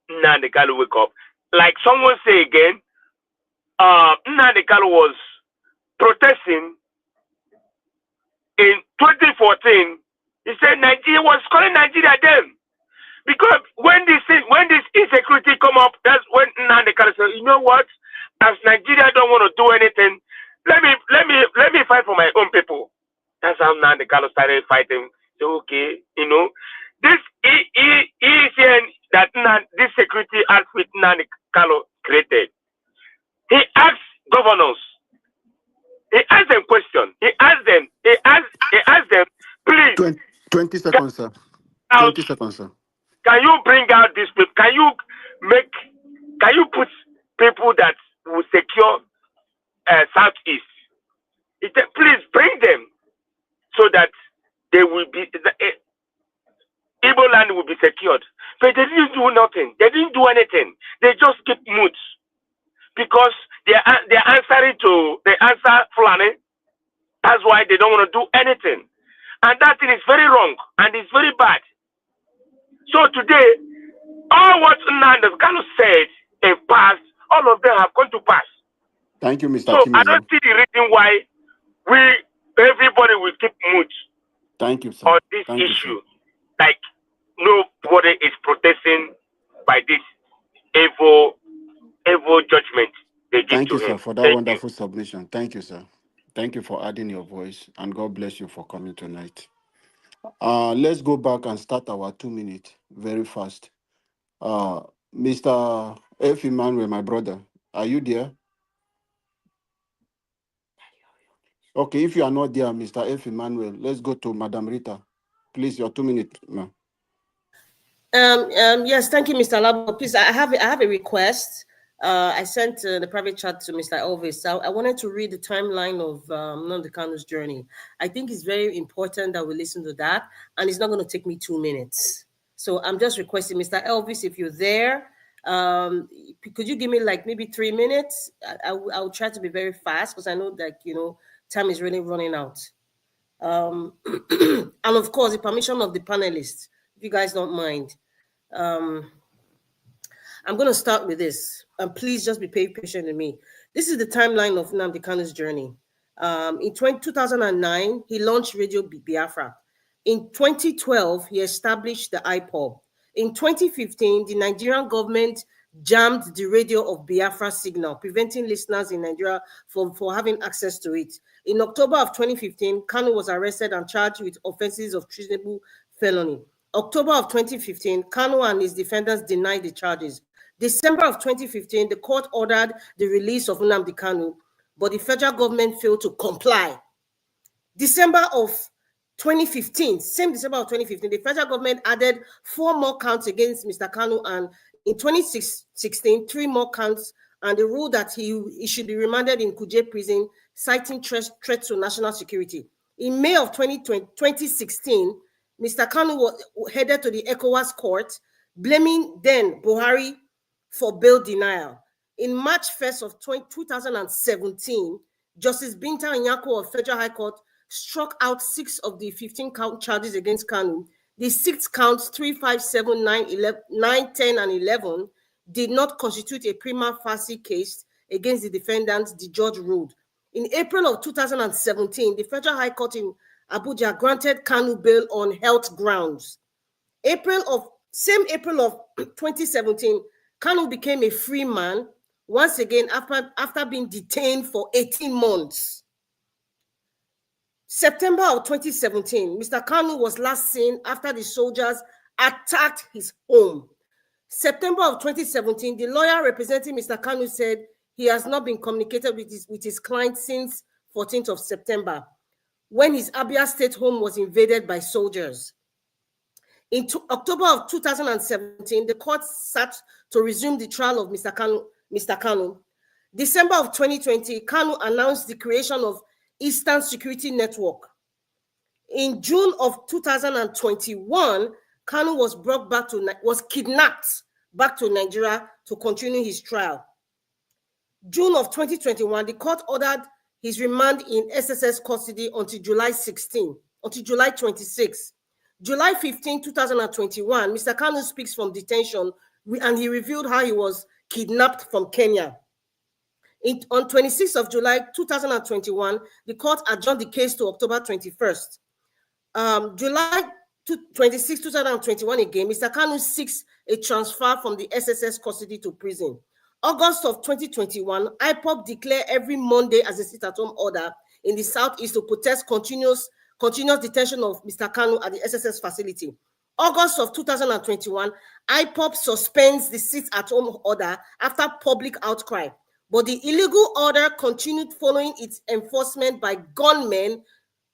Nnamdi Kanu wake up. Like someone say again, Nnamdi Kanu was protesting in 2014. He said Nigeria was calling Nigeria them. Because when this insecurity come up, that's when Nnamdi Kanu said, you know what? As Nigeria don't want to do anything, let me fight for my own people. That's how Nnamdi Kanu started fighting. So okay, you know, this ECN that this security outfit Nnamdi Kanu created. He asked governors. He asked them questions. He asked them, please. 20 seconds, sir. 20 seconds, sir. Can you bring out these people? Can you put people that will secure Southeast? He said, please bring them so that they will be Igbo land will be secured. But they didn't do nothing. They didn't do anything. They just keep mute because they're answering they answer Fulani. That's why they don't want to do anything. And that thing is very wrong and it's very bad. So today, all what Nnamdi Kanu said in past, all of them have come to pass. Thank you, Mr. So Chimizo. I don't see the reason why everybody will keep mute. Thank you, sir. On this issue. Like nobody is protesting by this evil judgment they give Thank to you, him. sir, for that wonderful submission. Thank you, sir. Thank you for adding your voice, and God bless you for coming tonight. Let's go back and start our 2 minutes very fast. Mr. F. Emmanuel, my brother, are you there? Okay, if you are not there, Mr. F. Emmanuel, let's go to Madam Rita. Please, your 2 minutes, ma'am. Yes, thank you, Mr. Labo. Please, I have a request. I sent the private chat to Mr. Elvis. I wanted to read the timeline of Nnamdi Kanu's journey. I think it's very important that we listen to that, and it's not going to take me 2 minutes. So I'm just requesting, Mr. Elvis, if you're there, could you give me like maybe 3 minutes? I'll try to be very fast because I know that, you know, time is really running out. And of course, the permission of the panelists, if you guys don't mind. I'm going to start with this, and please just be patient with me. This is the timeline of Nnamdi Kanu's journey. In 2009, he launched Radio Biafra. In 2012, he established the IPOB. In 2015, the Nigerian government jammed the radio of Biafra signal, preventing listeners in Nigeria from having access to it. In October of 2015, Kanu was arrested and charged with offenses of treasonable felony. October of 2015, Kanu and his defendants denied the charges. December of 2015, the court ordered the release of Nnamdi Kanu, but the federal government failed to comply. December of 2015, same December of 2015, the federal government added 4 more counts against Mr. Kanu, and in 2016, 3 more counts, and the rule that he should be remanded in Kuje prison, citing threats to national security. In May of 2016, Mr. Kanu was headed to the ECOWAS court, blaming then Buhari for bail denial. In March 1st of 2017, Justice Binta Nyako of Federal High Court struck out 6 of the 15 count charges against Kanu. The 6 counts, 3, 5, 7, 9, 10, and 11, did not constitute a prima facie case against the defendants, the judge ruled. In April of 2017, the Federal High Court in Abuja granted Kanu bail on health grounds. April of 2017, Kanu became a free man once again after being detained for 18 months. September of 2017, Mr. Kanu was last seen after the soldiers attacked his home. September of 2017, the lawyer representing Mr. Kanu said he has not been communicated with his client since 14th of September, when his Abia State home was invaded by soldiers. In October of 2017, the court sat to resume the trial of Mr. Kanu. December of 2020, Kanu announced the creation of Eastern Security Network. In June of 2021, Kanu was kidnapped back to Nigeria to continue his trial. June of 2021, the court ordered his remand in SSS custody until July 26. July 15, 2021, Mr. Kanu speaks from detention, and he revealed how he was kidnapped from Kenya. On 26th of July 2021, the court adjourned the case to October 21st. July 26, 2021 again, Mr. Kanu seeks a transfer from the SSS custody to prison. August of 2021, IPOB declared every Monday as a sit-at-home order in the Southeast to protest continuous detention of Mr. Kanu at the SSS facility. August of 2021, IPOB suspends the sit-at-home order after public outcry, but the illegal order continued following its enforcement by gunmen,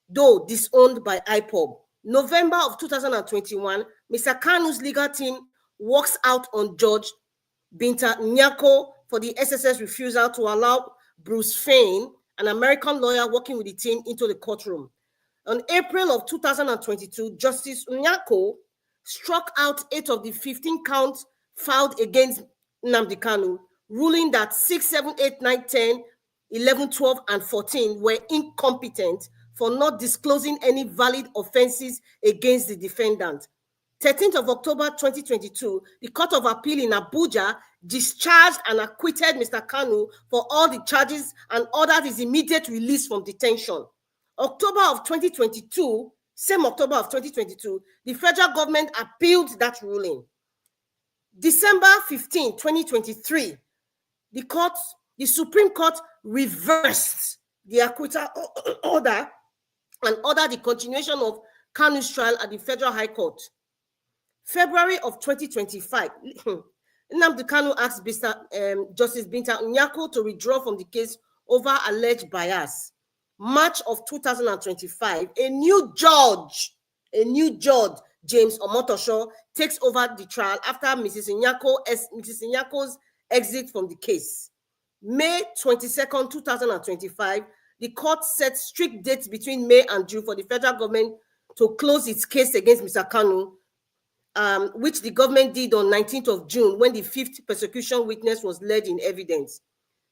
though disowned by IPOB. November of 2021, Mr. Kanu's legal team walks out on Judge Binta Nyako for the SSS refusal to allow Bruce Fain, an American lawyer working with the team, into the courtroom. On April of 2022, Justice Nyako struck out 8 of the 15 counts filed against Nnamdi Kanu, ruling that 6, 7, 8, 9, 10, 11, 12, and 14 were incompetent for not disclosing any valid offenses against the defendant. 13th of October 2022, the Court of Appeal in Abuja discharged and acquitted Mr. Kanu for all the charges and ordered his immediate release from detention. October of 2022, same October of 2022, the federal government appealed that ruling. December 15, 2023, the Supreme Court reversed the acquittal order and ordered the continuation of Kanu's trial at the Federal High Court. February of 2025, Nnamdi Kanu asked Justice Binta Nyako to withdraw from the case over alleged bias. March of 2025, a new judge, James Omotosho, takes over the trial after Mrs. Nyako's exit from the case. May 22nd, 2025, the court set strict dates between May and June for the federal government to close its case against Mr. Kanu, which the government did on 19th of June when the 5th persecution witness was led in evidence.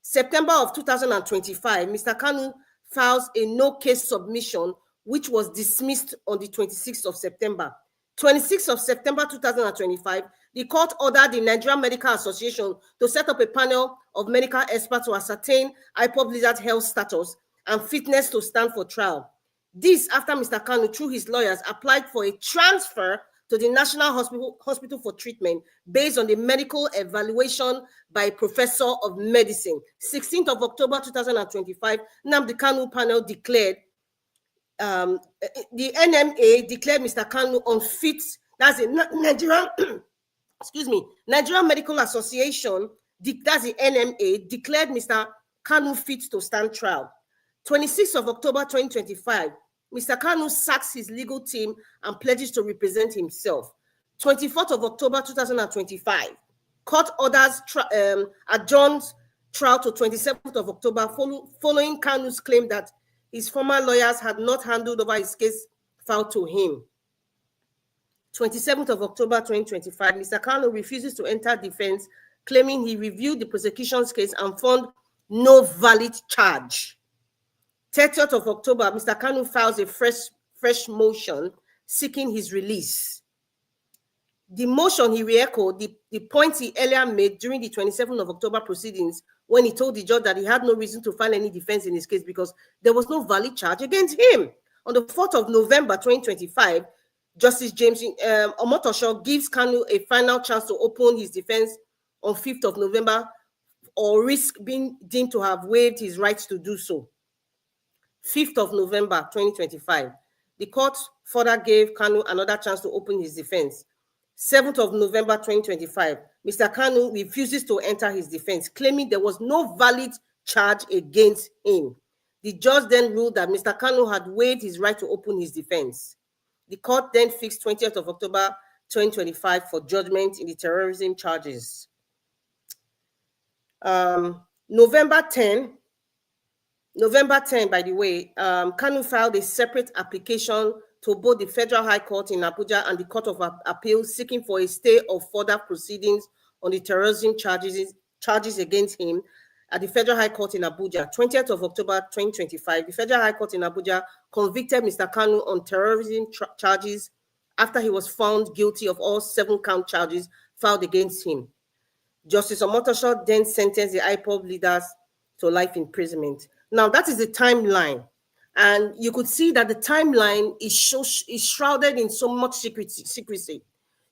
September of 2025, Mr. Kanu files a no-case submission, which was dismissed on the 26th of September. 26th of September 2025, the court ordered the Nigerian Medical Association to set up a panel of medical experts to ascertain IPOB leader's health status and fitness to stand for trial. This after Mr. Kanu, through his lawyers, applied for a transfer to the National Hospital for treatment based on the medical evaluation by a professor of medicine. 16th of October 2025, Nnamdi Kanu panel declared, the NMA declared Mr. Kanu unfit. That's a Nigerian, Nigerian Medical Association, that's the NMA, declared Mr. Kanu fit to stand trial. 26th of October 2025, Mr. Kanu sacks his legal team and pledges to represent himself. 24th of October 2025, court orders adjourns trial to 27th of October following Kanu's claim that his former lawyers had not handed over his case filed to him. 27th of October 2025, Mr. Kanu refuses to enter defense, claiming he reviewed the prosecution's case and found no valid charge. 30th of October, Mr. Kanu files a fresh motion seeking his release. The motion, he re-echoed the points he earlier made during the 27th of October proceedings when he told the judge that he had no reason to file any defense in his case because there was no valid charge against him. On the 4th of November 2025, Justice James Omotosho gives Kanu a final chance to open his defense on 5th of November or risk being deemed to have waived his rights to do so. 5th of November 2025, the court further gave Kanu another chance to open his defense. 7th of November 2025, Mr. Kanu refuses to enter his defense, claiming there was no valid charge against him. The judge then ruled that Mr. Kanu had waived his right to open his defense. The court then fixed 20th of October 2025 for judgment in the terrorism charges. November 10, by the way, Kanu filed a separate application to both the Federal High Court in Abuja and the Court of Appeal seeking for a stay of further proceedings on the terrorism charges against him at the Federal High Court in Abuja. 20th of October 2025, the Federal High Court in Abuja convicted Mr. Kanu on terrorism charges after he was found guilty of all 7-count charges filed against him. Justice Omotosho then sentenced the IPOB leaders to life imprisonment. Now, that is the timeline. And you could see that the timeline is shrouded in so much secrecy.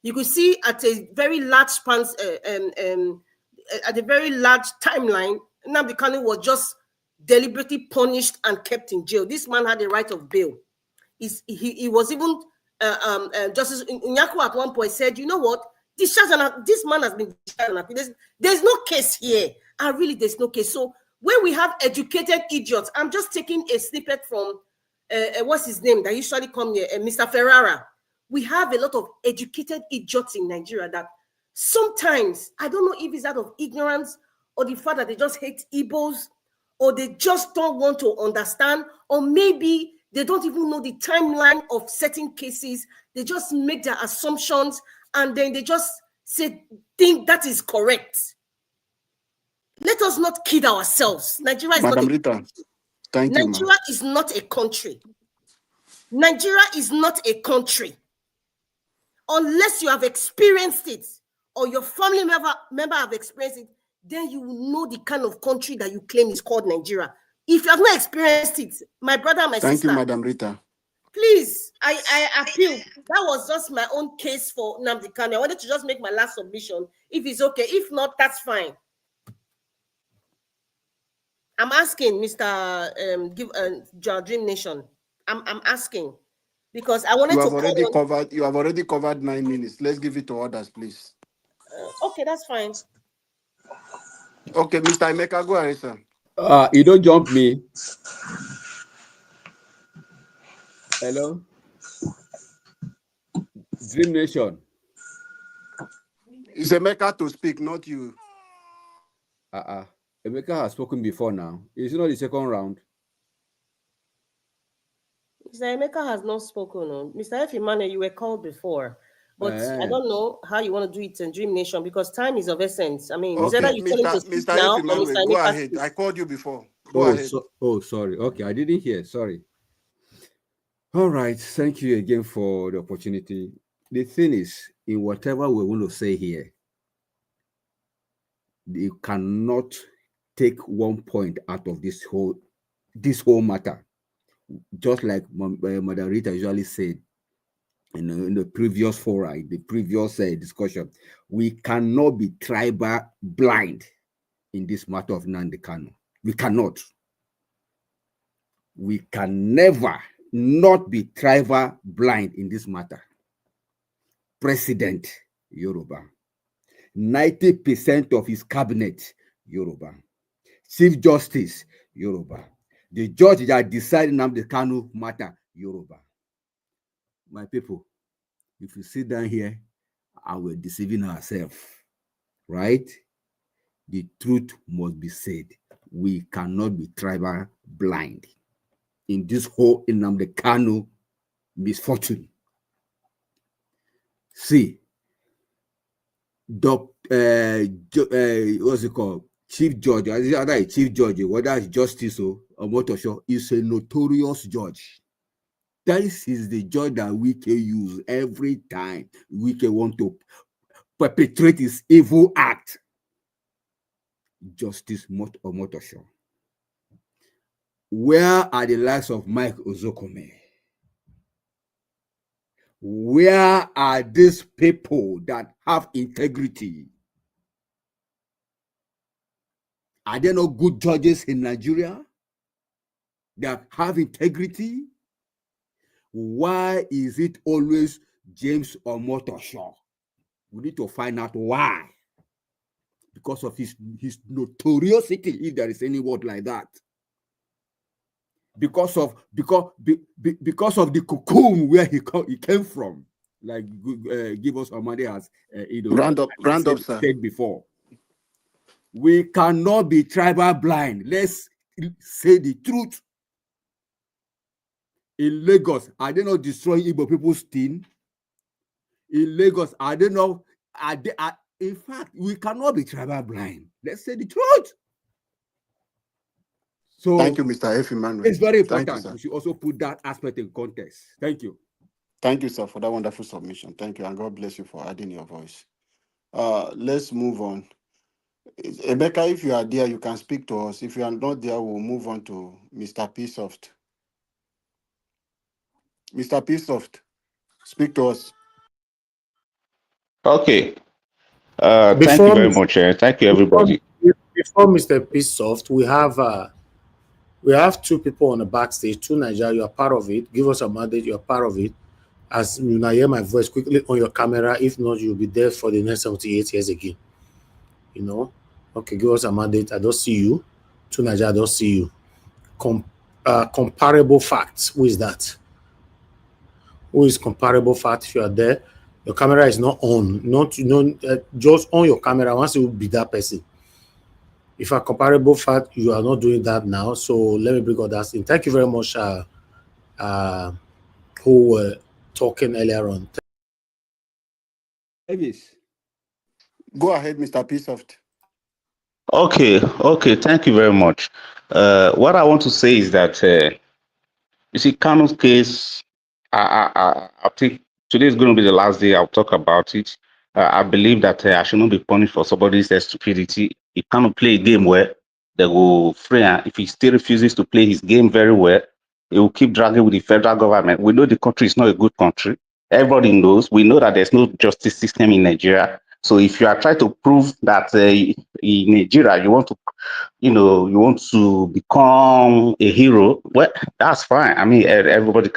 You could see at a very large span, at a very large timeline, Nnamdi Kanu was just deliberately punished and kept in jail. This man had a right of bail. He was even, Justice Nyaku at one point said, you know what, this man has been discharged. There's no case here. And really, there's no case. So when we have educated idiots, I'm just taking a snippet from, what's his name, that usually come here, Mr. Ferrara. We have a lot of educated idiots in Nigeria that sometimes, I don't know if it's out of ignorance or the fact that they just hate Igbos or they just don't want to understand, or maybe they don't even know the timeline of certain cases. They just make their assumptions and then they just think that is correct. Let us not kid ourselves. Nigeria is Madam not Rita, thank you, Nigeria is not a country. Nigeria is not a country. Unless you have experienced it or your family member have experienced it, then you will know the kind of country that you claim is called Nigeria. If you have not experienced it, my brother, my sister. Thank you, Madam Rita. Please, I appeal. That was just my own case for Nnamdi Kanu. I wanted to just make my last submission. If it's okay. If not, that's fine. I'm asking, Mr. Dream Nation. I'm asking because I wanted You have already covered 9 minutes. Let's give it to others, please. Okay, that's fine. Okay, Mr. Emeka, go ahead, sir. You don't jump me. Hello? Dream Nation. It's Emeka to speak, not you. Emeka has spoken before now. Is it not the second round? Mr. Emeka has not spoken. Mr. F. Emmanuel, you were called before. But I don't know how you want to do it in Dream Nation because time is of essence. I mean, okay, that you tell him to speak Mr. now F. Emmanuel, or Mr. go Emeka ahead. speak? I called you before. Go ahead. Sorry. Okay, I didn't hear. Sorry. All right. Thank you again for the opportunity. The thing is, in whatever we want to say here, you cannot take one point out of this whole matter. Just like Madam Rita usually said in the previous forum, the previous discussion, we cannot be tribal blind in this matter of Nnamdi Kanu. We cannot. We can never not be tribal blind in this matter. President, Yoruba. 90% of his cabinet, Yoruba. Chief Justice, Yoruba. The judge that decided Nnamdi Kanu matter, Yoruba. My people, if you sit down here, we're deceiving ourselves, right? The truth must be said. We cannot be tribal blind in this whole Nnamdi Kanu misfortune. See, what's it called? Chief Judge, either Chief Judge, whether it's Justice or Motosho, is a notorious judge. This is the judge that Wike use every time Wike want to perpetrate his evil act. Justice Motosho. Where are the likes of Mike Ozokome? Where are these people that have integrity? Are there no good judges in Nigeria that have integrity? Why is it always James Omotosho? We need to find out why. Because of his notoriety, if there is any word like that. Because of the cocoon where he came from, like Gibos Amadi has round up, sir. Said before. We cannot be tribal blind. Let's say the truth. In Lagos, are they not destroying Igbo people's thing? In Lagos, are they not? In fact, we cannot be tribal blind. Let's say the truth. So thank you, Mr. F. Emmanuel. It's very important. Thank you, we should also put that aspect in context. Thank you. Thank you, sir, for that wonderful submission. Thank you, and God bless you for adding your voice. Let's move on. Emeka, if you are there, you can speak to us. If you are not there, we'll move on to Mr. P-Soft. Mr. P-Soft, speak to us. Okay. Thank you very much. Thank you, everybody. Before Mr. P-Soft, we have two people on the backstage, two Nigeria. You are part of it. Give us a mandate. You are part of it. As you now hear my voice quickly on your camera. If not, you'll be there for the next 78 years again. You know? Okay, give us a mandate. I don't see you. Two Nigeria, I don't see you. Comparable facts. Who is that? Who is comparable fact? If you are there, your camera is not on. Just on your camera. Once you will be that person. If a comparable fact, you are not doing that now. So let me bring all that in. Thank you very much. Who were talking earlier on. Davis. Go ahead, Mr. P-Soft. Okay. Thank you very much. What I want to say is that you see, Kanu's case. I think today is going to be the last day I'll talk about it. I believe that I should not be punished for somebody's stupidity. He cannot play a game well, they will free him. If he still refuses to play his game very well, he will keep dragging with the federal government. We know the country is not a good country. Everybody knows. We know that there's no justice system in Nigeria. So if you are trying to prove that in Nigeria you want to become a hero, well, that's fine. I mean, everybody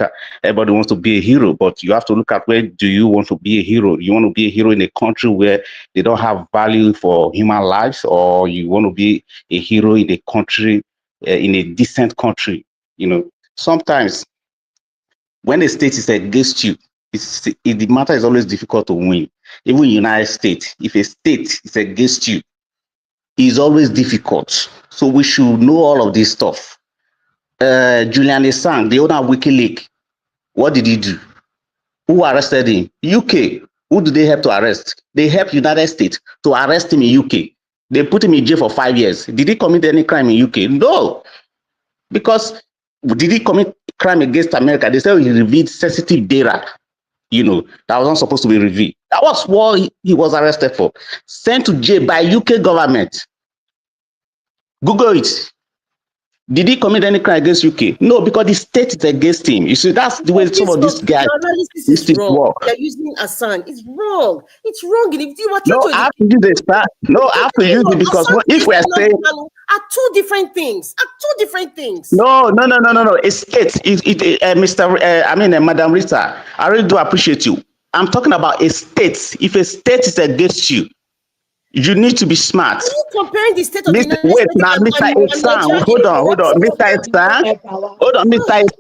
wants to be a hero, but you have to look at where do you want to be a hero. You want to be a hero in a country where they don't have value for human lives, or you want to be a hero in a country, in a decent country. You know, sometimes when a state is against you, the matter is always difficult to win. Even in the United States, if a state is against you, it's always difficult. So we should know all of this stuff. Julian Assange, the owner of WikiLeaks, what did he do? Who arrested him? UK. Who did they help to arrest? They helped United States to arrest him in UK. They put him in jail for 5 years. Did he commit any crime in UK? No. Because did he commit crime against America? They said he revealed sensitive data, that was not supposed to be revealed. That was what he was arrested for. Sent to jail by UK government. Google it. Did he commit any crime against UK? No, because the state is against him. You see, that's the way some of these guys. Your analysis is wrong. You're using Assange. It's wrong. It's wrong. If you were no, I have to use this. No, I have to use it because if we are saying are two different things. No. It's state. Madam Rita, I really do appreciate you. I'm talking about a state. If a state is against you, You need to be smart. Are you comparing the state of the Mr. United Wait States now, Mr. and Esang, Nigeria hold anymore? on, hold That is on. not Mr. Esang, hold on, Mr.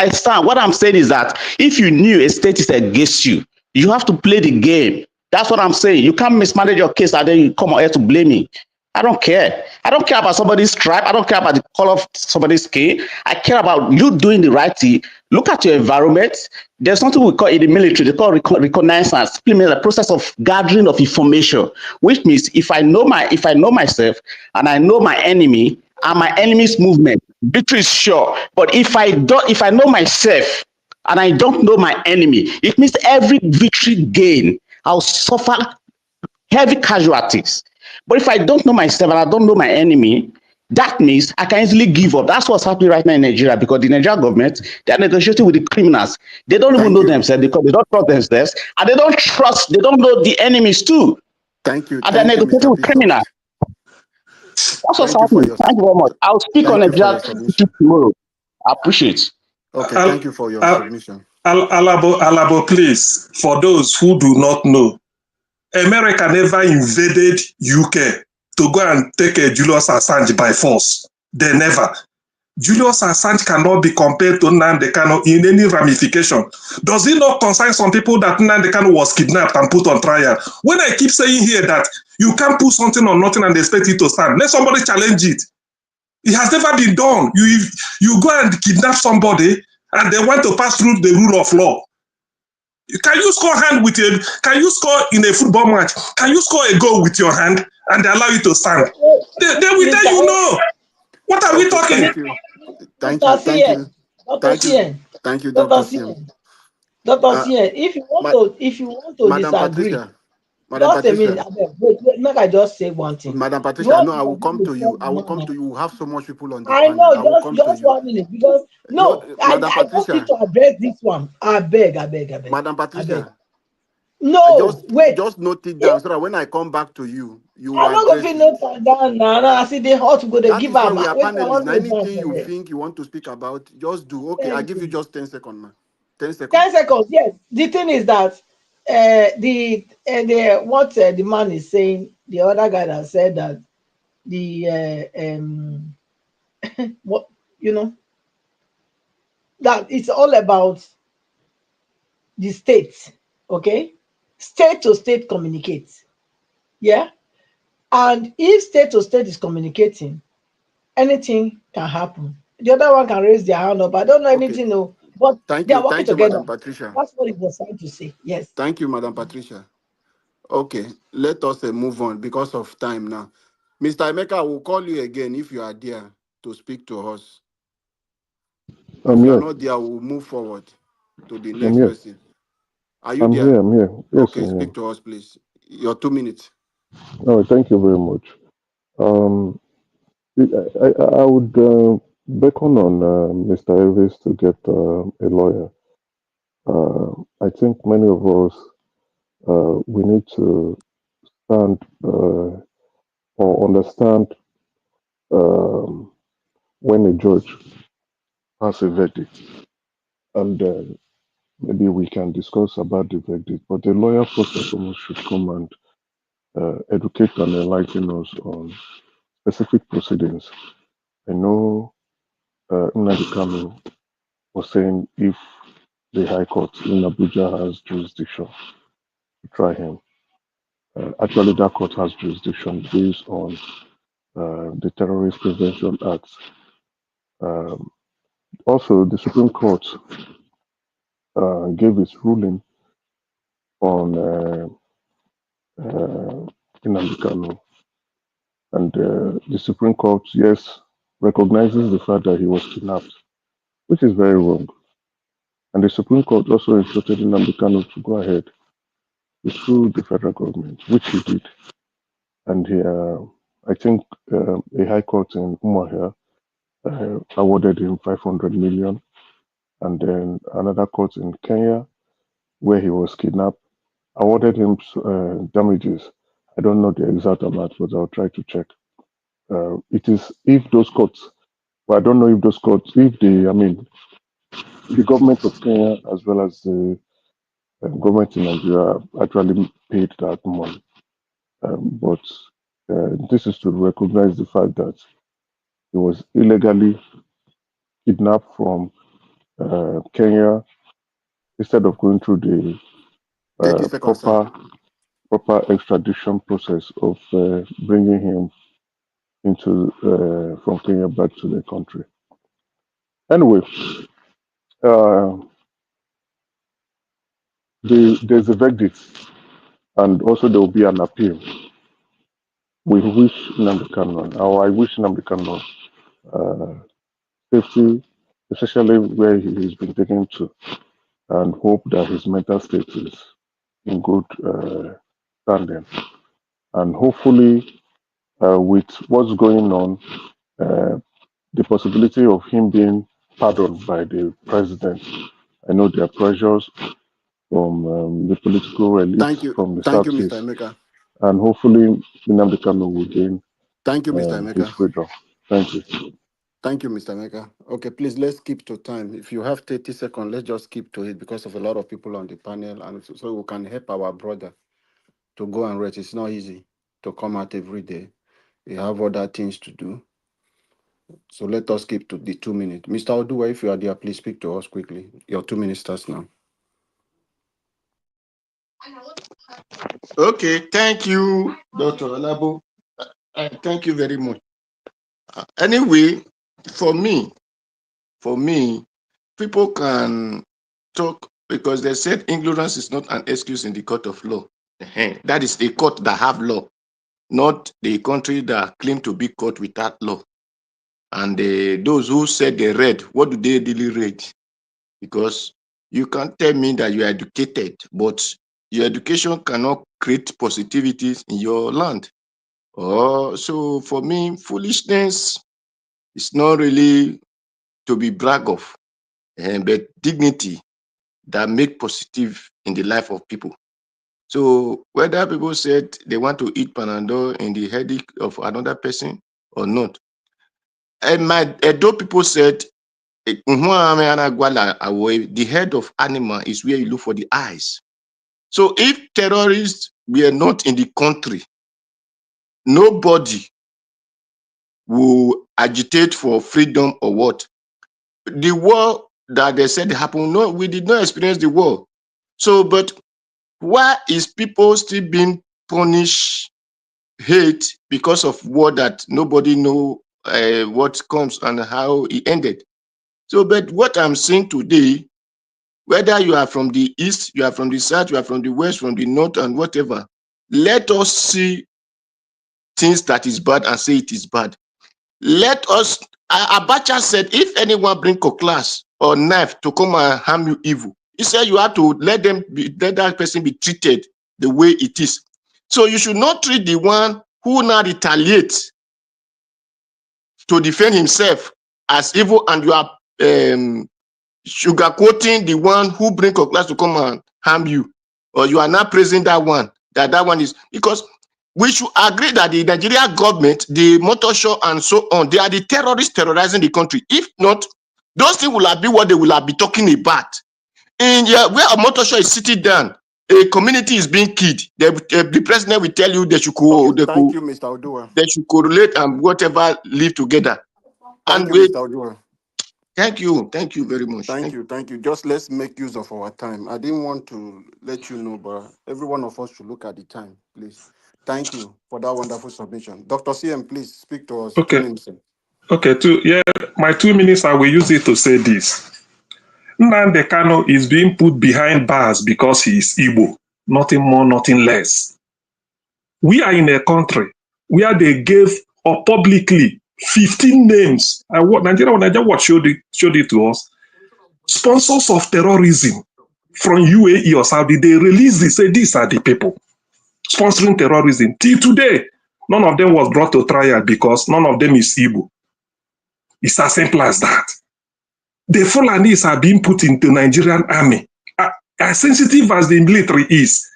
Esang. What I'm saying is that if you knew a state is against you, you have to play the game. That's what I'm saying. You can't mismanage your case and then you come on here to blame me. I don't care. I don't care about somebody's tribe. I don't care about the color of somebody's skin. I care about you doing the right thing. Look at your environment. There's something we call in the military, they call reconnaissance, the process of gathering of information, which means if I know myself and I know my enemy and my enemy's movement, victory is sure. But if I know myself and I don't know my enemy, it means every victory gain, I'll suffer heavy casualties. But if I don't know myself and I don't know my enemy, that means I can easily give up. That's what's happening right now in Nigeria because the Nigerian government, they are negotiating with the criminals. They don't even know themselves because they don't trust themselves and they don't know the enemies too. Thank you, And they're negotiating Mr. with Bishop. criminals. That's what's Thank you for happening. your Thank you very much. I'll speak on thank you for Nigeria your submission. tomorrow. I appreciate. Okay, thank you for your submission. Alabo, please, for those who do not know, America never invaded UK to go and take a Julius Assange by force. They never. Julius Assange cannot be compared to Nnamdi Kanu in any ramification. Does it not concern some people that Nnamdi Kanu was kidnapped and put on trial? When I keep saying here that you can't put something on nothing and expect it to stand, let somebody challenge it. It has never been done. You go and kidnap somebody and they want to pass through the rule of law. Can you score can you score in a football match? Can you score a goal with your hand and they allow you to stand? They will tell you no. What are we talking? Thank you. Thank you. Thank you. Thank you. Thank you, Dr. Siem. Dr. Sien, if you want to Madam disagree, Patricia. Madam just a minute. Patricia. Wait, make I just say one thing. Madam You Patricia, want no, to I will come to you. disagree I will with come man. to you. We have so much people on the I panel. know, I will come to just you. 1 minute because No, I Madam want you Patricia. to address this one. I beg. Madam I beg. Patricia. No, wait. Just note it down so that when I come back to you, you will I'm not going address to it. note that down now. I see they hot to go. They That give is why up. we are Wait, I panelists. want Now, to dance anything for you it. think you want to speak about, just do. Okay, I Thank give you you. just 10 seconds, man. 10 seconds. 10 seconds. Yes. The thing is that what the man is saying, the other guy that said that what that it's all about the state, okay? State to state communicates, yeah. And if state to state is communicating, anything can happen. The other one can raise their hand up. I don't know Okay. anything, no, but they are working Thank you, together. Madam Patricia. That's what he was trying to say. Yes. Thank you, Madam Patricia. Okay, let us move on because of time now. Mr. Emeka, I will call you again if you are there to speak to us. If I'm you are here. not there, we'll move forward to the I'm next here. person. Are you there? I'm here. Yes, Okay, I'm here. speak to us, please. Your 2 minutes. Oh, thank you very much. I would beckon on Mr. Elvis to get a lawyer. I think many of us we need to stand or understand when a judge has a verdict, and maybe we can discuss about the verdict. But the lawyer first and foremost should come and educate and enlighten us on specific proceedings. I know Nnamdi Kanu was saying if the High Court in Abuja has jurisdiction to try him. Actually, that court has jurisdiction based on the Terrorist Prevention Act. Um, Also, the Supreme Court gave its ruling on Nnamdi Kanu, and the Supreme Court, yes, recognizes the fact that he was kidnapped, which is very wrong. And the Supreme Court also instructed Nnamdi Kanu to go ahead to sue the federal government, which he did. And he, I think a high court in Umuahia awarded him 500 million. And then another court in Kenya, where he was kidnapped, awarded him damages. I don't know the exact amount, but I'll try to check. It is if those courts, well, I don't know if those courts, the government of Kenya as well as the government in Nigeria actually paid that money. But this is to recognize the fact that he was illegally kidnapped from Kenya instead of going through the 30 seconds, sir. proper extradition process of bringing him into from Kenya back to the country. Anyway, there's a verdict, and also there will be an appeal. We wish Nnamdi Kanu, or I wish Nnamdi Kanu safety, especially where he's been taken to, and hope that his mental state is in good standing. And hopefully, with what's going on, the possibility of him being pardoned by the president. I know there are pressures from the political elites from the Thank you, Mr. southeast, Emeka. and hopefully Nnamdi Kanu will gain Thank you, Mr. his Emeka. freedom. Thank you. Thank you, Mr. Emeka. Okay, please, let's keep to time. If you have 30 seconds, let's just keep to it because of a lot of people on the panel, and so we can help our brother to go and rest. It's not easy to come out every day. We have other things to do. So let us keep to the 2 minutes. Mr. Oduwa, if you are there, please speak to us quickly. Your 2 minutes starts now. Okay, thank you, Dr. Olabo. Thank you very much. Anyway, for me, people can talk because they said ignorance is not an excuse in the court of law. That is a court that have law, not the country that claim to be court without law. And those who said they read, what do they really read? Because you can't tell me that you are educated, but your education cannot create positivities in your land. So for me, foolishness is not really to be brag of, but dignity that make positive in the life of people. So whether people said they want to eat Panadol in the headache of another person or not, and though people said the head of animal is where you look for the eyes. So if terrorists were not in the country, nobody will agitate for freedom or what. The war that they said happened, no, we did not experience the war. So, but why is people still being punished, hate because of war that nobody know what comes and how it ended? So, but what I'm saying today, whether you are from the east, you are from the south, you are from the west, from the north, and whatever, let us see things that is bad and say it is bad. Let us, Abacha said, if anyone bring cutlass or knife to come and harm you evil, he said you have to let that person be treated the way it is. So you should not treat the one who now retaliates to defend himself as evil, and you are sugarcoating the one who bring cutlass to come and harm you, or you are not praising that one is, because we should agree that the Nigerian government, the motor show and so on, they are the terrorists terrorizing the country. If not, those things will have been what they will have been talking about. In where a motor show is sitting down, a community is being killed. The president will tell you they should Thank you, Mr. Oduwa. They should correlate and whatever live together. Thank you, Mr. Oduwa. Thank you very much. Thank you. Just let's make use of our time. I didn't want to let you know, but every one of us should look at the time, please. Thank you for that wonderful submission. Dr. CM, please speak to us. Okay. 2 minutes. Okay, my 2 minutes, I will use it to say this. Nnamdi Kanu is being put behind bars because he is Igbo. Nothing more, nothing less. We are in a country where they gave up publicly 15 names. Nigeria Watch showed it to us. Sponsors of terrorism from UAE or Saudi, they released it, say these are the people sponsoring terrorism. Till today, none of them was brought to trial because none of them is Igbo. It's as simple as that. The Fulanis are being put into Nigerian army. As sensitive as the military is,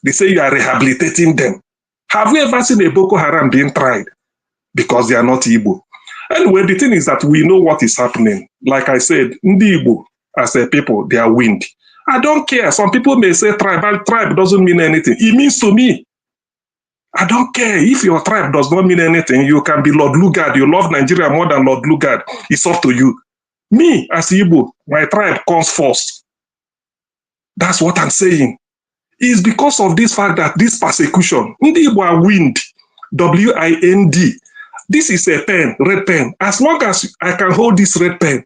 they say you are rehabilitating them. Have we ever seen a Boko Haram being tried? Because they are not Igbo. Anyway, the thing is that we know what is happening. Like I said, Ndi Igbo, as a people, they are wind. I don't care. Some people may say tribe doesn't mean anything. It means to me. I don't care if your tribe does not mean anything. You can be Lord Lugard. You love Nigeria more than Lord Lugard. It's up to you. Me, as Igbo, my tribe comes first. That's what I'm saying. It's because of this fact that this persecution, Ndi Igbo are wind, W-I-N-D. This is a pen, red pen. As long as I can hold this red pen,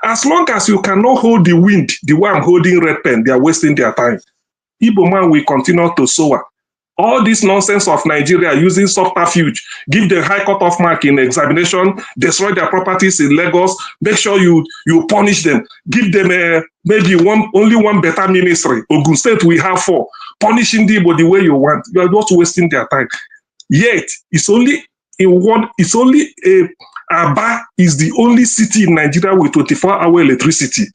as long as you cannot hold the wind, the way I'm holding red pen, they are wasting their time. Igbo man will continue to soar. All this nonsense of Nigeria using subterfuge, give the high cutoff mark in examination, destroy their properties in Lagos, make sure you punish them, give them maybe only one better ministry. Ogun State we have 4. Punishing them the way you want. You are just wasting their time. Yet it's only Aba is the only city in Nigeria with 24-hour electricity.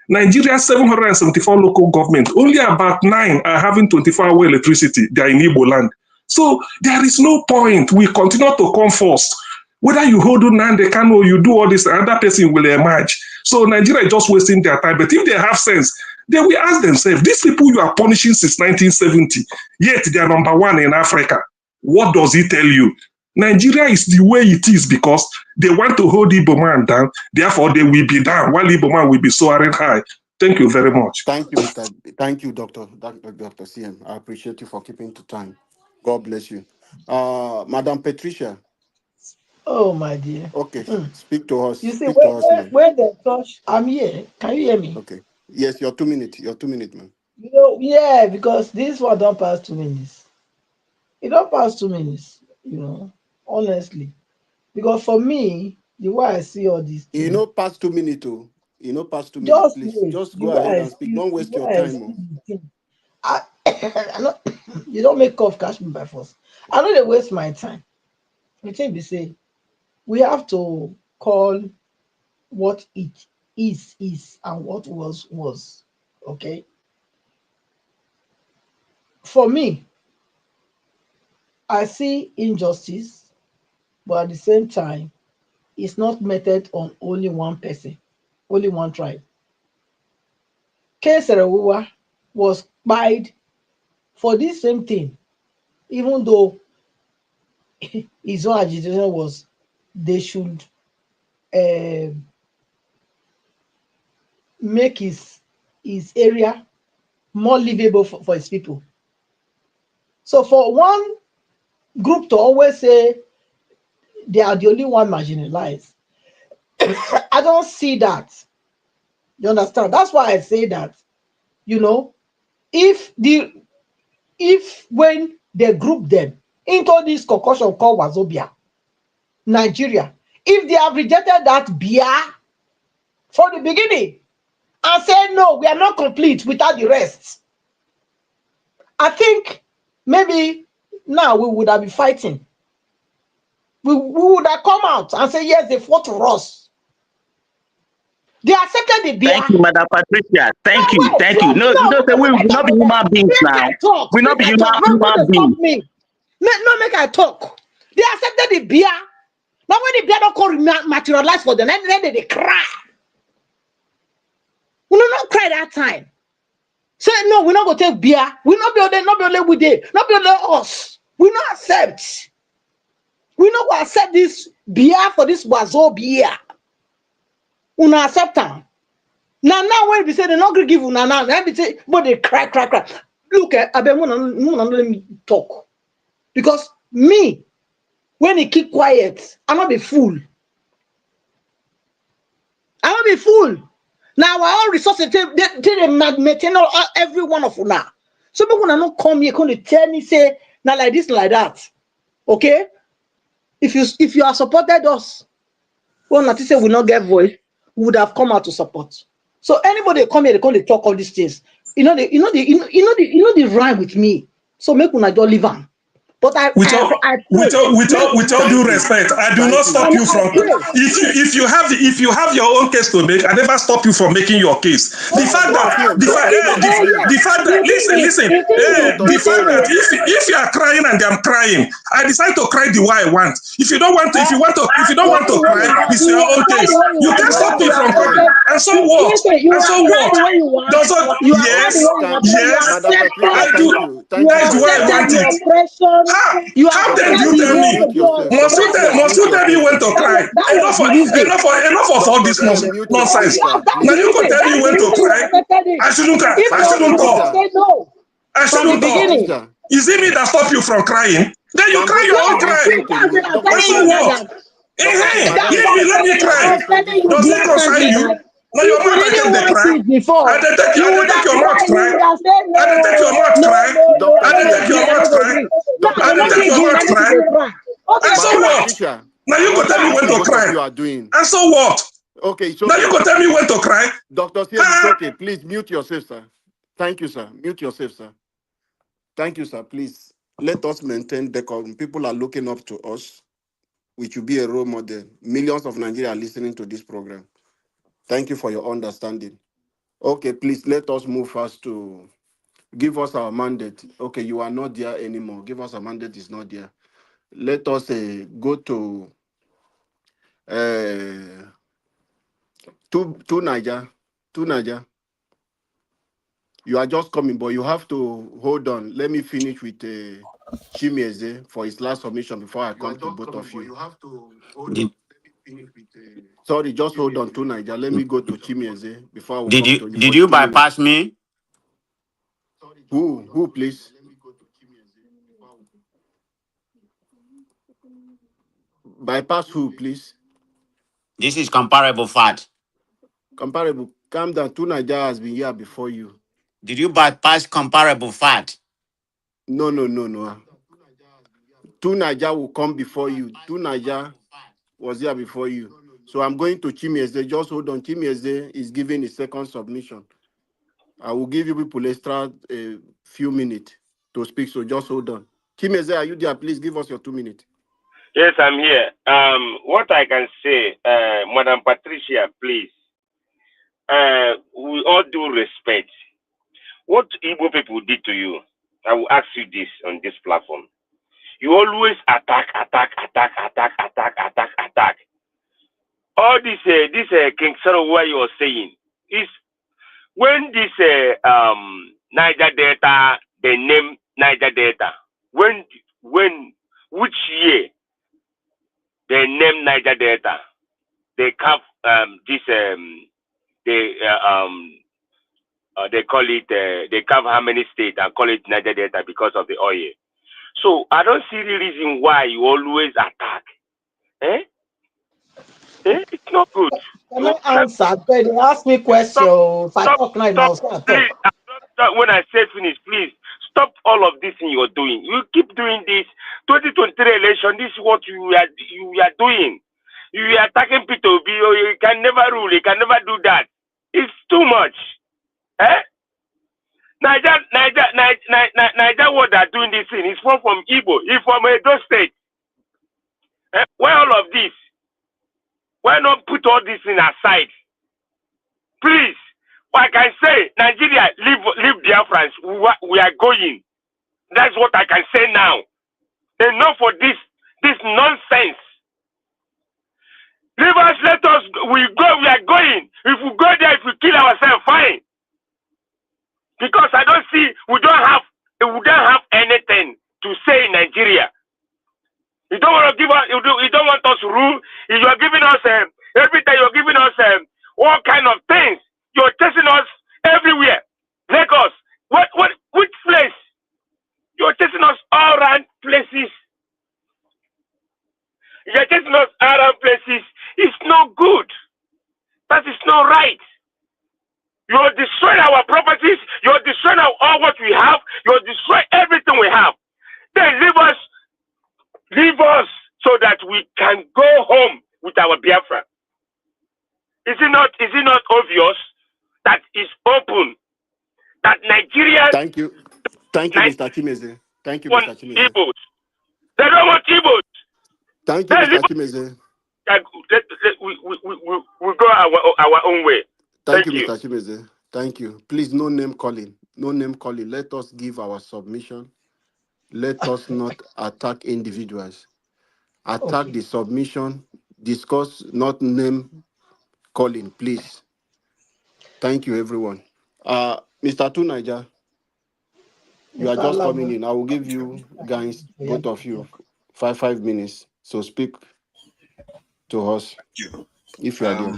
Nigeria 774 local government, only about 9 are having 24-hour electricity. They are in Igbo land. So there is no point. We continue to come first. Whether you hold Nnamdi Kanu or you do all this, another person will emerge. So Nigeria is just wasting their time. But if they have sense, they will ask themselves, these people you are punishing since 1970, yet they are number 1 in Africa. What does it tell you? Nigeria is the way it is because they want to hold Igbo man down. Therefore, they will be down while Igbo man will be soaring high. Thank you very much. Thank you, Thank you, Dr. CM. I appreciate you for keeping to time. God bless you. Madam Patricia. Oh, my dear. Okay, speak to us. You see, Speak to us, ma'am. when they touch, I'm here. Can you hear me? Okay. Yes, your 2 minutes. Your 2 minutes, ma'am. You know, yeah, because this one don't pass 2 minutes. It don't pass 2 minutes, honestly. Because for me, the way I see all these things, You know, past 2 minutes, too. You know, past 2 minutes, please. Just go ahead and speak. Don't waste your time. You don't make off catch me by force. I know they waste my time. The thing be say, we have to call what it is, and what was. Okay? For me, I see injustice, but at the same time, it's not meted on only one person, only one tribe. Keserewa was spied for this same thing, even though his own agitation was they should make his area more livable for his people. So for one group to always say they are the only one marginalized, I don't see that. You understand? That's why I say that, if when they group them into this concussion called Wazobia, Nigeria, if they have rejected that beer from the beginning and said, no, we are not complete without the rest, I think maybe now we would have been fighting. We would have come out and say, yes, they fought for us. They accepted the beer. Thank you, Madam Patricia. Thank you. No, you don't say we will not be human beings now. We not be human beings. No, make I talk. They accepted the beer. Now when the beer don't come materialize for them, then they cry. We not cry that time. Say no, we're not gonna take beer. We not be only with them, not be only us. We not accept. We not gonna accept this beer for this Wazo beer. We not accept them. Now when we say they're not gonna give you now, they say, but they cry. Look, I been let me talk. Because me, when he keep quiet, I'm not be fool. I'm not be fool. Now our resources they maintain every one of you now. So people when I not come here, come tell me say now like this, like that. Okay? If you have supported us, well, not to say we not get voice, we would have come out to support. So anybody come here, they come to talk all these things. The rhyme with me. So make una just leave them. But with all due respect, I do not stop you from. If you have your own case to make, I never stop you from making your case. The fact that if you are crying and I'm crying, I decide to cry the way I want. If you don't want to cry, it's your own case. You can't stop me from crying. And so what? Yes. I do what I want it. How then do you tell me? Must you tell me when to cry? Enough of all this nonsense. Now you go tell me when to cry. I shouldn't cry. I shouldn't talk. I shouldn't talk. Is it me that stop you from crying? Then you cry your own cry. And so what? Let me cry. Does it concern you? Now your mouth again they cry. And they take your mouth cry. And they take your mouth cry. And they take your mouth cry. And they take your mouth cry. And so what? Now you go tell me when to cry. And so what? Okay, it's now okay. you go tell me when to cry. Dr. Siem, it's okay. Please mute yourself, sir. Thank you, sir. Mute yourself, sir. Thank you, sir. Please let us maintain decorum. People are looking up to us. We should be a role model. Millions of Nigerians are listening to this program. Thank you for your understanding. Okay, please let us move fast to give us our mandate. Okay, you are not there anymore. Give us a mandate is not there. Let us go to to Niger. To Niger. You are just coming, but you have to hold on. Let me finish with Chimieze for his last submission before I come to both of you. Sorry, just hold on to Niger. Let me go to Chimieze before I will come to you. Did you bypass me? Who, please? Bypass who, please? This is comparable fat. Comparable. Calm down. Two Niger has been here before you. Did you bypass comparable fat? No. Two Niger will come before you. Two Niger was here before you. So I'm going to Chimieze. Just hold on. Chimieze is giving his second submission. I will give you people extra a few minutes to speak. So just hold on. Chimieze, are you there? Please give us your 2 minutes. Yes, I'm here. What I can say, Madam Patricia, please, with all due respect, what Igbo people did to you, I will ask you this on this platform. You always attack. All this King Saro, what you are saying is when this Niger Delta, they name Niger Delta. Which year they name Niger Delta? They have they call it they have how many states and call it Niger Delta because of the oil. So I don't see the reason why you always attack. It's not good. Can I answer? They ask me questions. If I talk now, I'll start Please, when I say finish, please stop all of this thing you're doing. You keep doing this. 2023 election, this is what you are doing. You are attacking P2B. You can never rule. You can never do that. It's too much. Niger, what they're doing this thing is from Igbo. It's from Edo State. Why all of this? Why not put all this in aside? Please, like I say, Nigeria, leave Biafrans. We are going. That's what I can say now. Enough for this nonsense. Leave us, let us, we are going. If we go there, if we kill ourselves, fine. Because I don't see, we don't have anything to say in Nigeria. You don't want to give us, you don't want us to rule. You are giving us, every time you're giving us all kind of things. You're chasing us everywhere. Lagos, which place? You're chasing us all around places. You're chasing us all around places. It's not good. That is not right. You're destroying our properties. You're destroying all what we have. You're destroying everything we have. Then leave us so that we can go home with our Biafra. Is it not obvious that it's open that Nigerians? Thank you, Mr. Chimeze. Thank you, Mr. Chimeze. Igbos. They don't want Igbos. Thank you, Mr. Chimeze. We go our own way. Thank you, Mr. Chimeze. Thank you. Please, no name calling. No name calling. Let us give our submission. Let us not attack individuals. Attack the submission. Discuss, not name calling, please. Thank you, everyone. Mr. Tunaja. You are Mr. just coming Alaba. in. I will give you guys, both of you, 5 minutes. So speak to us if you are there.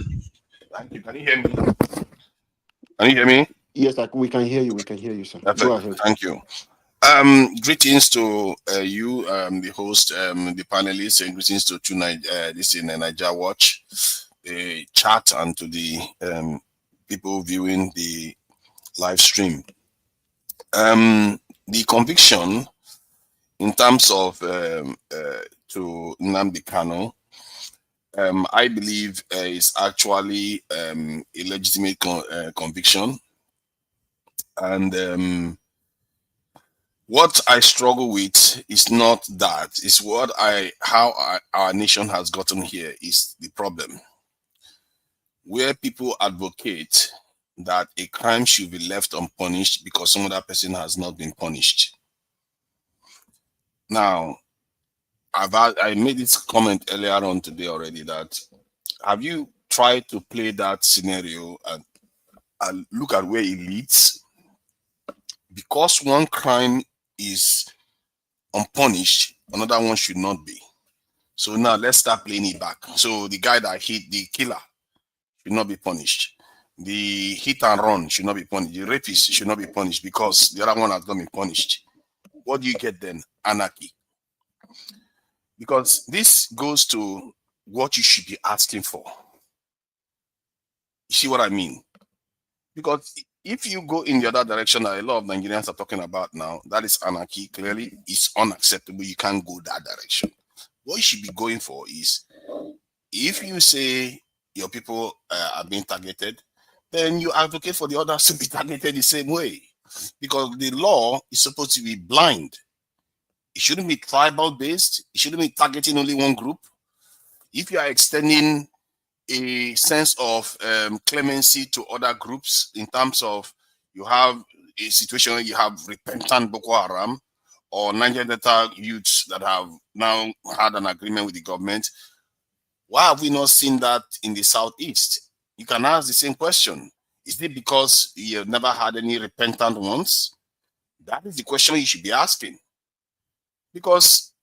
Thank you. Can you hear me? Can you hear me? Yes, we can hear you. We can hear you, sir. Perfect. Go ahead. Thank you. Greetings to you, the host, the panelists, and greetings to this in Niger Watch, the chat, and to the people viewing the live stream. The conviction in terms of to Nnamdi Kanu, I believe is actually a legitimate conviction, and what I struggle with is not that. It's how our nation has gotten here is the problem. Where people advocate that a crime should be left unpunished because some other person has not been punished. Now, I made this comment earlier on today already that have you tried to play that scenario and look at where it leads? Because one crime is unpunished, another one should not be. So now let's start playing it back. So the guy that hit the killer should not be punished. The hit and run should not be punished. The rapist should not be punished because the other one has not been punished. What do you get then? Anarchy. Because this goes to what you should be asking for. You see what I mean? Because if you go in the other direction that a lot of Nigerians are talking about now, that is anarchy. Clearly, it's unacceptable. You can't go that direction. What you should be going for is, if you say your people are being targeted, then you advocate for the others to be targeted the same way. Because the law is supposed to be blind. It shouldn't be tribal based. It shouldn't be targeting only one group. If you are extending a sense of clemency to other groups in terms of you have a situation where you have repentant Boko Haram or Niger Delta youths that have now had an agreement with the government, why have we not seen that in the Southeast? You can ask the same question. Is it because you have never had any repentant ones? That is the question you should be asking. Because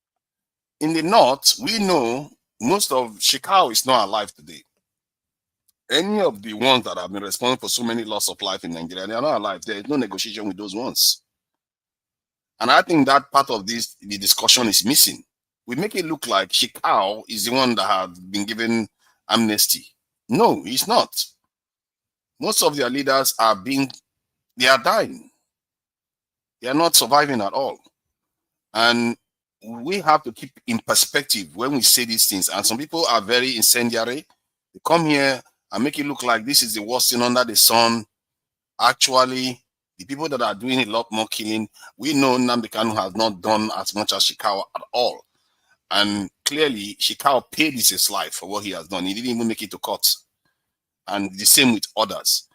in the North, we know most of Shekau is not alive today. Any of the ones that have been responsible for so many loss of life in Nigeria, they are not alive. There is no negotiation with those ones. And I think that part of the discussion is missing. We make it look like Shekau is the one that has been given amnesty. No, he's not. Most of their leaders are dying. They are not surviving at all. And we have to keep in perspective when we say these things. And some people are very incendiary. They come here and make it look like this is the worst thing under the sun. Actually, the people that are doing a lot more killing, we know Nnamdi Kanu has not done as much as Shekau at all. And clearly, Shekau paid his life for what he has done. He didn't even make it to court. And the same with others.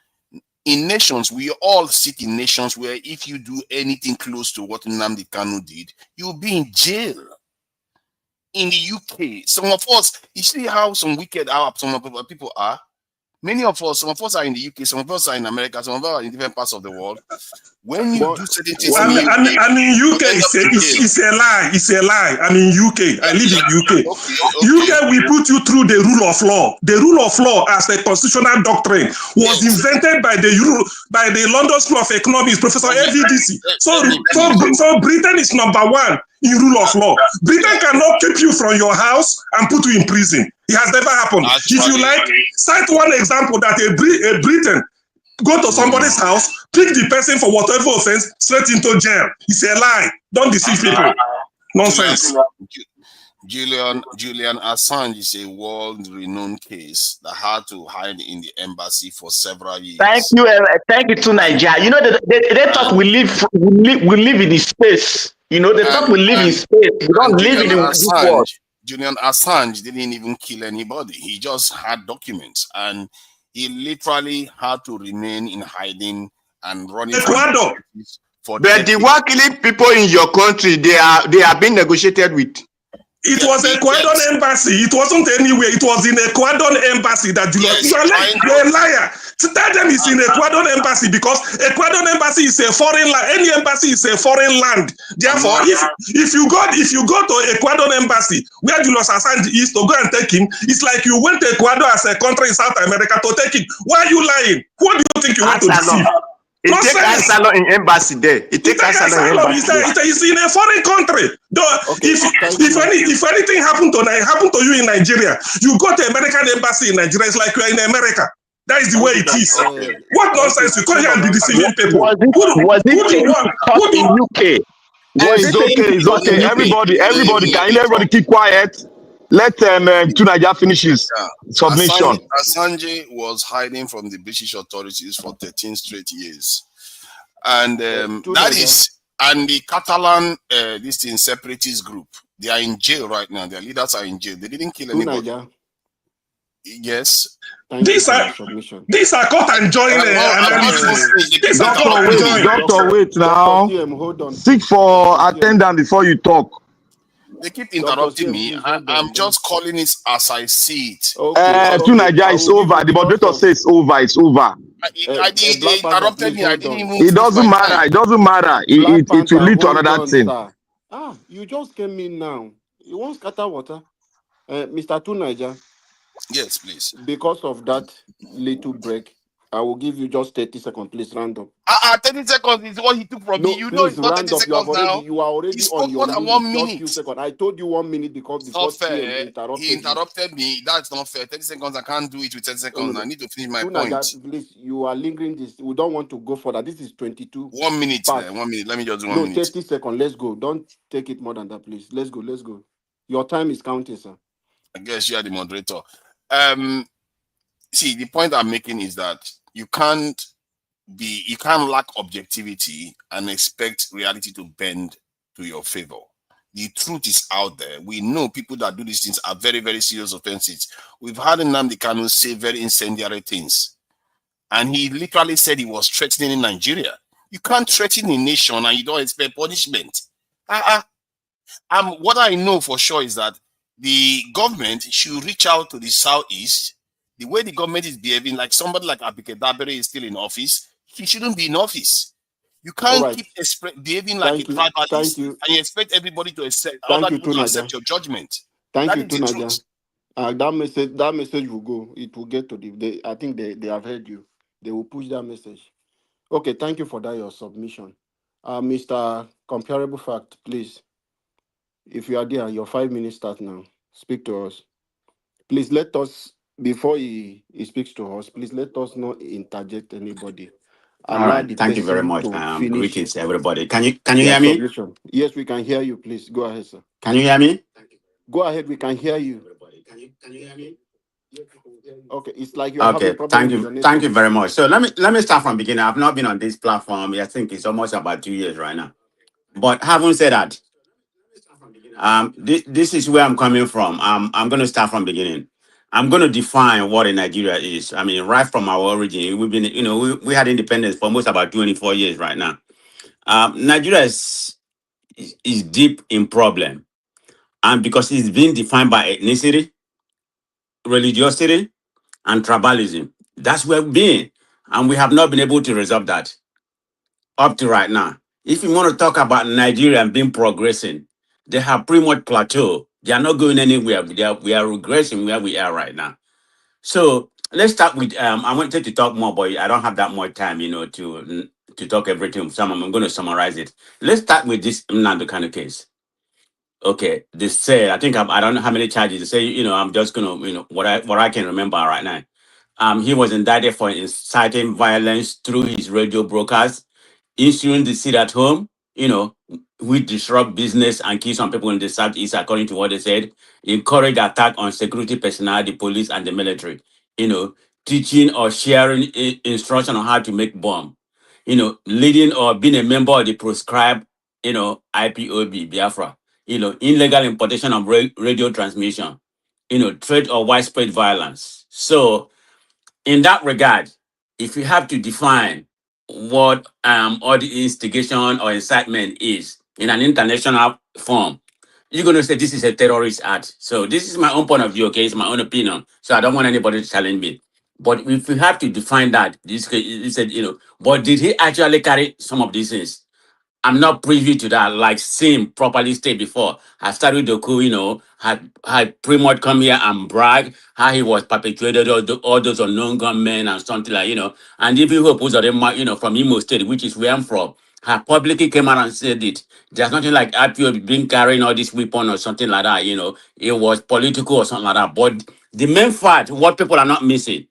In nations, we all sit in nations where if you do anything close to what Nnamdi Kanu did, you'll be in jail. In the UK, some of us, you see how some people are? Some of us are in the UK, some of us are in America, some of us are in different parts of the world. When you do certain things in the UK, I'm in UK. It's a lie. It's a lie. I'm in UK. I live in UK. UK will put you through the rule of law. The rule of law as a constitutional doctrine was invented by the London School of Economics, Professor LVDC. So Britain is number one in rule of law. Britain cannot keep you from your house and put you in prison. It has never happened. If you like, cite one example that a Britain go to somebody's house, pick the person for whatever offense, straight into jail. It's a lie. Don't deceive people. Nonsense. Julian Assange is a world-renowned case that had to hide in the embassy for several years. Thank you to Nigeria. You know, they thought we live in space. You know, they thought we live in space. We don't live in this world. Julian Assange didn't even kill anybody. He just had documents, and he literally had to remain in hiding and running Ecuador. But the one killing people in your country, they are being negotiated with. It was Ecuadorian embassy. It wasn't anywhere. It was in Ecuadorian embassy that Julius. Yes, You're a liar. To tell them it's in Ecuadorian embassy because Ecuadorian embassy is a foreign land. Any embassy is a foreign land. Therefore, if you go to Ecuadorian embassy where Julius Assange is to go and take him, it's like you went to Ecuador as a country in South America to take him. Why are you lying? Who do you think you want to deceive? It takes asylum in embassy there. It takes asylum in embassy. It's in a foreign country. If anything happened to you in Nigeria, you go to American embassy in Nigeria. It's like you're in America. That is the way it is. What nonsense! You come here and be deceiving people. Was it in UK? It's okay. Everybody, can everybody keep quiet? Let Tunaja finish his submission. Assange was hiding from the British authorities for 13 straight years. And and the Catalan separatist group, they are in jail right now. Their leaders are in jail. They didn't kill anybody. Yes. These are cut and join analysis. Doctor, wait now. Seek for attendance before you talk. They keep interrupting me. I'm just calling it as I see it. Tunaja is over. The moderator says it's over. It's over. They interrupted me. I didn't even. It doesn't matter. It doesn't matter. It will lead to another thing. You just came in now. You want scatter water, Mr. Tunaja? Yes, please. Because of that little break, I will give you just 30 seconds. Please round up. 30 seconds is what he took from me. You know it's not 30 seconds now. You are already on your limit. 1 minute. Few seconds. I told you 1 minute because not fair. He interrupted me. That's not fair. 30 seconds. I can't do it with 10 seconds. No. I need to finish my point. Please, you are lingering this. We don't want to go further. This is 22. 1 minute. 1 minute. Let me just do 1 minute. 30 seconds. Let's go. Don't take it more than that, please. Let's go. Let's go. Your time is counting, sir. I guess you are the moderator. See, the point I'm making is that you can't lack objectivity and expect reality to bend to your favor. The truth is out there. We know people that do these things are very, very serious offenses. We've had Nnamdi Kanu say very incendiary things. And he literally said he was threatening Nigeria. You can't threaten a nation and you don't expect punishment. What I know for sure is that the government should reach out to the Southeast. The way the government is behaving, like somebody like Abike Dabere is still in office, he shouldn't be in office. You can't keep behaving like a tribalist and you expect everybody to accept your judgment. Thank you, Tunaja. That message will go. It will get to I think they have heard you. They will push that message. Okay, thank you for that, your submission. Mr. Comparable Fact, please. If you are there, your 5 minutes start now. Speak to us. Please let us, before he speaks to us, please let us not interject anybody. All right. Thank you very much. Greetings, everybody. Can you hear me? Submission. Yes, we can hear you. Please go ahead, sir. Can you hear me? Go ahead. We can hear you. Can you hear me? Okay, it's like you're having a problem. Thank you very much. So let me start from beginning. I've not been on this platform. I think it's almost about 2 years right now. But having said that, this is where I'm coming from. I'm going to start from beginning. I'm going to define what a Nigeria is. I mean, right from our origin, we've been, we had independence for almost about 24 years right now. Nigeria is deep in problem, and because it's being defined by ethnicity, religiosity, and tribalism. That's where we've been, and we have not been able to resolve that up to right now. If you want to talk about Nigeria being progressing, they have pretty much plateaued. They are not going anywhere. We are regressing where we are right now. So let's start with, I wanted to talk more, but I don't have that much time, to talk everything. So I'm going to summarize it. Let's start with this Nnamdi Kanu case. Okay, they say, I think I don't know how many charges. They say, I'm just going to, what I can remember right now. He was indicted for inciting violence through his radio broadcast, issuing the sit at home, we disrupt business and kill some people in the Southeast, according to what they said, encourage attack on security personnel, the police and the military, teaching or sharing instruction on how to make bomb, leading or being a member of the proscribed, IPOB, Biafra, illegal importation of radio transmission, threat or widespread violence. So in that regard, if you have to define what all the instigation or incitement is in an international form, you're going to say this is a terrorist act. So this is my own point of view, okay? It's my own opinion. So I don't want anybody to challenge me. But if we have to define that, this said, but did he actually carry some of these things? I'm not privy to that, like Sim properly stated before. I started the coup, had Primot come here and brag how he was perpetuated all those unknown gunmen and something like, and even who opposed them, from Imo State, which is where I'm from, had publicly came out and said it. There's nothing like IPO being carrying all this weapon or something like that, it was political or something like that. But the main fact, what people are not missing,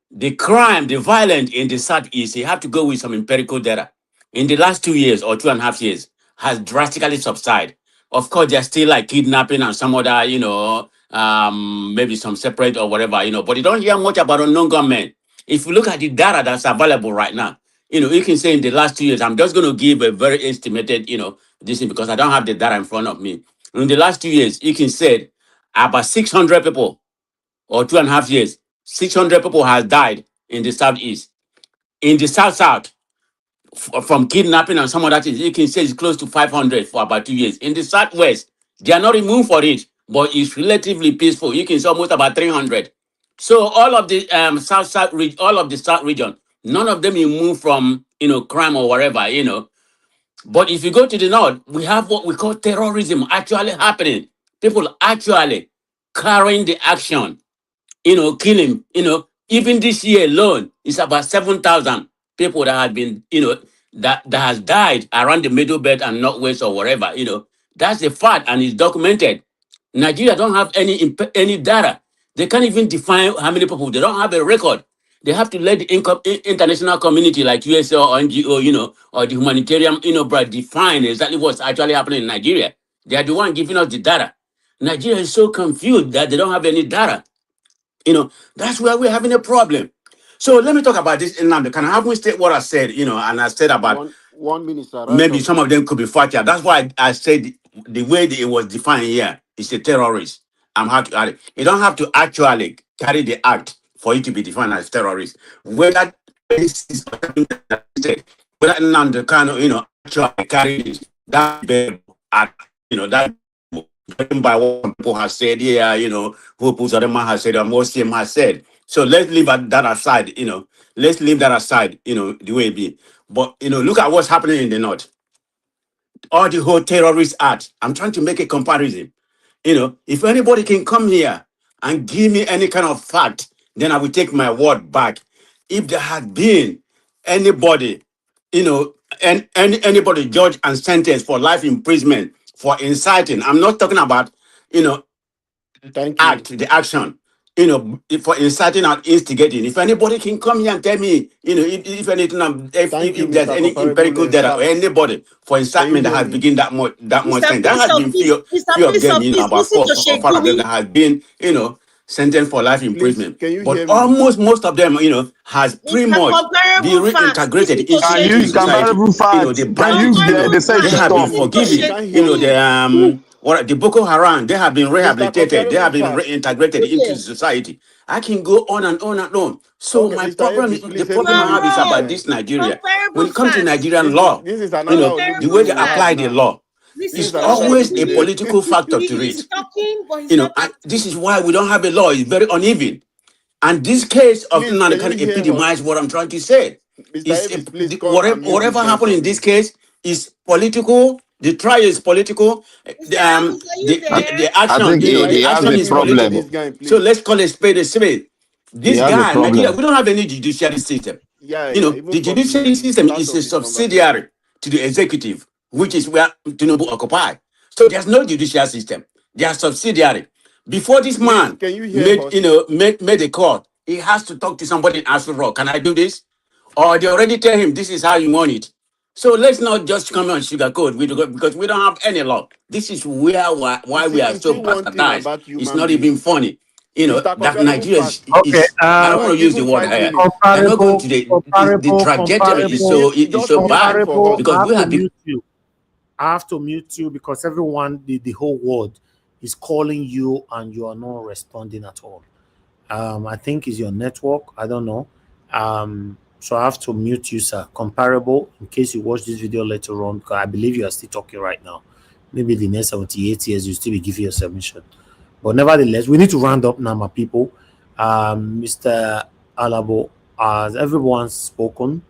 the crime, the violence in the Southeast, you have to go with some empirical data. In the last 2 years or 2.5 years, has drastically subsided. Of course, there's still like kidnapping and some other, maybe some separate or whatever, but you don't hear much about unknown gunmen. If you look at the data that's available right now, you can say in the last 2 years, I'm just going to give a very estimated, this thing because I don't have the data in front of me. In the last 2 years, you can say about 600 people or 2.5 years, 600 people have died in the Southeast. In the South, from kidnapping and some of that things, you can say it's close to 500 for about 2 years. In the Southwest, they are not removed for it, but it's relatively peaceful. You can say almost about 300. So all of the all of the South region, none of them will move from crime or whatever. But if you go to the North, we have what we call terrorism actually happening. People actually carrying the action. Killing, even this year alone, it's about 7,000 people that have been, that has died around the Middle Belt and Northwest or wherever, That's a fact and it's documented. Nigeria don't have any data. They can't even define how many people. They don't have a record. They have to let the international community like USA or NGO, or the humanitarian, define exactly what's actually happening in Nigeria. They are the one giving us the data. Nigeria is so confused that they don't have any data. That's where we're having a problem. So let me talk about this in Nnamdi Kanu. I haven't said what I said, and I said about 1 minute, sir. maybe some of them could be factual. That's why I said the way that it was defined here is a terrorist. I'm happy to add it. You don't have to actually carry the act for it to be defined as terrorist. Whether this is whether Nnamdi Kanu, actually carry it, that that by what people have said here, who Puzadema has said, or Muslim has said. So let's leave that aside, let's leave that aside, the way it be. But, look at what's happening in the North. All the whole terrorist act. I'm trying to make a comparison. If anybody can come here and give me any kind of fact, then I will take my word back. If there had been anybody, and anybody judged and sentenced for life imprisonment for inciting, I'm not talking about, the action, for inciting and instigating. If anybody can come here and tell me, if anything, if there's any empirical data or anybody for incitement that has begun that much time, there has been few of them, about 4 or 5 of them that has been, sentenced for life imprisonment. Can you But hear me? almost most of them, has pretty much been reintegrated into society. Comparable facts. The Can you bandits, they say they have been stop? forgiven. The Boko Haram, they have been rehabilitated, they have been Comparable reintegrated into society. I can go on and on and on. So Okay, my Mr. problem, Evans, please, the problem I have is about this Nigeria. When it comes to Nigerian law, This is another the way they apply the law, This is is another always a Olugide. political factor to He's it. talking, but he's And not. this is why we don't have a law. It's very uneven. And this case of Please, Nnamdi can Kanu you hear epitomizes what I'm trying to say. Mr. Is Evans, please come and mute whatever this guy happened for in this me. case is political. The trial is political. The I action, think he the has action a is problem. political. So let's call a spade a spade. He This has a guy, Nigeria, problem. we don't have any judiciary system. Even The from judiciary the system start is a of this conversation. subsidiary to the executive, which is where Tinubu occupy. So there's no judicial system. They are subsidiary. Before this Please, man can you hear us? made a call, he has to talk to somebody in Aspen Rock. Can I do this? Or they already tell him this is how you want it. So let's not just come on sugarcoat because we don't have any law. This is why we are You so see one thing bastardized. about It's human not even beings. funny. Mr. That Comparable Nigeria Fact. Okay. is I don't want to use the Even word 5 higher. minutes. They're not going to the Comparable, trajectory is Just so mute him bad for us. because I have we to have been mute you. I have to mute you because everyone, the whole world is calling you and you are not responding at all. I think it's your network. I don't know. So I have to mute you, sir. Comparable, in case you watch this video later on, because I believe you are still talking right now. maybe the next 78 years, you still be giving your submission. But nevertheless, we need to round up now, my people. Mr. Alabo, has everyone spoken?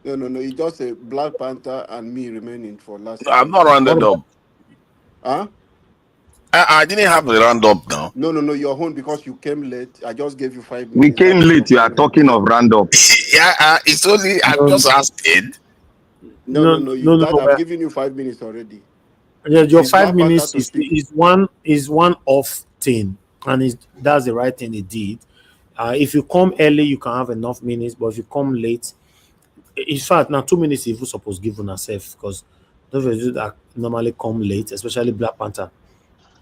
No. You just say Black Panther and me remaining for last. No, I'm not rounded up. Huh? I didn't have a round up now. No. Your own because you came late. I just gave you 5 minutes. We came late. You are talking of round up. Yeah, it's only I'm just asking. No. I've given you 5 minutes already. Yeah, your It's 5 Black Panther minutes to is speak. one off thing, and that's the right thing he did. If you come early, you can have enough minutes, but if you come late, in fact, now 2 minutes if you supposed give on yourself because those of you that normally come late, especially Black Panther,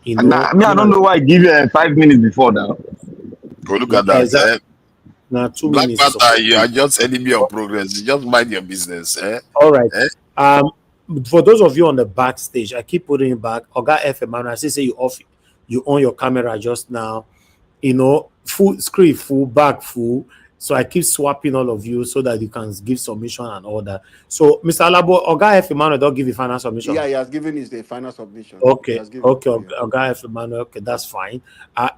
you know. Nah, I mean, I don't know why I give you 5 minutes before now. Go look at that. Exactly. Now 2 Black minutes. Panther, you are just enemy of progress. You just mind your business. All right. For those of you on the backstage, I keep putting it back. Oga F Emmanuel, I say you on your camera just now. You know, full screen, full back, full. So I keep swapping all of you so that you can give submission and all that. So, Mr. Alabo, Oga F Emmanuel, don't give you final submission. Yeah, he has given his final submission. Okay, Oga F Emmanuel, okay, that's fine.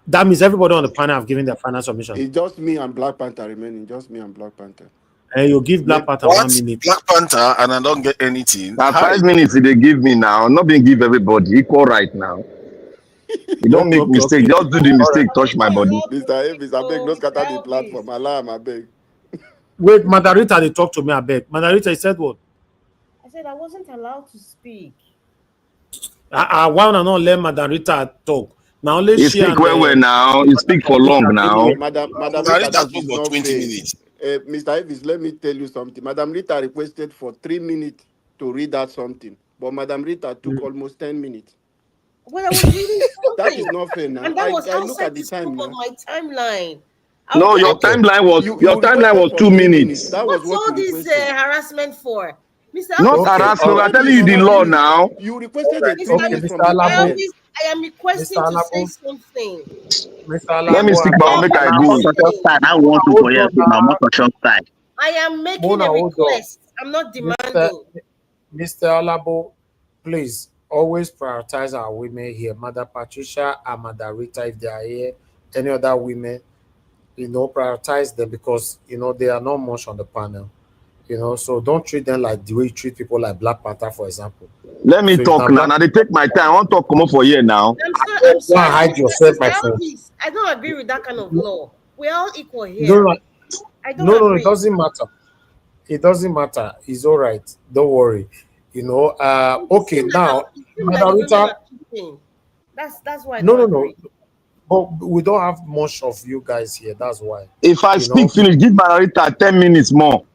That means everybody on the panel have given their final submission. It's just me and Black Panther remaining. Just me and Black Panther. And you give Black Panther 1 minute. Black Panther, and I don't get anything. Now 5 minutes they give me now. Not being give everybody equal right now. You don't make mistake. Just do the mistake. Touch my body. Mr. Avis, I beg, no scatter the platform. Alarm, I beg. Wait, Madarita, they talk to me, I beg. Madarita, he said what? I said I wasn't allowed to speak. I want to not let Madarita talk. Now let's you speak well now. You speak for long now. Madam Rita, that is not 20 minutes. Mr. Avis, let me tell you something. Madam Rita requested for 3 minutes to read out something, but Madam Rita took almost 10 minutes. Well, I was reading something. That is not fair now. And that was I look at the time now. of my timeline. No, your timeline was 2 minutes. That was What's all this harassment for? Mr. Not harassment. I'm telling you the law now. You requested a 3 minutes from the I am requesting to say something. Let me speak about make I go. I want to for you my motor shop time. I am making a request. I'm not demanding. Mr. Alabo, please always prioritize our women here. Mother Patricia and Mother Rita, if they are here, any other women, prioritize them because they are not much on the panel. So don't treat them like the way you treat people like Black Panther, for example. Let me talk now. Now they take my time. I want to talk come up for here now. I'm sorry. Hide yourself, my friend. I don't agree with that kind of law. We're all equal here. No, agree. It doesn't matter. It doesn't matter. It's all right. Don't worry. Okay, now, Margarita. That's why. No. But we don't have much of you guys here. That's why. If I speak finish, give Margarita 10 minutes more.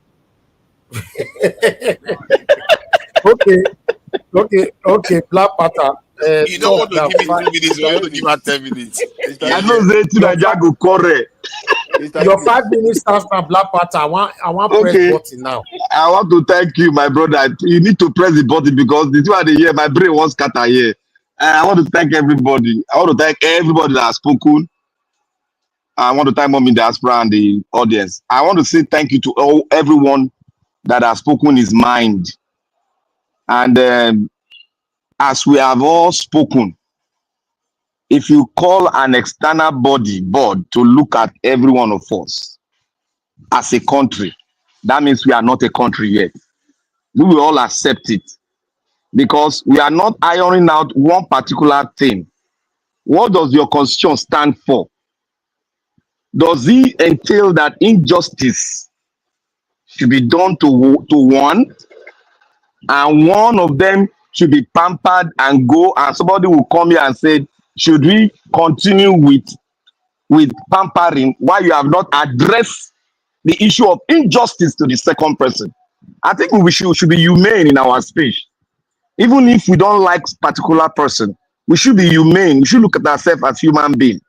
Okay, Black Panther. You don't want to give me 2 minutes, you want to give her 10 minutes. I know they to Nigeria go correct. Your 5 minutes starts from Black Panther. I want press button now. I want to thank you, my brother. You need to press the button because this one the year my brain won't scatter here. I want to thank everybody. I want to thank everybody that has spoken. I want to thank Mom in Diaspora and the audience. I want to say thank you to everyone that has spoken his mind. And as we have all spoken, if you call an external board to look at every one of us as a country, that means we are not a country yet. We will all accept it because we are not ironing out one particular thing. What does your constitution stand for? Does it entail that injustice should be done to one, and one of them should be pampered and go, and somebody will come here and say, should we continue with pampering while you have not addressed the issue of injustice to the second person? I think we should be humane in our speech. Even if we don't like particular person, we should be humane. We should look at ourselves as human beings.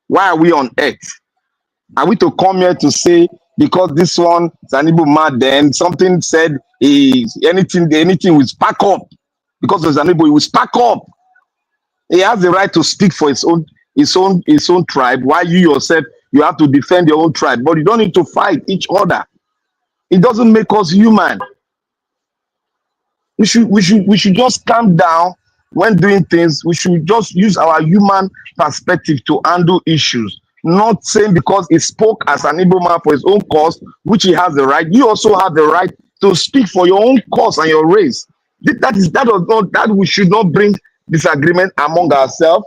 Why are we on earth? Are we to come here to say because this one is an Igbo mad, then something said anything will spark up because there's an Igbo, he will spark up. He has the right to speak for his own tribe. While you yourself you have to defend your own tribe, but you don't need to fight each other. It doesn't make us human. We should just calm down when doing things, we should just use our human perspective to handle issues. Not saying because he spoke as an Igbo man for his own cause, which he has the right, you also have the right to speak for your own cause and your race. That we should not bring disagreement among ourselves.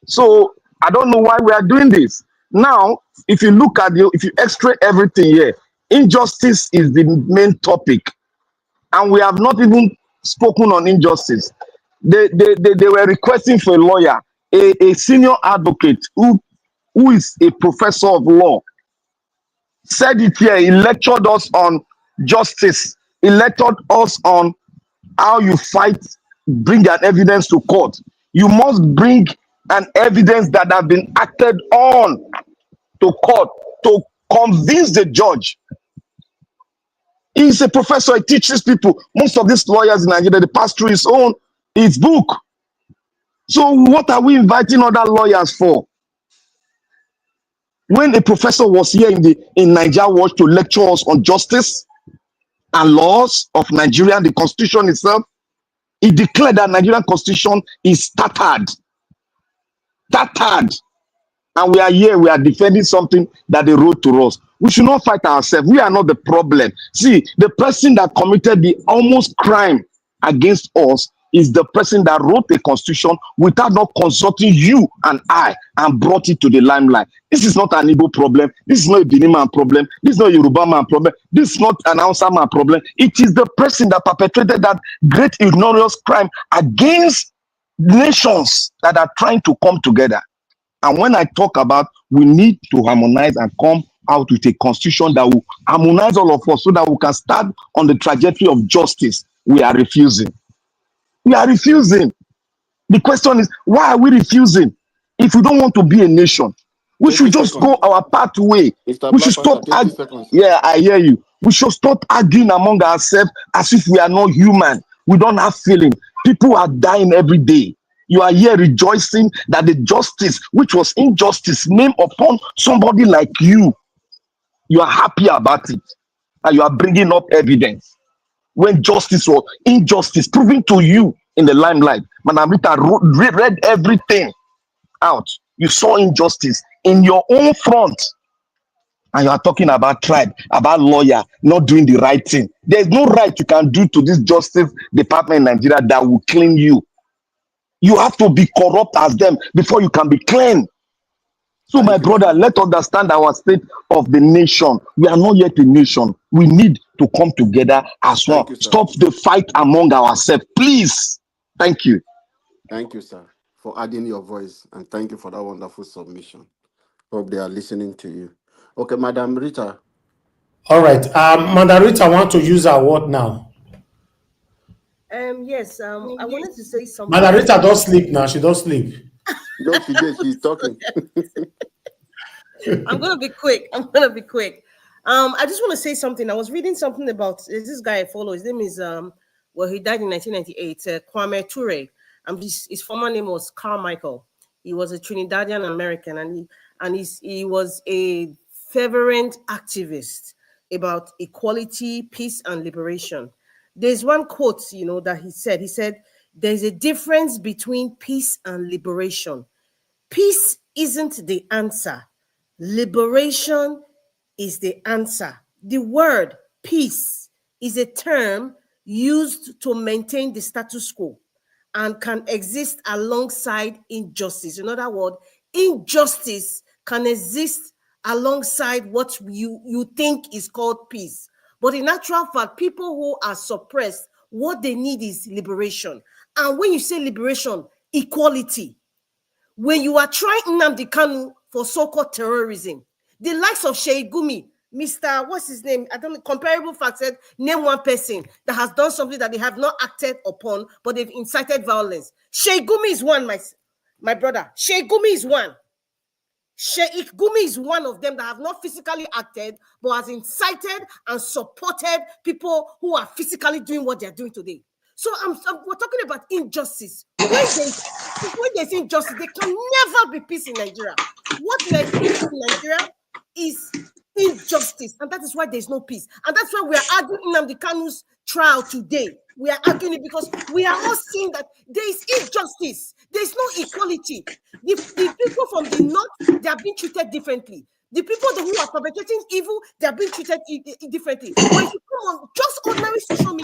So I don't know why we are doing this. Now, if you look at if you extract everything here, injustice is the main topic. And we have not even spoken on injustice. They were requesting for a lawyer, a senior advocate who is a professor of law. Said it here, he lectured us on justice. He lectured us on how you fight, bring an evidence to court. You must bring an evidence that have been acted on to court to convince the judge. He's a professor, he teaches people. Most of these lawyers in Nigeria, they pass through his book. So what are we inviting other lawyers for? When a professor was here in Nigeria Watch to lecture us on justice and laws of Nigeria, the constitution itself, he declared that Nigerian constitution is tattered. And we are here, we are defending something that they wrote to us. We should not fight ourselves. We are not the problem. See, the person that committed the almost crime against us is the person that wrote the constitution without not consulting you and I and brought it to the limelight. This is not an Igbo problem. This is not a Benin man problem. This is not a Yoruba man problem. This is not an Hausa man problem. It is the person that perpetrated that great ignominious crime against nations that are trying to come together. And when I talk about we need to harmonize and come out with a constitution that will harmonize all of us so that we can start on the trajectory of justice, we are refusing. We are refusing. The question is, why are we refusing? If we don't want to be a nation, we should just go our pathway. We should stop arguing. Yeah, I hear you. We should stop arguing among ourselves as if we are not human. We don't have feeling. People are dying every day. You are here rejoicing that the justice, which was injustice, named upon somebody like you. You are happy about it. And you are bringing up evidence. When justice or injustice proven to you in the limelight. Madam Rita read everything out. You saw injustice in your own front. And you are talking about tribe, about lawyer, not doing the right thing. There's no right you can do to this justice department in Nigeria that will clean you. You have to be corrupt as them before you can be clean. So my brother, let's understand our state of the nation. We are not yet a nation. We need to come together as well. Stop the fight among ourselves, please. Thank you. Thank you, sir, for adding your voice, and thank you for that wonderful submission. Hope they are listening to you. Okay, Madam Rita. All right. Madam Rita, I want to use our word now. Yes, I wanted to say something. Madam Rita don't sleep now. She don't sleep. No, she did. She's talking. I'm gonna be quick. I just want to say something. I was reading something about this guy I follow. His name is he died in 1998. Kwame Ture. His former name was Carmichael. He was a Trinidadian American, and he was a fervent activist about equality, peace, and liberation. There's one quote, that he said. He said, "There's a difference between peace and liberation. Peace isn't the answer. Liberation is the answer." The word peace is a term used to maintain the status quo and can exist alongside injustice. In other words, injustice can exist alongside what you think is called peace. But in actual fact, people who are suppressed, what they need is liberation. And when you say liberation, equality. When you are trying Nnamdi Kanu for so-called terrorism, the likes of Sheikh Gumi, Mr. What's his name? I don't know. Comparable fact said, name one person that has done something that they have not acted upon, but they've incited violence. Sheikh Gumi is one, my brother. Sheikh Gumi is one. Sheikh Gumi is one of them that have not physically acted, but has incited and supported people who are physically doing what they're doing today. So we're talking about injustice. When there's injustice, there can never be peace in Nigeria. What we are experiencing in Nigeria is injustice, and that is why there's no peace. And that's why we are arguing Nnamdi Kanu's trial today. We are arguing it because we are all seeing that there is injustice. There is no equality. The people from the north, they are being treated differently. The people who are perpetrating evil, they are being treated differently. But if you come on just ordinary social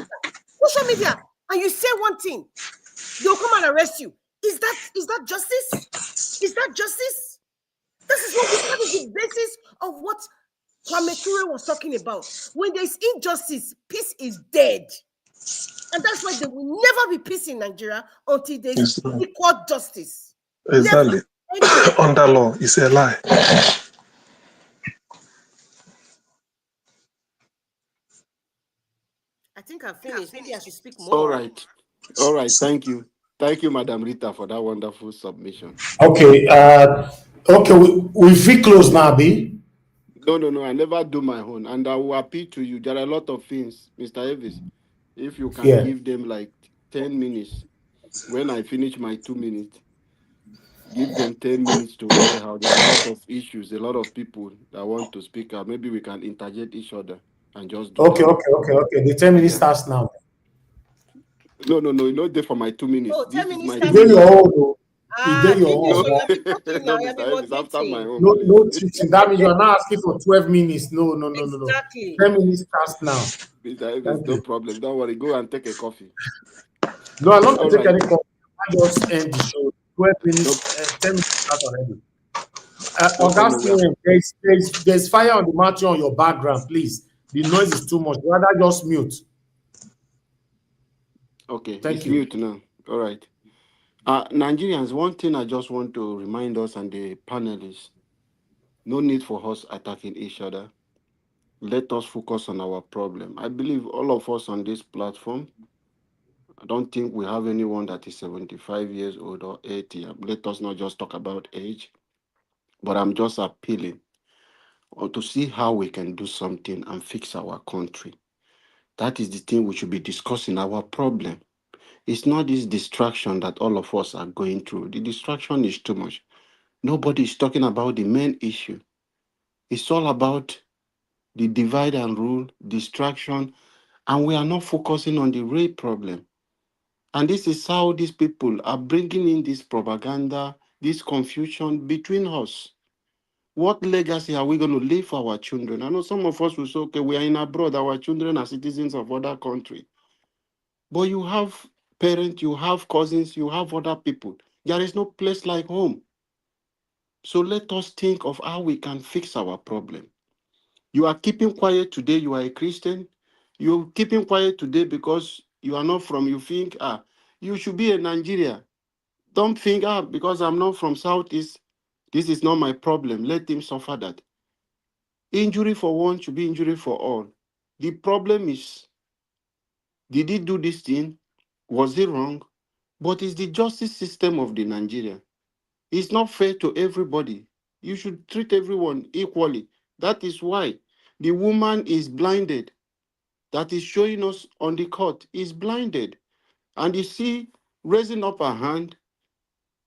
media, and you say one thing, they'll come and arrest you. Is that justice? Is that justice? That is the basis of what Kwame Ture was talking about. When there is injustice, peace is dead. And that's why there will never be peace in Nigeria until there is equal justice. Exactly. Under law, it's a lie. I think I've finished. Maybe I should speak more. All right. All right. Thank you. Thank you, Madam Rita, for that wonderful submission. Okay. Okay. We close now, B. No. I never do my own. And I will appeal to you. There are a lot of things, Mr. Evis. If you can give them like 10 minutes, when I finish my 2 minutes, give them 10 minutes to air out. There are a lot of issues, a lot of people that want to speak out. Maybe we can interject each other and just do Okay. that. The 10 minutes starts now. No. Not there for my 2 minutes. Oh, 10 this minutes. is my 2 minutes. minutes. After my own. No teaching. That means you are not asking for 12 minutes. No. Exactly. 10 minutes starts now. Mr. Evis, no problem. Don't worry. Go and take a coffee. No, I'm not going to take any coffee. I just end the show. 12 minutes, 10 minutes start already. Augustine, there's fire on the mattress on your background, please. The noise is too much. Rather just mute. Okay, Thank you. Mute now. All right. Nigerians, one thing I just want to remind us and the panelists, no need for us attacking each other. Let us focus on our problem. I believe all of us on this platform, I don't think we have anyone that is 75 years old or 80. Let us not just talk about age, but I'm just appealing to see how we can do something and fix our country. That is the thing we should be discussing, our problem. It's not this distraction that all of us are going through. The distraction is too much. Nobody is talking about the main issue. It's all about the divide and rule, distraction, and we are not focusing on the real problem. And this is how these people are bringing in this propaganda, this confusion between us. What legacy are we going to leave for our children? I know some of us will say, okay, we are in abroad, our children are citizens of other countries. But you have parents, you have cousins, you have other people. There is no place like home. So let us think of how we can fix our problem. You are keeping quiet today, you are a Christian. You're keeping quiet today because you are not from, you think, you should be a Nigeria. Don't think, because I'm not from Southeast, this is not my problem. Let him suffer that. Injury for one should be injury for all. The problem is, did he do this thing? Was it wrong? But it's the justice system of the Nigeria. It's not fair to everybody. You should treat everyone equally. That is why the woman is blinded. That is showing us on the court is blinded. And you see, raising up her hand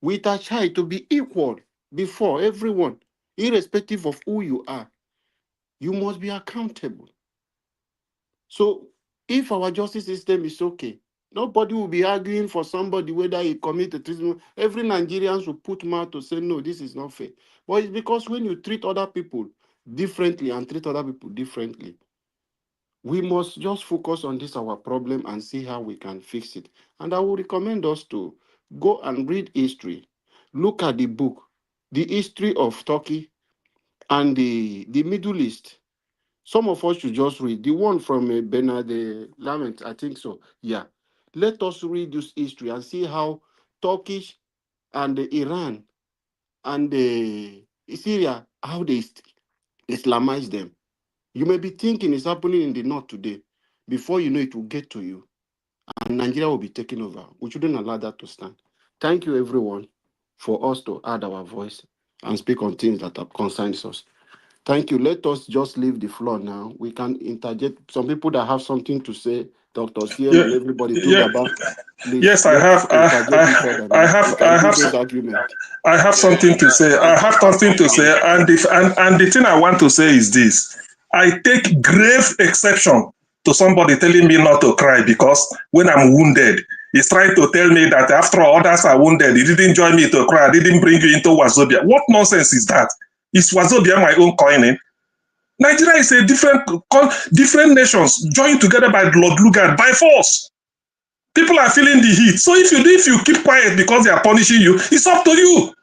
with a child to be equal before everyone, irrespective of who you are. You must be accountable. So if our justice system is okay, nobody will be arguing for somebody whether he committed treason. Every Nigerian will put mouth to say, no, this is not fair. But it's because when you treat other people differently and treat other people differently, we must just focus on this, our problem, and see how we can fix it. And I would recommend us to go and read history. Look at the book, The History of Turkey and the Middle East. Some of us should just read the one from Bernard Lament, I think so. Yeah. Let us read this history and see how Turkish and Iran and Syria, how they Islamize them. You may be thinking it's happening in the north today. Before you know it will get to you. And Nigeria will be taken over. We shouldn't allow that to stand. Thank you, everyone, for us to add our voice and speak on things that concerns us. Thank you. Let us just leave the floor now. We can interject. Some people that have something to say, Dr. CM and everybody, please. Yes, I have. I have something to say. And the thing I want to say is this: I take grave exception to somebody telling me not to cry because when I'm wounded, he's trying to tell me that after all others are wounded, he didn't join me to cry, I didn't bring you into Wazobia. What nonsense is that? Is Wazobia my own coining? Nigeria is a different nations joined together by Lord Lugard by force. People are feeling the heat. So if you keep quiet because they are punishing you, it's up to you.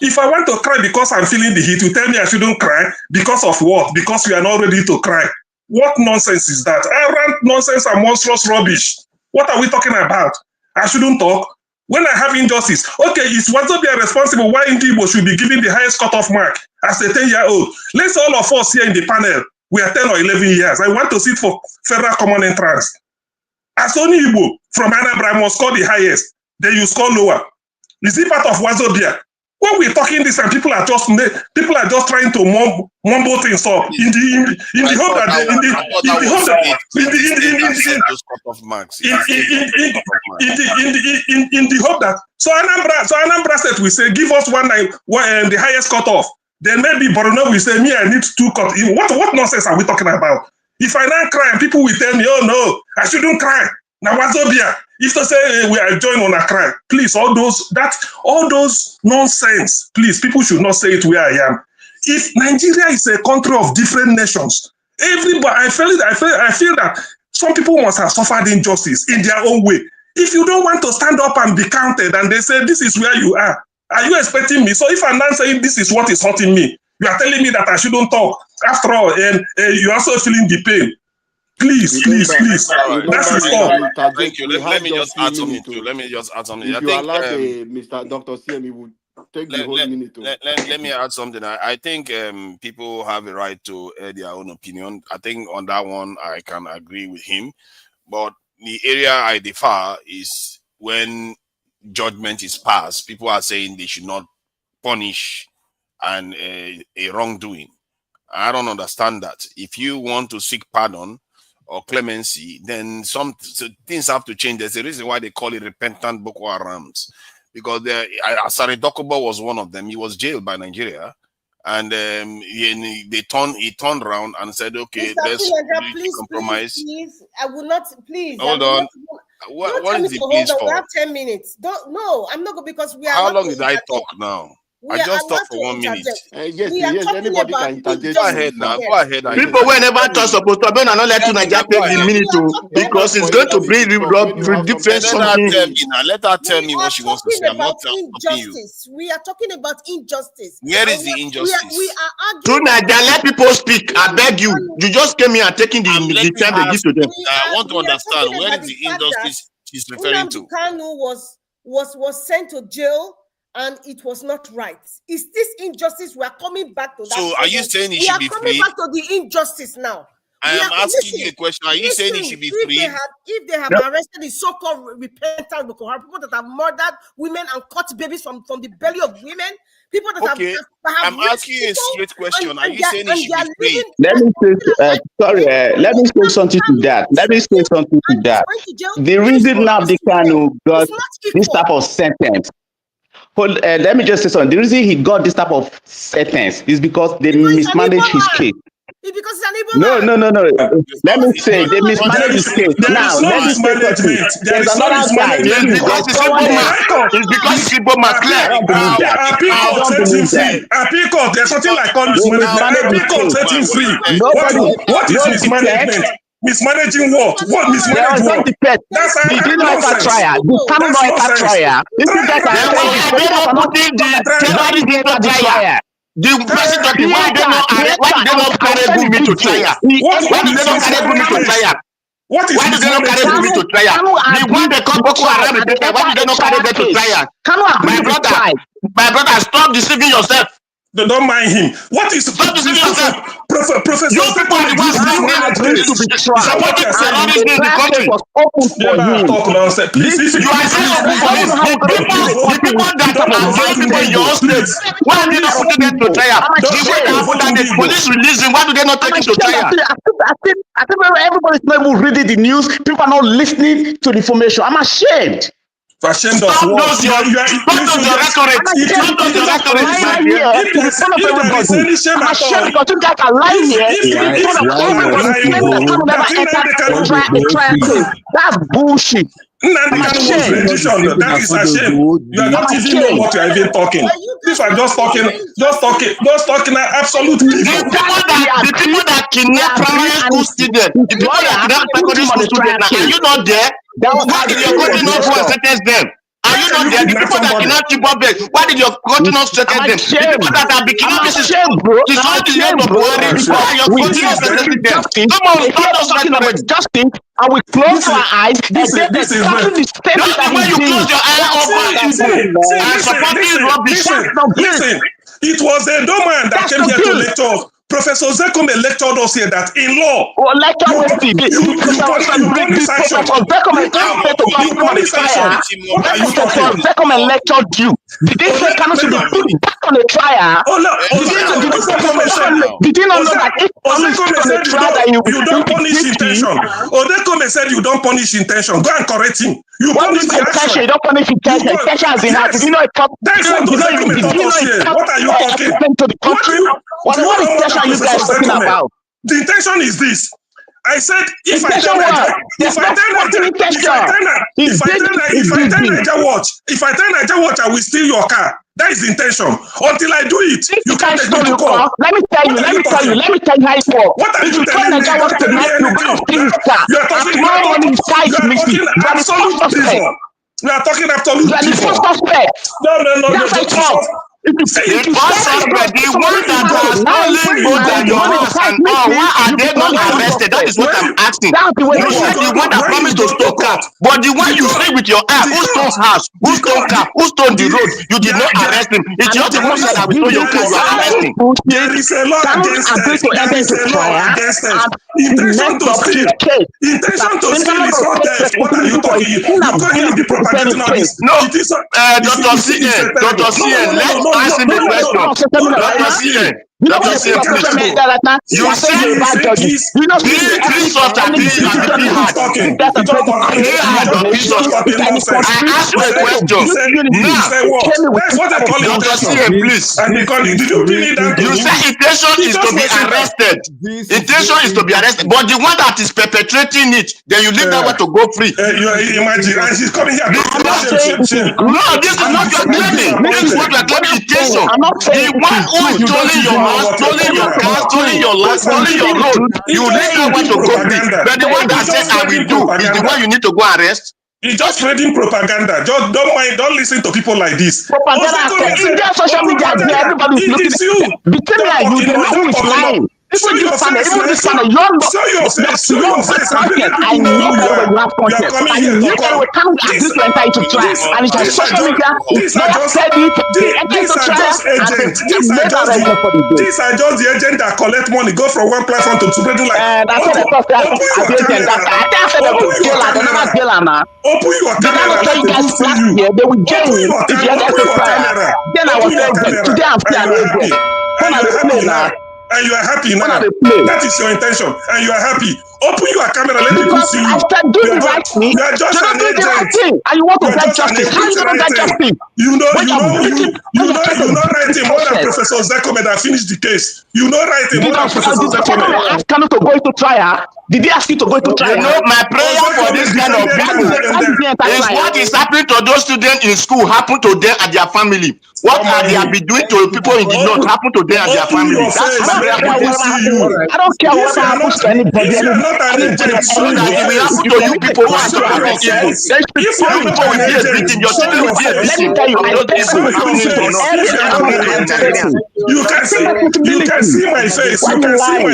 If I want to cry because I'm feeling the heat, you tell me I shouldn't cry because of what? Because you are not ready to cry. What nonsense is that? Arrant nonsense and monstrous rubbish. What are we talking about? I shouldn't talk. When I have injustice, okay, is Wazobia responsible why IGBO should be given the highest cutoff mark as a 10-year-old? Let's all of us here in the panel, we are 10 or 11 years. I want to sit for federal common entrance. As only Igbo from Anambra must score the highest, then you score lower. Is it part of Wazobia? When we're talking this and people are just trying to mumble things up in the hope that so Anambra State we say give us the highest cutoff. Then maybe Borno will say me I need 2 cut. What nonsense are we talking about? If I not cry, people will tell me, oh no, I shouldn't cry. Now Wazobia, if they say we are joined on a cry, please, all those nonsense, please, people should not say it where I am. If Nigeria is a country of different nations, everybody, I feel that some people must have suffered injustice in their own way. If you don't want to stand up and be counted and they say this is where you are you expecting me? So if I'm not saying this is what is hurting me, you are telling me that I shouldn't talk. After all, and you're also feeling the pain. Please. That's the stop. Thank you. Let me just add something too. If you allow Mr. Dr. CM, would take the whole minute. Let me add something. I think people have a right to air their own opinion. I think on that one, I can agree with him. But the area I differ is when judgment is passed, people are saying they should not punish a wrongdoing. I don't understand that. If you want to seek pardon or clemency, then some things have to change. There's a reason why they call it repentant Boko Harams, because Asari Dokubo was one of them. He was jailed by Nigeria, and he turned around and said, "Okay, let's compromise." Please, I will not. Please, hold on. What is the peace for? We have 10 minutes. No, I'm not going because we are. How long did I talk now? I just talked for 1 minute. Yes, anybody can interject. Go ahead now. Go ahead. People will never talk supposed to be not let to Nigeria take the minute because it's going to bring different something. Let her tell me what she wants to say. I'm not stopping you. We are talking about injustice. Where is the injustice? We are arguing. To Nigeria, let people speak. I beg you. You just came here and taking the time they give to them. I want to understand where is the injustice she's referring to. Nnamdi Kanu was sent to jail. And it was not right. Is this injustice? We are coming back to that. So are you saying he should be free? We are coming back to the injustice now. I am asking you a question. Are you saying he should be free? If they have arrested the so-called repentant Boko Haram, people that have murdered women and cut babies from the belly of women, people that have I'm asking you a straight question. Are you saying he should be free? Let me say something to that. The reason Nnamdi Kanu got this type of sentence. Let me just say something. The reason he got this type of sentence is because they mismanaged his case. Because it's an Igbo No. Let me say they mismanaged his case. Now, let me say something. There's another guy. It's because it's Igbo man. I don't believe that. Apicot, there's something like all mismanagement. Apicot set him free. What is mismanagement? Mismanaging what? What mismanaging what? That's how you know if I try. You cannot know if I try. If you guys are putting the terrorist into trial. The president, why they not carry Gumi to trial? Why do they not carry Gumi to trial? Why do they not carry Gumi to trial? The one they call Boko Haram, why do they not carry them to trial? My brother, stop deceiving yourself. Don't mind him. What is stop deceiving yourself? Professor, you people are the ones supporting terrorism in the country. Talk nonsense. Please, you are saying the people that are people in your state, why are they not putting them to trial? The way they put that the police release him, why do they not take him to trial? I think everybody's not even reading the news. People are not listening to the information. I'm ashamed. Ashamed of Stop what? those your rhetoric. Stop those your rhetoric, my dear. If there is any shame at all, because you guys are lying here in front of everybody. That's bullshit. Nnamdi Kanu was rendition. That is a shame. You are not even know what you are even talking. These are just talking absolute people. The people that kidnap primary school students, the people that kidnap secondary school students, are you not there? Why did your country not go and sentence them? Are you not there? The people that kidnap Chibok, why did your country not sentence them? The people that have been kidnapping since the end of Buhari, why are your country not sentencing them? Come on, stop those rhetoric. Justice, and we close our eyes. This is exactly the same thing that when you close your eye over evil and supporting rubbish. Listen, it was a doorman that came here to lecture us. Professor Zekome lectured us here that in law, you punish sanction. You punish sanction. What are you talking? Zekome lectured you. Did they say Kanu should be put back on the trial? Did you not know that if Zekome said you don't punish intention? Zekome said you don't punish intention. Go and correct him. You punish the action. You don't punish intention. Intention has been had. Did you know it? That's what Zekome taught us here. What are you talking? What intention are you guys talking about? The intention is this. I said if I tell Naija watch, I will steal your car. That is the intention. Until I do it, you can't take me to court. Let me tell you how it works. What are you telling me? You are talking absolute reason. You are talking absolute reason. No. The first suspect, the one that was stolen gold at your house and all, why are they not arrested? That is what I'm asking. You said the one that promised to stole car, but the one you say with your eye, who stole house, who stole car, who stole the road, you did not arrest him. It's your the one that will stole your car, you are arresting. There is a law against us. Intention to steal. Intention to steal is not there. What are you talking? You can't be propagating on this. No, Dr. CN, let's answer the question. Dr. CN, please. You said I asked you a question. Dr. CN, please. You say intention is to be arrested. Intention is to be arrested. But the one that is perpetrating it, then you leave that one to go free. You imagine, and she's coming here. No, this is what you're claiming. This is what you're claiming. Intention. The one who is stealing your house, stealing your car, stealing your land, stealing your road, you leave that one to go free. But the one that says I will do is the one you need to go arrest. He's just spreading propaganda. Just don't listen to people like this. Propaganda. In their social media, everybody's looking at you. Between you, the who is lying. Even this panel, show your face. I know that we have content. I know that we can't agree to enter into trial. And it's just social media. It's not said it. They enter into trial. These are just the agent that collect money, go from one platform to spreading like. That's what I thought. I said open your camera. They will jail you if you enter into trial. Then I was saying today I'm still and you are happy now. That is your intention, and you are happy. Open your camera, let people see you. I said, do the right thing. You are just an agent. And you want to get justice. How you going to get justice? You know writing more than Professor Zekome that finished the case. You know writing more than Professor Zekome. Did they ask Kanu to go into trial? Did they ask you to go into trial? You know, my prayer for this kind of people is what is happening to those students in school happen to them and their family. What are they be doing to people in the north happen to them and their family? That's my prayer for this. I don't care what happens to anybody. So that it will happen to you people who are supporting evil. If you people will be a victim, your children will be a victim. You can see my face. You can see my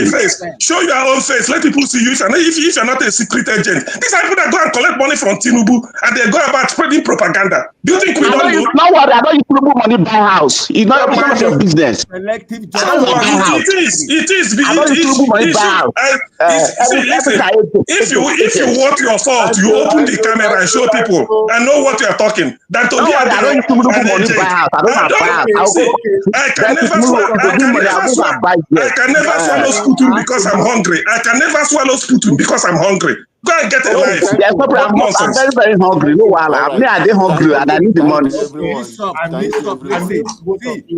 face. Show your own face. Let people see you. If you're not a secret agent, these are people that go and collect money from Tinubu and they go about spreading propaganda. Do you think we don't know? No worry, I don't use Tinubu money buy house. It's not your business. It is. If you want your fault, you open the camera and show people and know what you are talking. Than to be an agent. I can never swallow Sputum because I'm hungry. I can never swallow Sputum because I'm hungry. Go and get a Oh, life. there's no problem. I'm very, very hungry. No, while me, I dey hungry and I need the money.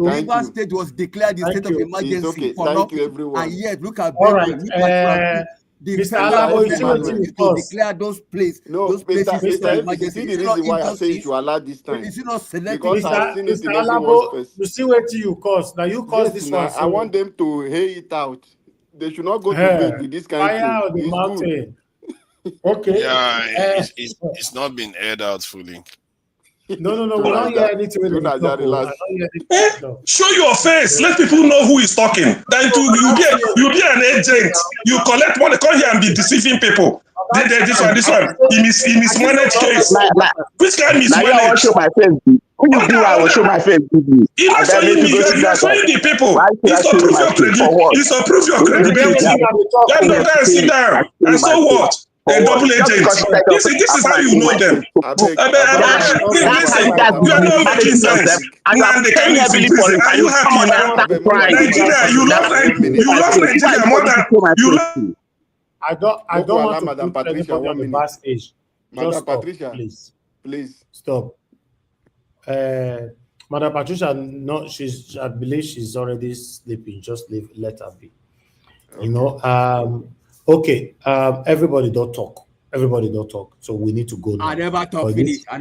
Rivers State was declared the state of emergency for nothing, and yet look at all right. the Mr. federal Alabo, you see what government you to declare those places Mr. emergency. See the reason why I say you should allow this time. Is it not selective? Because I've seen it in everyone's face. You see what you cause. Now you cause this one. I want them to hear it out. They should not go to bed with this kind of thing. Fire the mountain. Okay. Yeah, it's not been aired out fully. No. We don't hear anything. Show your face. Let people know who is talking. Then you be an agent. You collect money, come here and be deceiving people. This one. In his managed case. Which kind of mismanaged? I will show my face. I will show my face. You are showing me. You are showing the people. It's to prove your credibility. It's to prove your credibility. Let them go and sit down. And so what? A double agent. This is how you know them. Listen, you are not making sense. Nnamdi Kanu is in prison. Are you happy now? Nigeria, you love Nigeria more than you love. I don't want to Madam put Patricia on the bad stage. Madam Patricia, please stop. Madam Patricia, no, I believe she's already sleeping. Just let her be. Okay. You know, okay. Everybody don't talk. So we need to go now. I never talk finish. I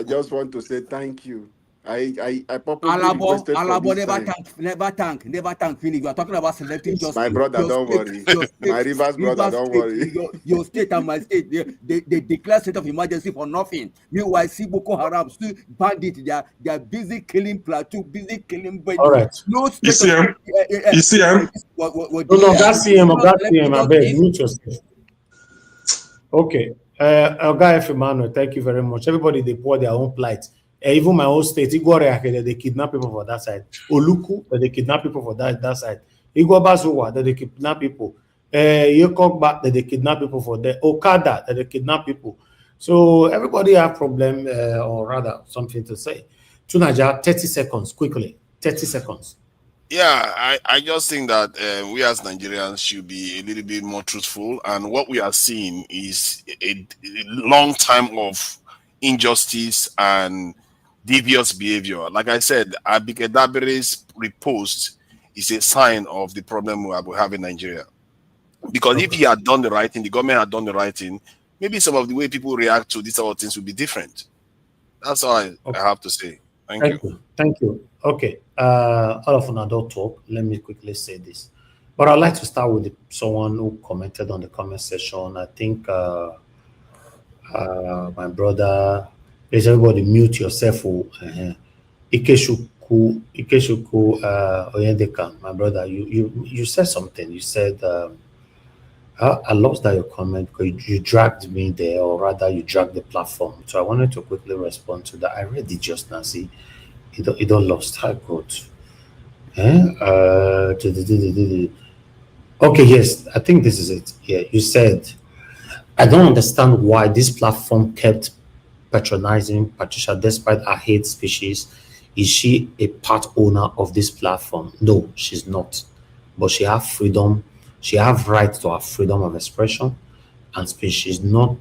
just want to say thank you. I purposely never thank finish. You are talking about selective justice. My brother, don't worry. My Rivers brother, don't worry. Your state and my state, they declare state of emergency for nothing. Meanwhile, see Boko Haram still bandit. They are busy killing Plateau, busy killing Benue. All right. No you see him? No, that's him. I beg, mute yourself. Okay. Oga Emmanuel, thank you very much. Everybody, they pour their own plight. Even my own state, Igor, they kidnap people for that side. Oluku, they kidnap people for that side. Igor Bazuwa, they kidnap people. Yekokba, they kidnap people for that. Okada, they kidnap people. So everybody have problem, or rather something to say. Tunaja, 30 seconds, quickly. 30 seconds. Yeah, I just think that we as Nigerians should be a little bit more truthful. And what we are seeing is a long time of injustice and devious behavior. Like I said, Abike Dabere's repost is a sign of the problem we have in Nigeria. Because if he had done the right thing, the government had done the right thing, maybe some of the way people react to these sort of things would be different. That's all I have to say. Thank you. Okay. All of an adult talk. Let me quickly say this. But I'd like to start with someone who commented on the comment section. I think my brother, please everybody mute yourself. Ikeshuku Oyendeka, my brother, you said something. You said I lost that your comment because you dragged me there, or rather you dragged the platform. So I wanted to quickly respond to that. I read it just now. See, you don't lost. How good. Okay, yes, I think this is it. Yeah, you said, I don't understand why this platform kept patronizing Patricia despite her hate species. Is she a part owner of this platform? No, she's not. But she has freedom. She has right to her freedom of expression and speech. She's not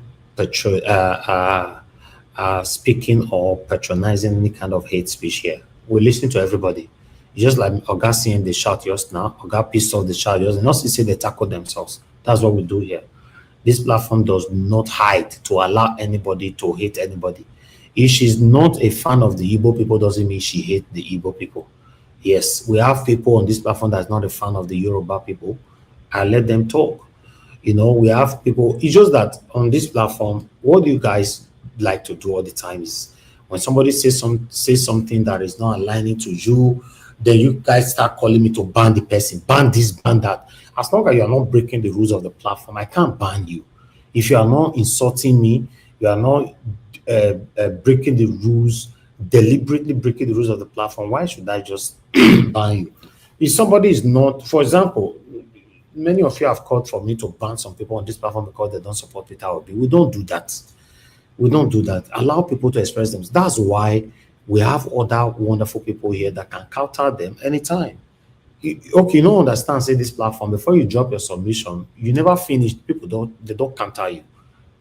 speaking or patronizing any kind of hate speech here. We're listening to everybody. Just like Oga seeing the shout just now, Oga pissed off the shout just now. Not to say they tackle themselves. That's what we do here. This platform does not hide to allow anybody to hate anybody. If she's not a fan of the Igbo people, doesn't mean she hates the Igbo people. Yes, we have people on this platform that's not a fan of the Yoruba people. I let them talk. You know, we have people. It's just that on this platform, what do you guys like to do all the time is when somebody says something that is not aligning to you, then you guys start calling me to ban the person, ban this, ban that. As long as you are not breaking the rules of the platform, I can't ban you. If you are not insulting me, you are not breaking the rules, deliberately breaking the rules of the platform, why should I just ban you? If somebody is not, for example, many of you have called for me to ban some people on this platform because they don't support Peter Obi. We don't do that. We don't do that. Allow people to express themselves. That's why we have other wonderful people here that can counter them anytime. Okay, you don't understand, say this platform, before you drop your submission, you never finish, they don't counter you.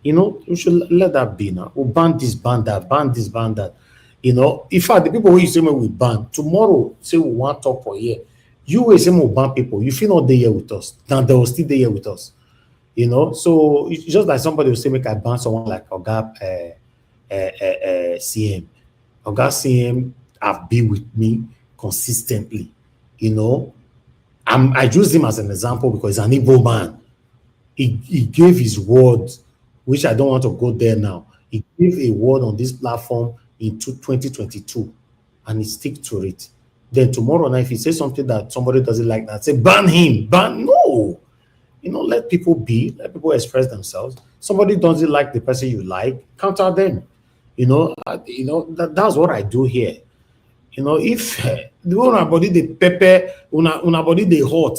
You know, you should let that be now. We'll ban this, ban that, ban this, ban that. You know, in fact, the people who you say we ban, tomorrow, say we want to talk for a year. You will say we ban people, you feel not there here with us. Now they will still there here with us. You know, so it's just like somebody will say, make I ban someone like Oga CM. Oga CM have been with me consistently. You know, I use him as an example because he's an Igbo man. He gave his word, which I don't want to go there now. He gave a word on this platform in 2022, and he stick to it. Then tomorrow night, if he says something that somebody doesn't like, that say ban him, ban. No, you know, let people be, let people express themselves. Somebody doesn't like the person you like, counter them. You know, that's what I do here. You know, if the una body they pepper, una body they hot,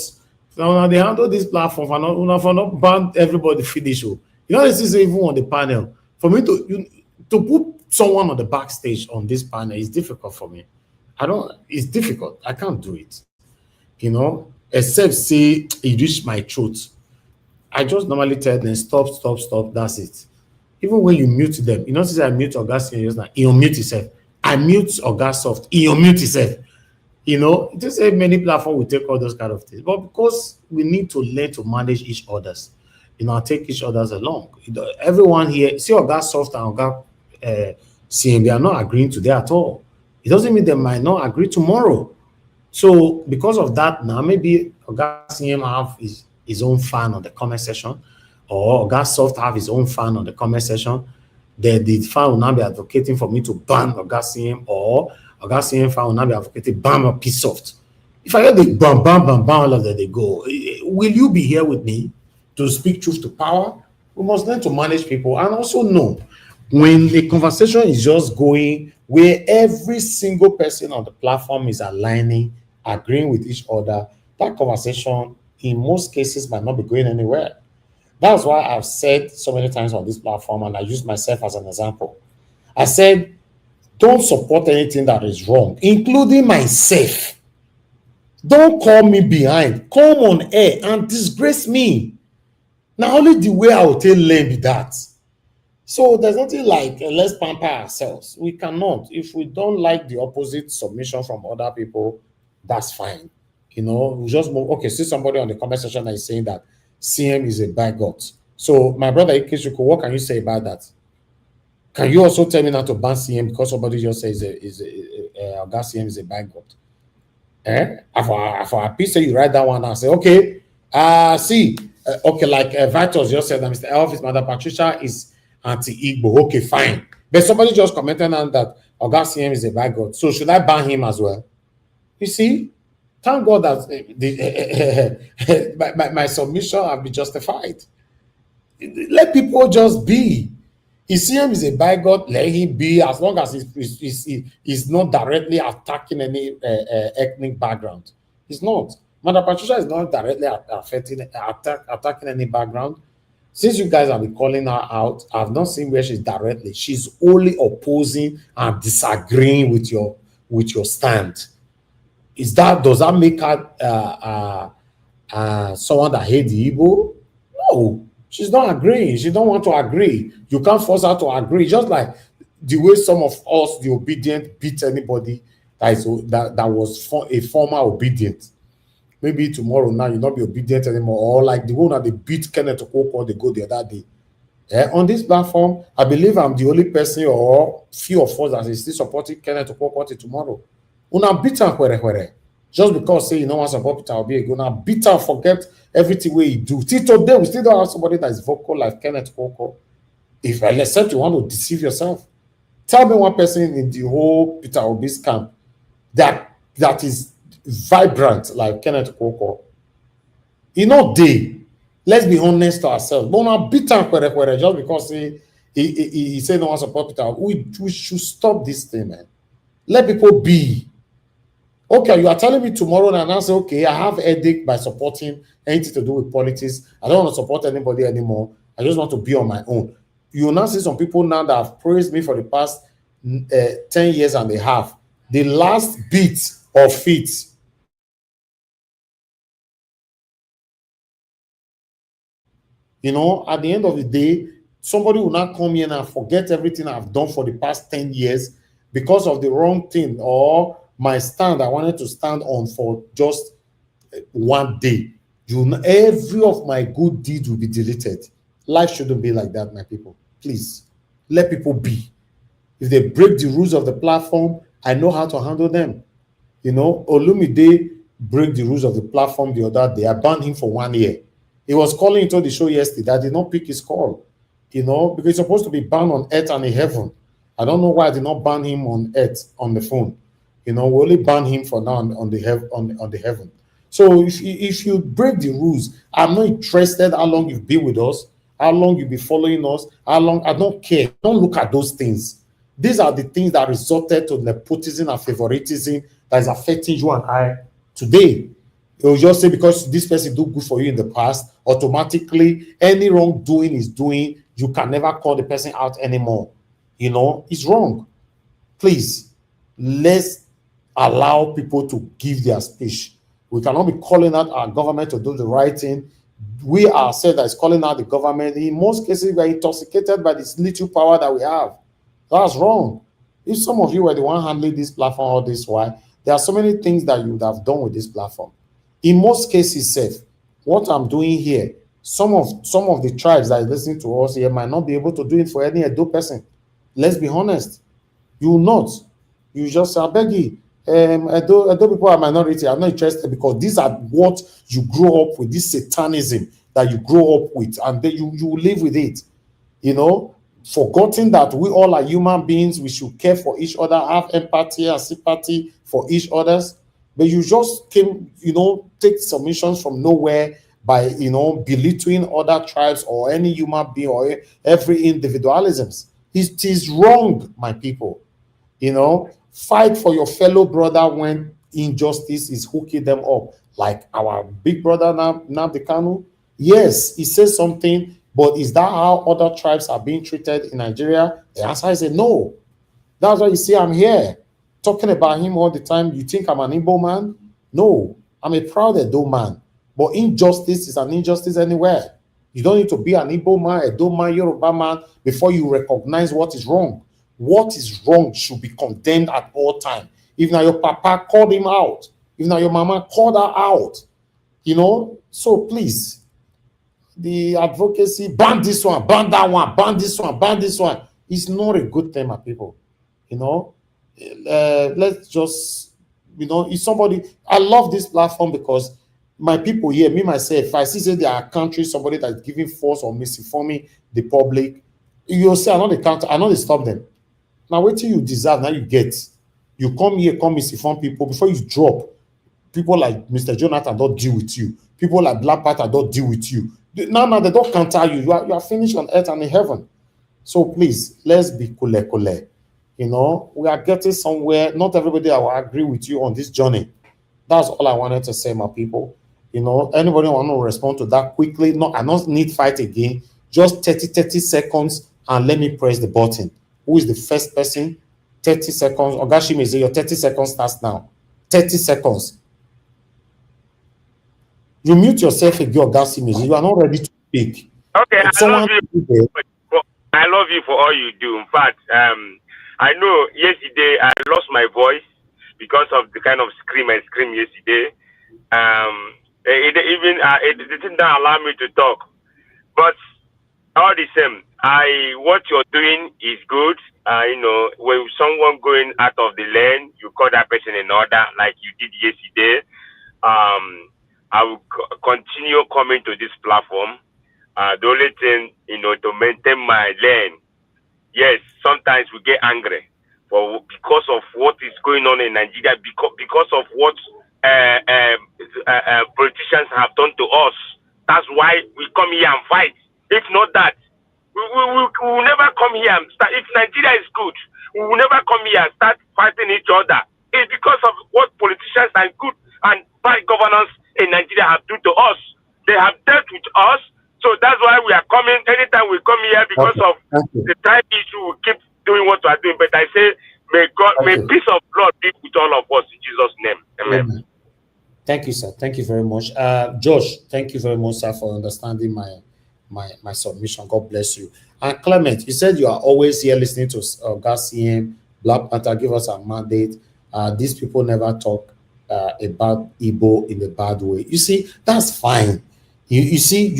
now they handle this platform for not ban everybody finish. You know, this is even on the panel. For me to put someone on the backstage on this panel is difficult for me. It's difficult. I can't do it. You know, except say it reached my throat. I just normally tell them stop, stop, stop. That's it. Even when you mute them, you notice I mute August just now, he unmute himself. I mute August soft, he unmute himself. You know, just say many platforms will take all those kind of things. But because we need to learn to manage each other's, you know, take each other's along. You know, everyone here, see August soft and August CM, they are not agreeing today at all. It doesn't mean they might not agree tomorrow. So because of that, now maybe August CM have his own fan on the comment section, or August Soft have his own fan on the comment section. Then the fan will now be advocating for me to ban August CM, or August CM fan will now be advocating ban a piece soft. If I get the ban all of that, they go. Will you be here with me to speak truth to power? We must learn to manage people and also know when the conversation is just going where every single person on the platform is aligning, agreeing with each other, that conversation in most cases might not be going anywhere. That's why I've said so many times on this platform, and I use myself as an example. I said, don't support anything that is wrong, including myself. Don't call me behind. Come on air and disgrace me. Now, only the way I will tell learn be that. So there's nothing like let's pamper ourselves. We cannot. If we don't like the opposite submission from other people, that's fine. You know, we just move. Okay, see somebody on the comment section that is saying that CM is a bigot. So my brother Ikechukwu, what can you say about that? Can you also tell me not to ban CM because somebody just says that CM is a bigot? For a piece, you write that one and say, okay, okay, like Vitus just said that Mr. Elvis, Mother Patricia is anti-Igbo. Okay, fine. But somebody just commented on that CM is a bigot. So should I ban him as well? You see, thank God that my submission have been justified. Let people just be. If CM is a bigot, let him be, as long as he's not directly attacking any ethnic background. He's not. Mother Patricia is not directly attacking any background. Since you guys have been calling her out, I've not seen where she's directly. She's only opposing and disagreeing with your stand. Does that make her someone that hates the Igbo? No. She's not agreeing. She don't want to agree. You can't force her to agree. Just like the way some of us, the obedient, beat anybody that was a former obedient. Maybe tomorrow now you'll not be obedient anymore. Or like the one that they beat Kenneth Okoko, they go the other day. On this platform, I believe I'm the only person or few of us that is still supporting Kenneth Okoko tomorrow. Una beat her just because say you know want to support Peter Obi, gonna beat and forget everything we do. Till today, we still don't have somebody that is vocal like Kenneth Okoko. If except you want to deceive yourself, tell me one person in the whole Peter Obi's camp that is vibrant like Kenneth Okoko. You know, let's be honest to ourselves. But now beat and just because he said no one support Peter. We should stop this thing, man. Let people be. Okay, you are telling me tomorrow and I say, okay, I have a headache by supporting anything to do with politics. I don't want to support anybody anymore. I just want to be on my own. You will now see some people now that have praised me for the past 10 years and a half. The last bit of it You know, at the end of the day, somebody will not come here and forget everything I've done for the past 10 years because of the wrong thing or my stand I wanted to stand on for just one day. Every of my good deeds will be deleted. Life shouldn't be like that, my people. Please, let people be. If they break the rules of the platform, I know how to handle them. You know, Olumide break the rules of the platform the other day. I banned him for 1 year. He was calling into the show yesterday. I did not pick his call, you know, because he's supposed to be banned on earth and in heaven. I don't know why I did not ban him on earth on the phone. You know, we only ban him for now on the heaven. So if you break the rules, I'm not interested how long you've been with us, how long you've been following us, how long, I don't care. Don't look at those things. These are the things that resulted to nepotism and favoritism that is affecting you and I today. You'll just say because this person do good for you in the past, automatically any wrongdoing is doing, you can never call the person out anymore. You know, it's wrong. Please, let's allow people to give their speech. We cannot be calling out our government to do the right thing. We ourselves that is calling out the government. In most cases, we are intoxicated by this little power that we have. That's wrong. If some of you were the one handling this platform all this while, there are so many things that you would have done with this platform. In most cases, safe. What I'm doing here, some of the tribes that are listening to us here might not be able to do it for any Edo person. Let's be honest. You will not. You just say, I beg you, Edo people are minority. I'm not interested because these are what you grow up with, this satanism that you grow up with, and then you live with it. You know, forgetting that we all are human beings, we should care for each other, have empathy and sympathy for each others. But you just came, you know, take submissions from nowhere by, you know, belittling other tribes or any human being or every individualisms. It is wrong, my people. You know, fight for your fellow brother when injustice is hooking them up. Like our big brother Nnamdi Kanu. Yes, he says something, but is that how other tribes are being treated in Nigeria? The answer is a no. That's why you see I'm here talking about him all the time. You think I'm an Igbo man? No, I'm a proud Edo man. But injustice is an injustice anywhere. You don't need to be an Igbo man, Edo man, Yoruba man before you recognize what is wrong. What is wrong should be condemned at all time. If now your papa called him out, if now your mama called her out, you know, so please, the advocacy, ban this one, ban that one, ban this one, ban this one, is not a good thing, my people. You know, let's just, you know, if somebody, I love this platform because my people here, me myself, if I see say there are countries, somebody that's giving false or misinforming the public, you'll say, I know they can't, I know they stop them. Now, wait till you deserve, now you get. You come here, come misinform people before you drop. People like Mr. Jonathan don't deal with you. People like Black Panther don't deal with you. Now they don't counter you. You are finished on earth and in heaven. So please, let's be kule. You know, we are getting somewhere. Not everybody will agree with you on this journey. That's all I wanted to say, my people. You know, anybody want to respond to that quickly? No, I don't need fight again. Just 30 seconds and let me press the button. Who is the first person? 30 seconds. Ogashime, say your 30 seconds starts now. 30 seconds. You mute yourself again, Ogashime. You are not ready to speak. Okay, I love you. I love you for all you do. In fact, I know yesterday I lost my voice because of the kind of scream I screamed yesterday. It didn't allow me to talk. But all the same, what you're doing is good. You know, when someone going out of the lane, you call that person in order, like you did yesterday. I will continue coming to this platform. The only thing, you know, to maintain my lane. Yes, sometimes we get angry because of what is going on in Nigeria, because of what politicians have done to us. That's why we come here and fight. If not that, we will never come here and start. If Nigeria is good, we will never come here and start fighting each other. It's because of what politicians and good and bad governance in Nigeria have done to us. They have dealt with us. So that's why we are coming. Anytime we come here because of the time issue, we keep doing what we are doing. But I say, may peace of blood be with all of us in Jesus' name. Amen. Thank you, sir. Thank you very much. Josh, thank you very much, sir, for understanding my submission. God bless you. And Clement, you said you are always here listening to CM, Black Panther, give us a mandate. These people never talk about Igbo in a bad way. You see, that's fine. You see,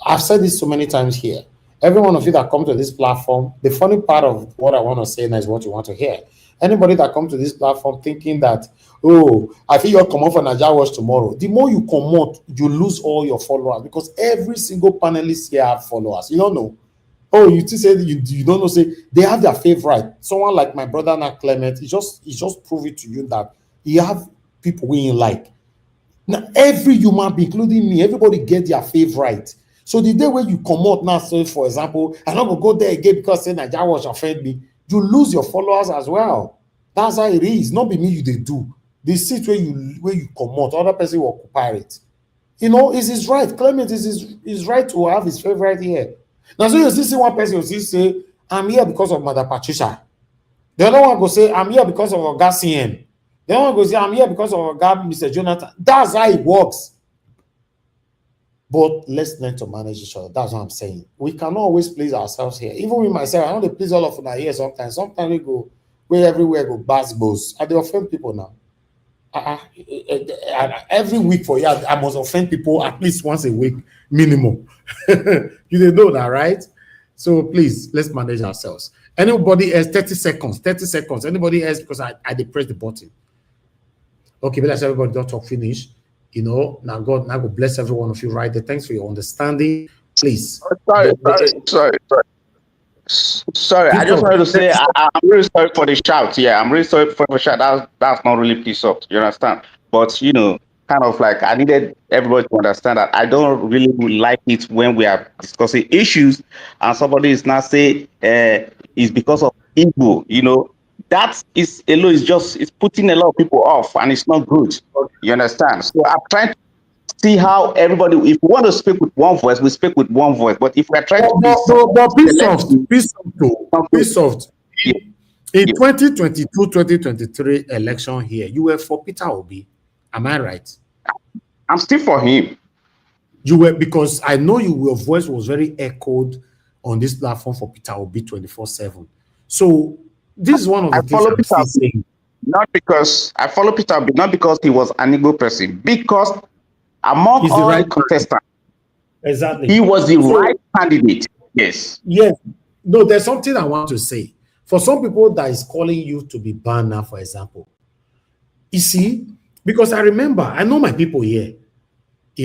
I've said this so many times here. Every one of you that come to this platform, the funny part of what I want to say now is what you want to hear. Anybody that comes to this platform thinking that, oh, I feel you'll come out for Nigeria Watch tomorrow. The more you come out, you lose all your followers because every single panelist here have followers. You don't know. Oh, you just said you don't know. Say they have their favorite. Someone like my brother Nat Clement, he just prove it to you that he have people we like. Now every human being, including me, everybody get their favorite. So the day when you come out now, say for example, I'm not gonna go there again because say Nigeria Watch offend me, you lose your followers as well. That's how it is. Not be me you they do. The seat where you come out, other person will occupy it. You know, it's his right. Clement is his right to have his favorite here. Now, so you see one person will say, I'm here because of Mother Patricia. The other one will say, I'm here because of Oga CM. The other one will say, I'm here because of Oga Mr. Jonathan. That's how it works. But let's learn to manage each other. That's what I'm saying. We cannot always please ourselves here. Even with myself, I want to please all of them here sometimes. Sometimes we go everywhere, go bass. And they offend people now. Every week for you, I must offend people at least once a week minimum. You didn't know that, right? So please, let's manage ourselves. Anybody else? 30 seconds. Anybody else? Because I did press the button. Okay, but that's everybody don't talk finish. You know, now God bless every one of you right there. Thanks for your understanding. Please. Sorry, I just wanted to say I'm really sorry for the shout. Yeah, I'm really sorry for the shout. That's not really peace up. You understand? But you know, kind of like I needed everybody to understand that I don't really like it when we are discussing issues and somebody is not saying it's because of Igbo. You know, that is alone is just it's putting a lot of people off and it's not good. You understand? So I'm trying to see how everybody, if we want to speak with one voice, we speak with one voice. But if we're trying to be soft. In 2022-2023 election here, you were for Peter Obi. Am I right? I'm still for him. You were, because I know your voice was very echoed on this platform for Peter Obi 24/7. So this is one of the things I'm still saying. Not because I follow Peter Obi, not because he was an Igbo person, because among all the contestants, exactly, he was the right candidate. Yes. Yes. No, there's something I want to say. For some people that is calling you to be banned now, for example, you see, because I remember, I know my people here,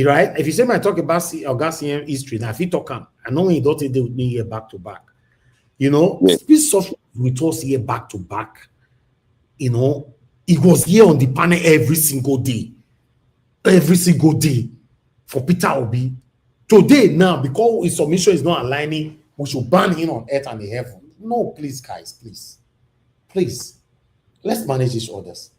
right? If you say I talk about Oga history, now if you talk, I know when you don't think they would be here back to back. You know, speak soft with us here back to back. You know, it was here on the panel every single day for Peter Obi. Today, now, because his submission is not aligning, we should ban him on earth and the heaven. No, please, guys, please. Let's manage each others.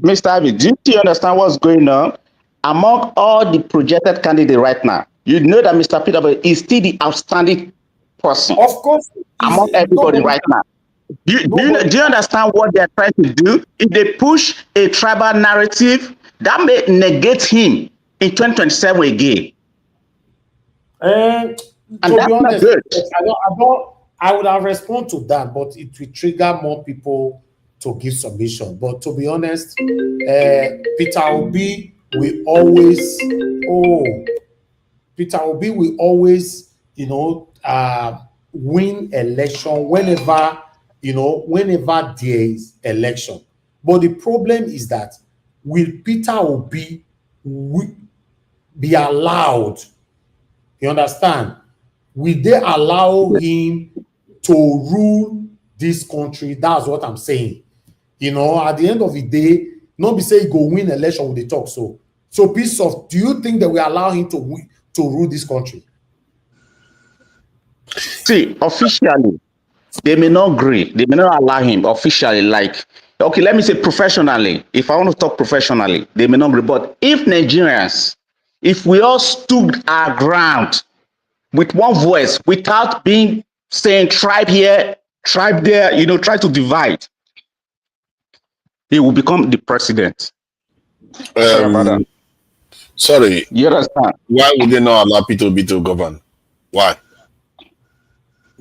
Mr. Avi, do you understand what's going on? Among all the projected candidates right now, you know that Mr. Peter is still the outstanding person. Of course. Among everybody right now. Do you understand what they're trying to do? If they push a tribal narrative, that may negate him in 2027 again. And to be honest, I would have responded to that, but it will trigger more people to give submission. But to be honest, Peter Obi will always, you know, win election whenever there is election. But the problem is that will Peter Obi be allowed? You understand? Will they allow him to rule this country? That's what I'm saying. You know, at the end of the day, not be say he go win election with the talk. So piece of, do you think that we allow him to rule this country? See, officially, they may not agree. They may not allow him officially. Like, okay, let me say professionally. If I want to talk professionally, they may not agree. But if Nigerians, if we all stood our ground with one voice, without saying tribe here, tribe there, you know, try to divide, he will become the president. Sorry. You understand? Why would they not allow Peter Obi to govern? Why?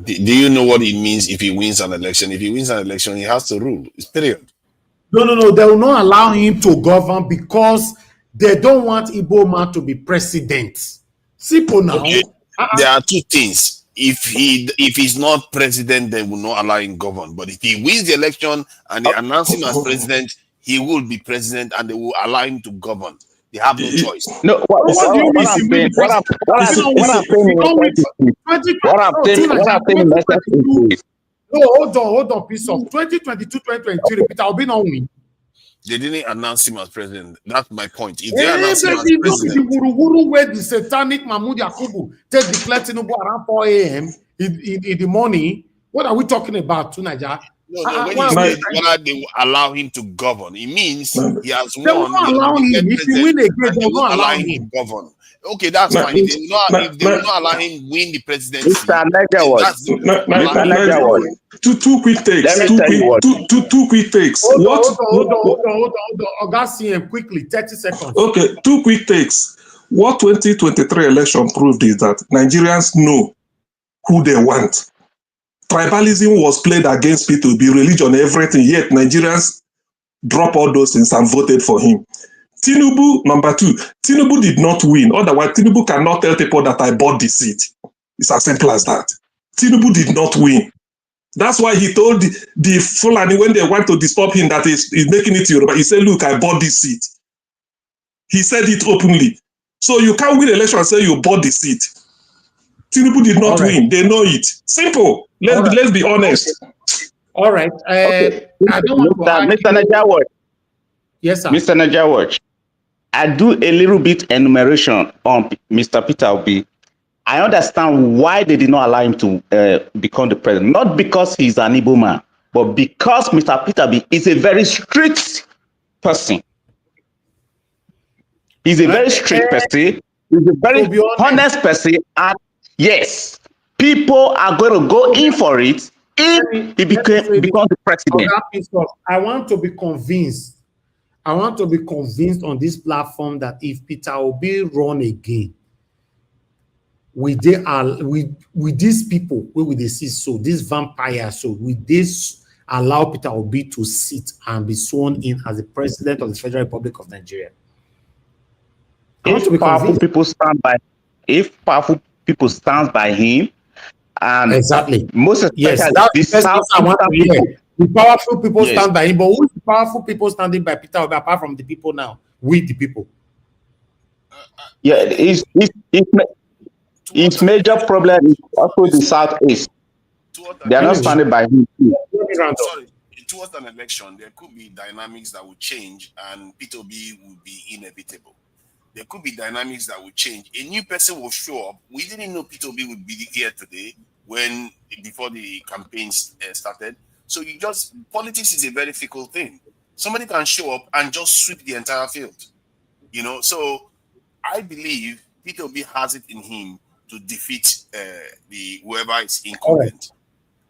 Do you know what it means if he wins an election? If he wins an election, he has to rule. It's period. No. They will not allow him to govern because they don't want Igbo man to be president. Simple now. Okay. There are two things. If he's not president, they will not allow him govern. But if he wins the election and they announce him as president, he will be president and they will allow him to govern. They have no choice. No, what I'm saying no, hold on, piece of 2022, 2023, Peter Obi not win. They didn't announce him as president. That's my point. If they announce him as president, the where the satanic Mahmoud Yakubu take declare Tinubu around 4 a.m. in the morning. What are we talking about tonight, Jack? No, when you say whether they will allow him to govern, it means he has won. They will not allow him. If he win again, they will not allow him to govern. Okay, that's fine. If they will not allow him win the presidency, two quick takes. Two quick takes. Hold on. Augustine, quickly, 30 seconds. Okay, two quick takes. What 2023 election proved is that Nigerians know who they want. Tribalism was played against P2B, religion, everything, yet Nigerians dropped all those things and voted for him. Tinubu, number two, Tinubu did not win. Otherwise, Tinubu cannot tell people that I bought the seat. It's as simple as that. Tinubu did not win. That's why he told the Fulani when they want to disturb him that he's making it Yoruba. He said, look, I bought this seat. He said it openly. So you can't win election and say you bought the seat. Tinubu did not win. They know it. Simple. Let's be honest. All right. Okay. I don't want Mr. Najawaj. Yes, sir. Mr. Najawaj, I do a little bit enumeration on Mr. Peter Obi. I understand why they did not allow him to become the president. Not because he's an Igbo man, but because Mr. Peter Obi is a very strict person. He's a very strict person. He's a very honest person. And yes, people are going to go in for it if he becomes the president. I want to be convinced. I want to be convinced on this platform that if Peter Obi run again, with these people, where will they see so these vampires, so will this allow Peter Obi to sit and be sworn in as the president of the Federal Republic of Nigeria? If powerful people stand by him, and exactly, most especially yes, the powerful people stand by him, but who's the powerful people standing by Peter Obi apart from the people now? We the people. Yeah, its major problem is also the Southeast. They are not standing by him. Sorry, towards an election, there could be dynamics that will change, and Peter Obi will be inevitable. There could be dynamics that will change. A new person will show up. We didn't know Peter Obi would be here today before the campaigns started. So politics is a very fickle thing. Somebody can show up and just sweep the entire field. So I believe Peter Obi has it in him to defeat whoever is incumbent.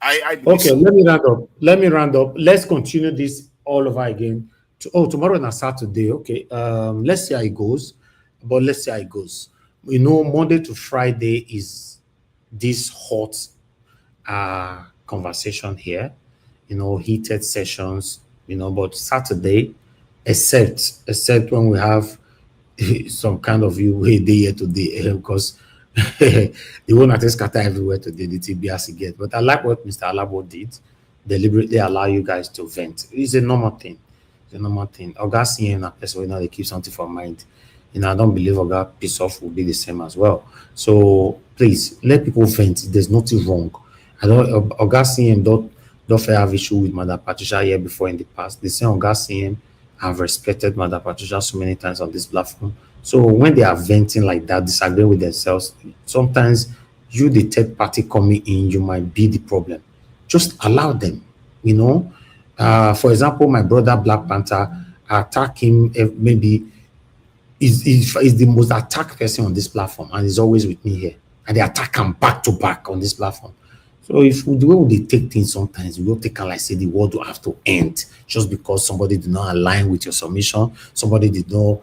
Right. I believe okay, so. Let me round up. Let's continue this all over again. Tomorrow and Saturday. Okay. Let's see how it goes. But let's see how it goes. Monday to Friday is this hot conversation here. Heated sessions. But Saturday, except when we have some kind of day here today, because they won't have to scatter everywhere today. The TBS again. But I like what Mr. Alabo did. Deliberately allow you guys to vent. It's a normal thing. Augustine and person they keep something for mind. I don't believe Oga piece off will be the same as well. So please let people vent. There's nothing wrong. I don't Augustine don't have issue with Madam Patricia here before in the past. The same Augustine have respected Madam Patricia so many times on this platform. So when they are venting like that, disagreeing with themselves, sometimes you, the third party coming in, you might be the problem. Just allow them, For example, my brother Black Panther attack him maybe is the most attacked person on this platform, and he's always with me here. And they attack him back to back on this platform. So if the way they take things sometimes, we don't take like say the world will have to end just because somebody did not align with your submission, somebody did not.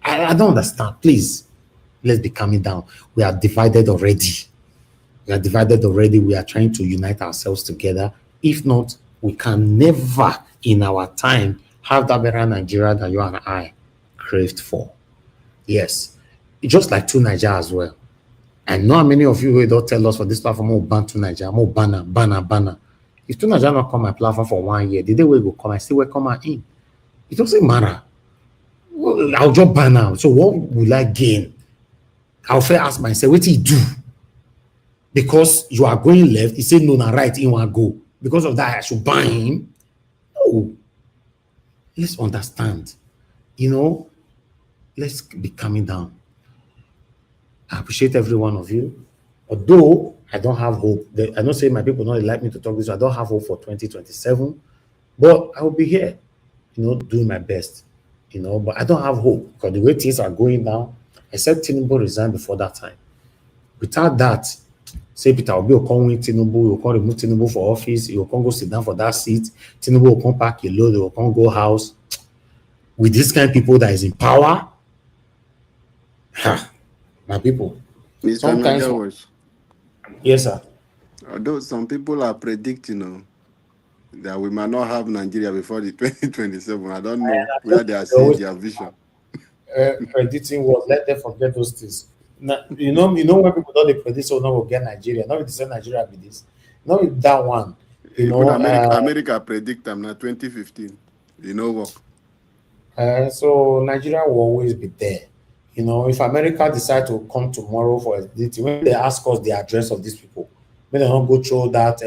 I don't understand. Please, Let's be coming down. We are divided already. We are divided already. We are trying to unite ourselves together. If not, we can never in our time have that better Nigeria that you and I craved for. Yes. Just like to Nigeria as well. I know how many of you will don't tell us for this platform, oh, ban to Nigeria, oh, banner. If to Nigeria not come my platform for 1 year, the day we go come, I still welcome her in. It doesn't matter. Well, I'll just ban out. So what will I gain? I'll fair ask myself, what do you do? Because you are going left, he said no, na right, he want go. Because of that, I should ban him. No. Let's understand. Let's be coming down. I appreciate every one of you. Although I don't have hope. I don't say my people don't like me to talk this. I don't have hope for 2027. But I will be here, doing my best. But I don't have hope because the way things are going now, except Tinubu resigned before that time. Without that, say Peter Obi will come with Tinubu, will come remove Tinubu for office, he will come go sit down for that seat, Tinubu will come pack a load, they will come go house. With this kind of people that is in power, my people. Mr. Yes, sir. Although some people are predicting, that we might not have Nigeria before the 2027. I don't know where they are seeing their vision. Predicting what? Let them forget those things. Now, when people don't predict, so now we'll get Nigeria. Now we say Nigeria be this. Now with that one, America predict them now 2015. Work. So Nigeria will always be there. If America decide to come tomorrow for editing, when they ask us the address of these people, when they don't go through that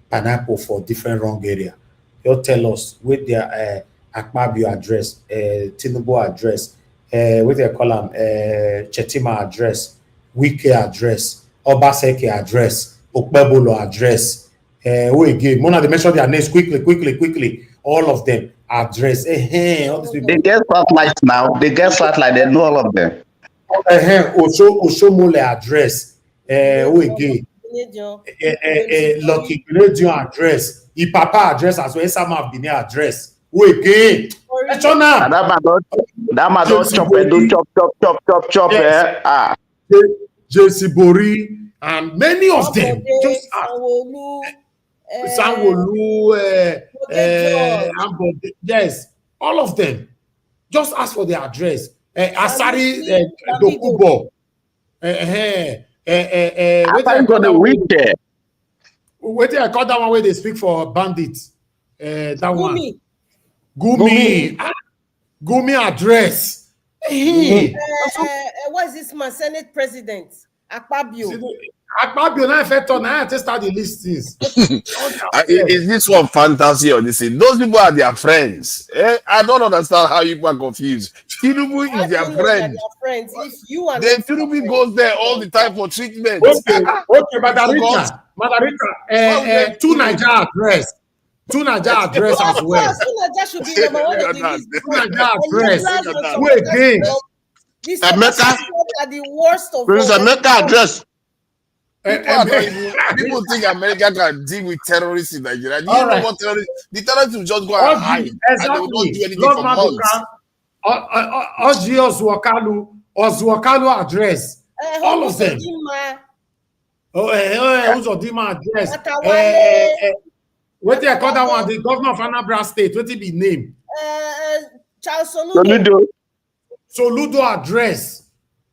pineapple for different wrong area, they'll tell us with their Akpabio address, Tinubu address, what they call them, Chetima address, Wike address, Obaseki address, Okpebolo address. Who again? Mona, they mention their names quickly. All of them address. All these people. They get spotlight now. They get spotlight. They know all of them. Oshomole address. Who again? Lucky Radio address. Ipapa address as well. Sama Bini address. Who again? That man don't chop. JC Bori and many of them. Just Sanwo-Olu, yes, all of them. Just ask for the address. Asari Dokubo. Asari got the weekend. Wait till I call that one where they speak for bandits. That one. Gumi address. What is this man? Senate President Akpabio. Akpabio now effect on I just start the listings. Is this one fantasy or this thing? Those people are their friends. I don't understand how you are confused. Tinubu is their friend. If you are then Tinubu goes there all the time for treatment. Okay, Madarika, two Nigeria address. Two Nigeria address as well. Two Nigeria should be number one of the list. Two Nigeria address. Who again? America are the worst of Prince America address. People think America can deal with terrorists in Nigeria. Do you know what terrorists? The terrorists will just go and hide. Exactly. And they will not do anything for months. Ozuokalu address. All of them. Uzodinma address. What they call that one? The governor of Anambra State. What it be name? Charles Soludo. Soludo address.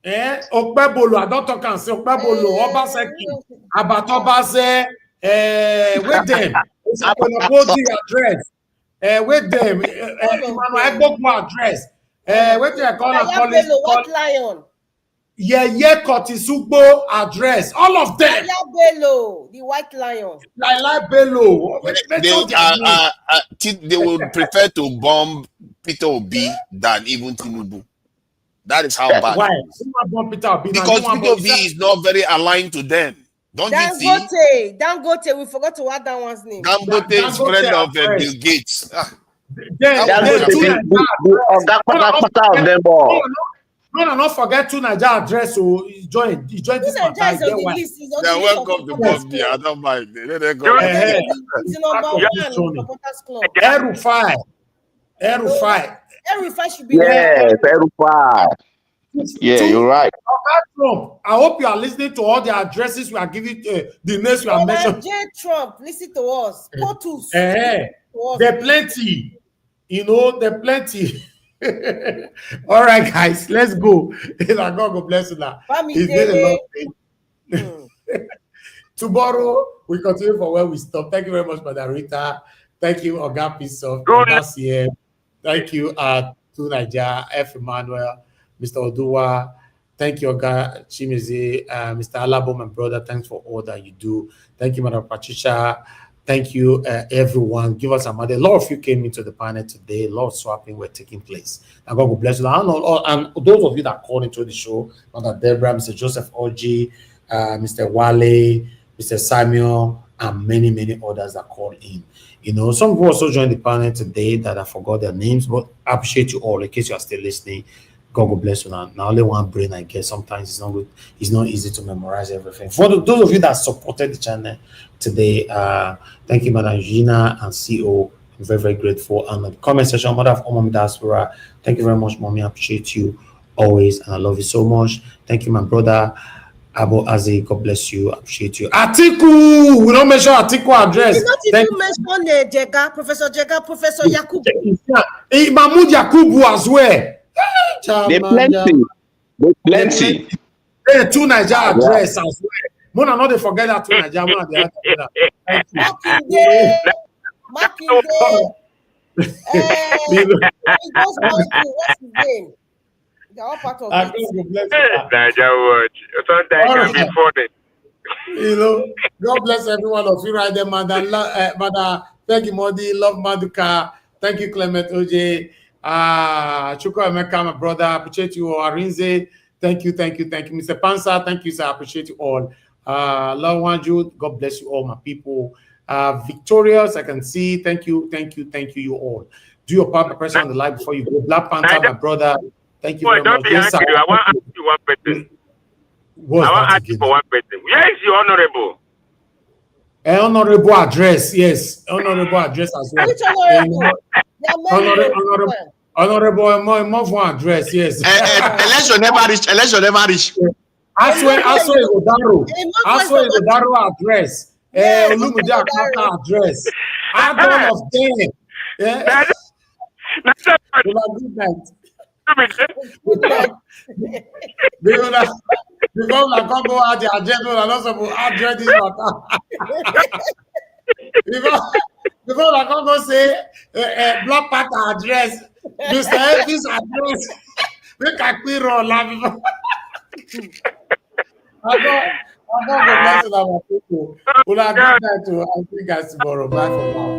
Okpebolo, I don't talk and say Okpebolo, Obaseki, Abatobase, with them. It's a address. With them, Emmanuel address. What they call a White Lion. Yeah, Kotisugbo address. All of them. Bello, the White Lion. Bello. They would prefer to bomb Peter Obi than even Tinubu. That is how bad it is. Because Peter Obi is not very aligned to them. Don't you see? Dangote, we forgot to add that one's name. Dangote is friend of Bill Gates. Not forget to Nigeria address. So he joined this matter. They're welcome to bomb me. I don't mind. Let them go. Erufai should be Erufai. Yeah, you're right. Trump, I hope you are listening to all the addresses we are giving, the names we are mentioning. J. Trump, listen to us. POTUS. There plenty. You know, there plenty. All right, guys, let's go. God go bless you now. It's been a long day. Tomorrow, we continue from where we stop. Thank you very much, Madam Rita. Thank you, Oga Pisof, Oga CM. Thank you, to Nigeria, F. Emmanuel, Mr. Oduwa. Thank you, Oga Chimizi, Mr. Alabo, my brother. Thanks for all that you do. Thank you, Madam Patricia. Thank you, everyone. Give us a mother. A lot of you came into the panel today. A lot of swapping were taking place. And God will bless you. And those of you that called into the show, Mother Deborah, Mr. Joseph Oji, Mr. Wale, Mr. Samuel, and many, many others that called in. You know, some people also joined the panel today that I forgot their names, but I appreciate you all. In case you are still listening, God will bless you. Now only one brain, I guess. Sometimes it's not good. It's not easy to memorize everything. For those of you that supported the channel today, thank you, Madam Gina and CO. I'm very, very grateful. And the comment section, Mother of Mommy Diaspora, thank you very much, Mommy. I appreciate you always, and I love you so much. Thank you, my brother Abo Aze. God bless you. I appreciate you. Atiku, we don't mention Atiku address. You not even mention Jega, Professor Jega, Professor Yakubu. Mahmoud Yakubu as well. They plenty. They plenty. They two Nigeria address as well. Mona not they forget that two Nigeria. What's his name? They're all part of it. Nigeria watch. Sometimes can be funny. You know, God bless every one of you right there, Mother. Thank you, Modi. Love Maduka. Thank you, Clement OJ. Chuko Emeka, my brother. Appreciate you all. Arinze. Thank you. Mr. Pansa, thank you, sir. Appreciate you all. Love Wanju. God bless you all, my people. Victorious, I can see. Thank you, you all. Do your part, person on the live before you go. Black Panther, my brother. Thank you very much. Yes, I want to ask you one person. I want to ask you for one person. Where is your honorable? Honorable address, yes. Honorable address as well. Which honorable more address, yes. Election never reach. Also is the Daro address. Olumudia Kaka address. All of them. Yeah. Good night. Because I can't go out the agenda, I'm not supposed to address this matter. Because I can't go say Black Panther address, Mr. Elvis address, we can clear all of I'm not going to mess with our people. Well, I'll get that to I'll see you guys tomorrow. Bye for now.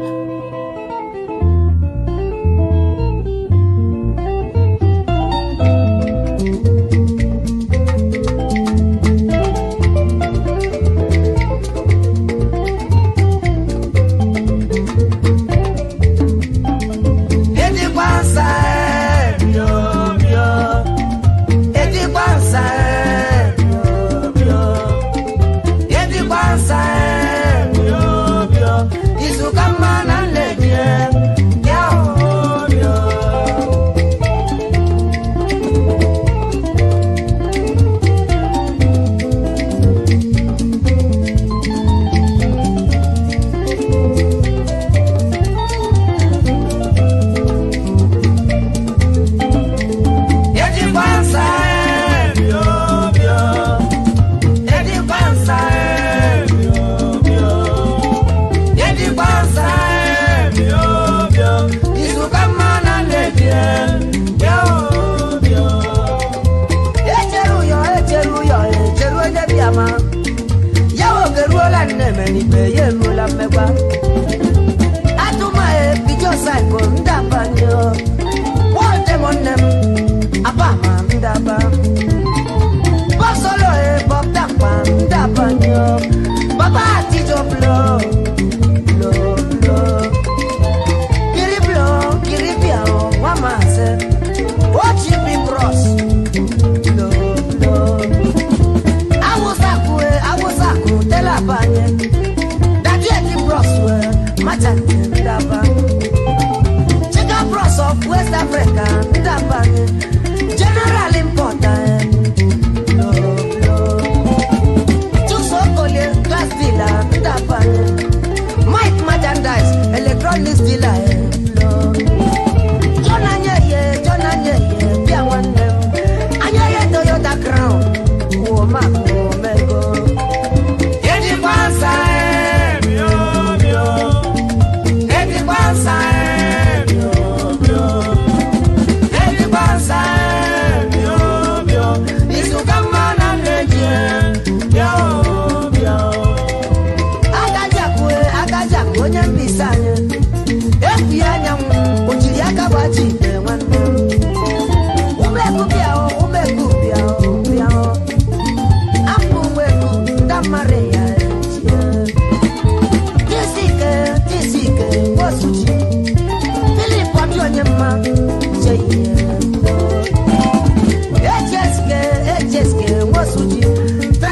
Isu kama na lego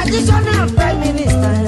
Traditional Prime Minister.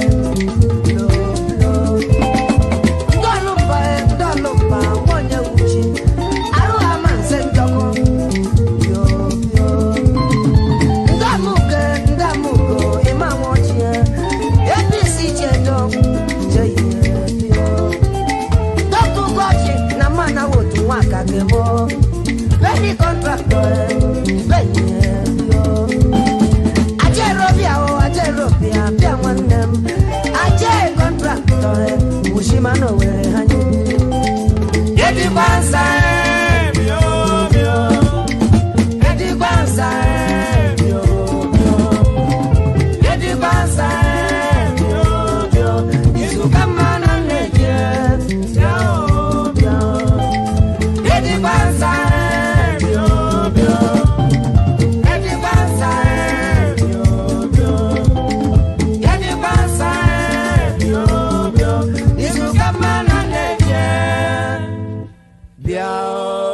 Biao.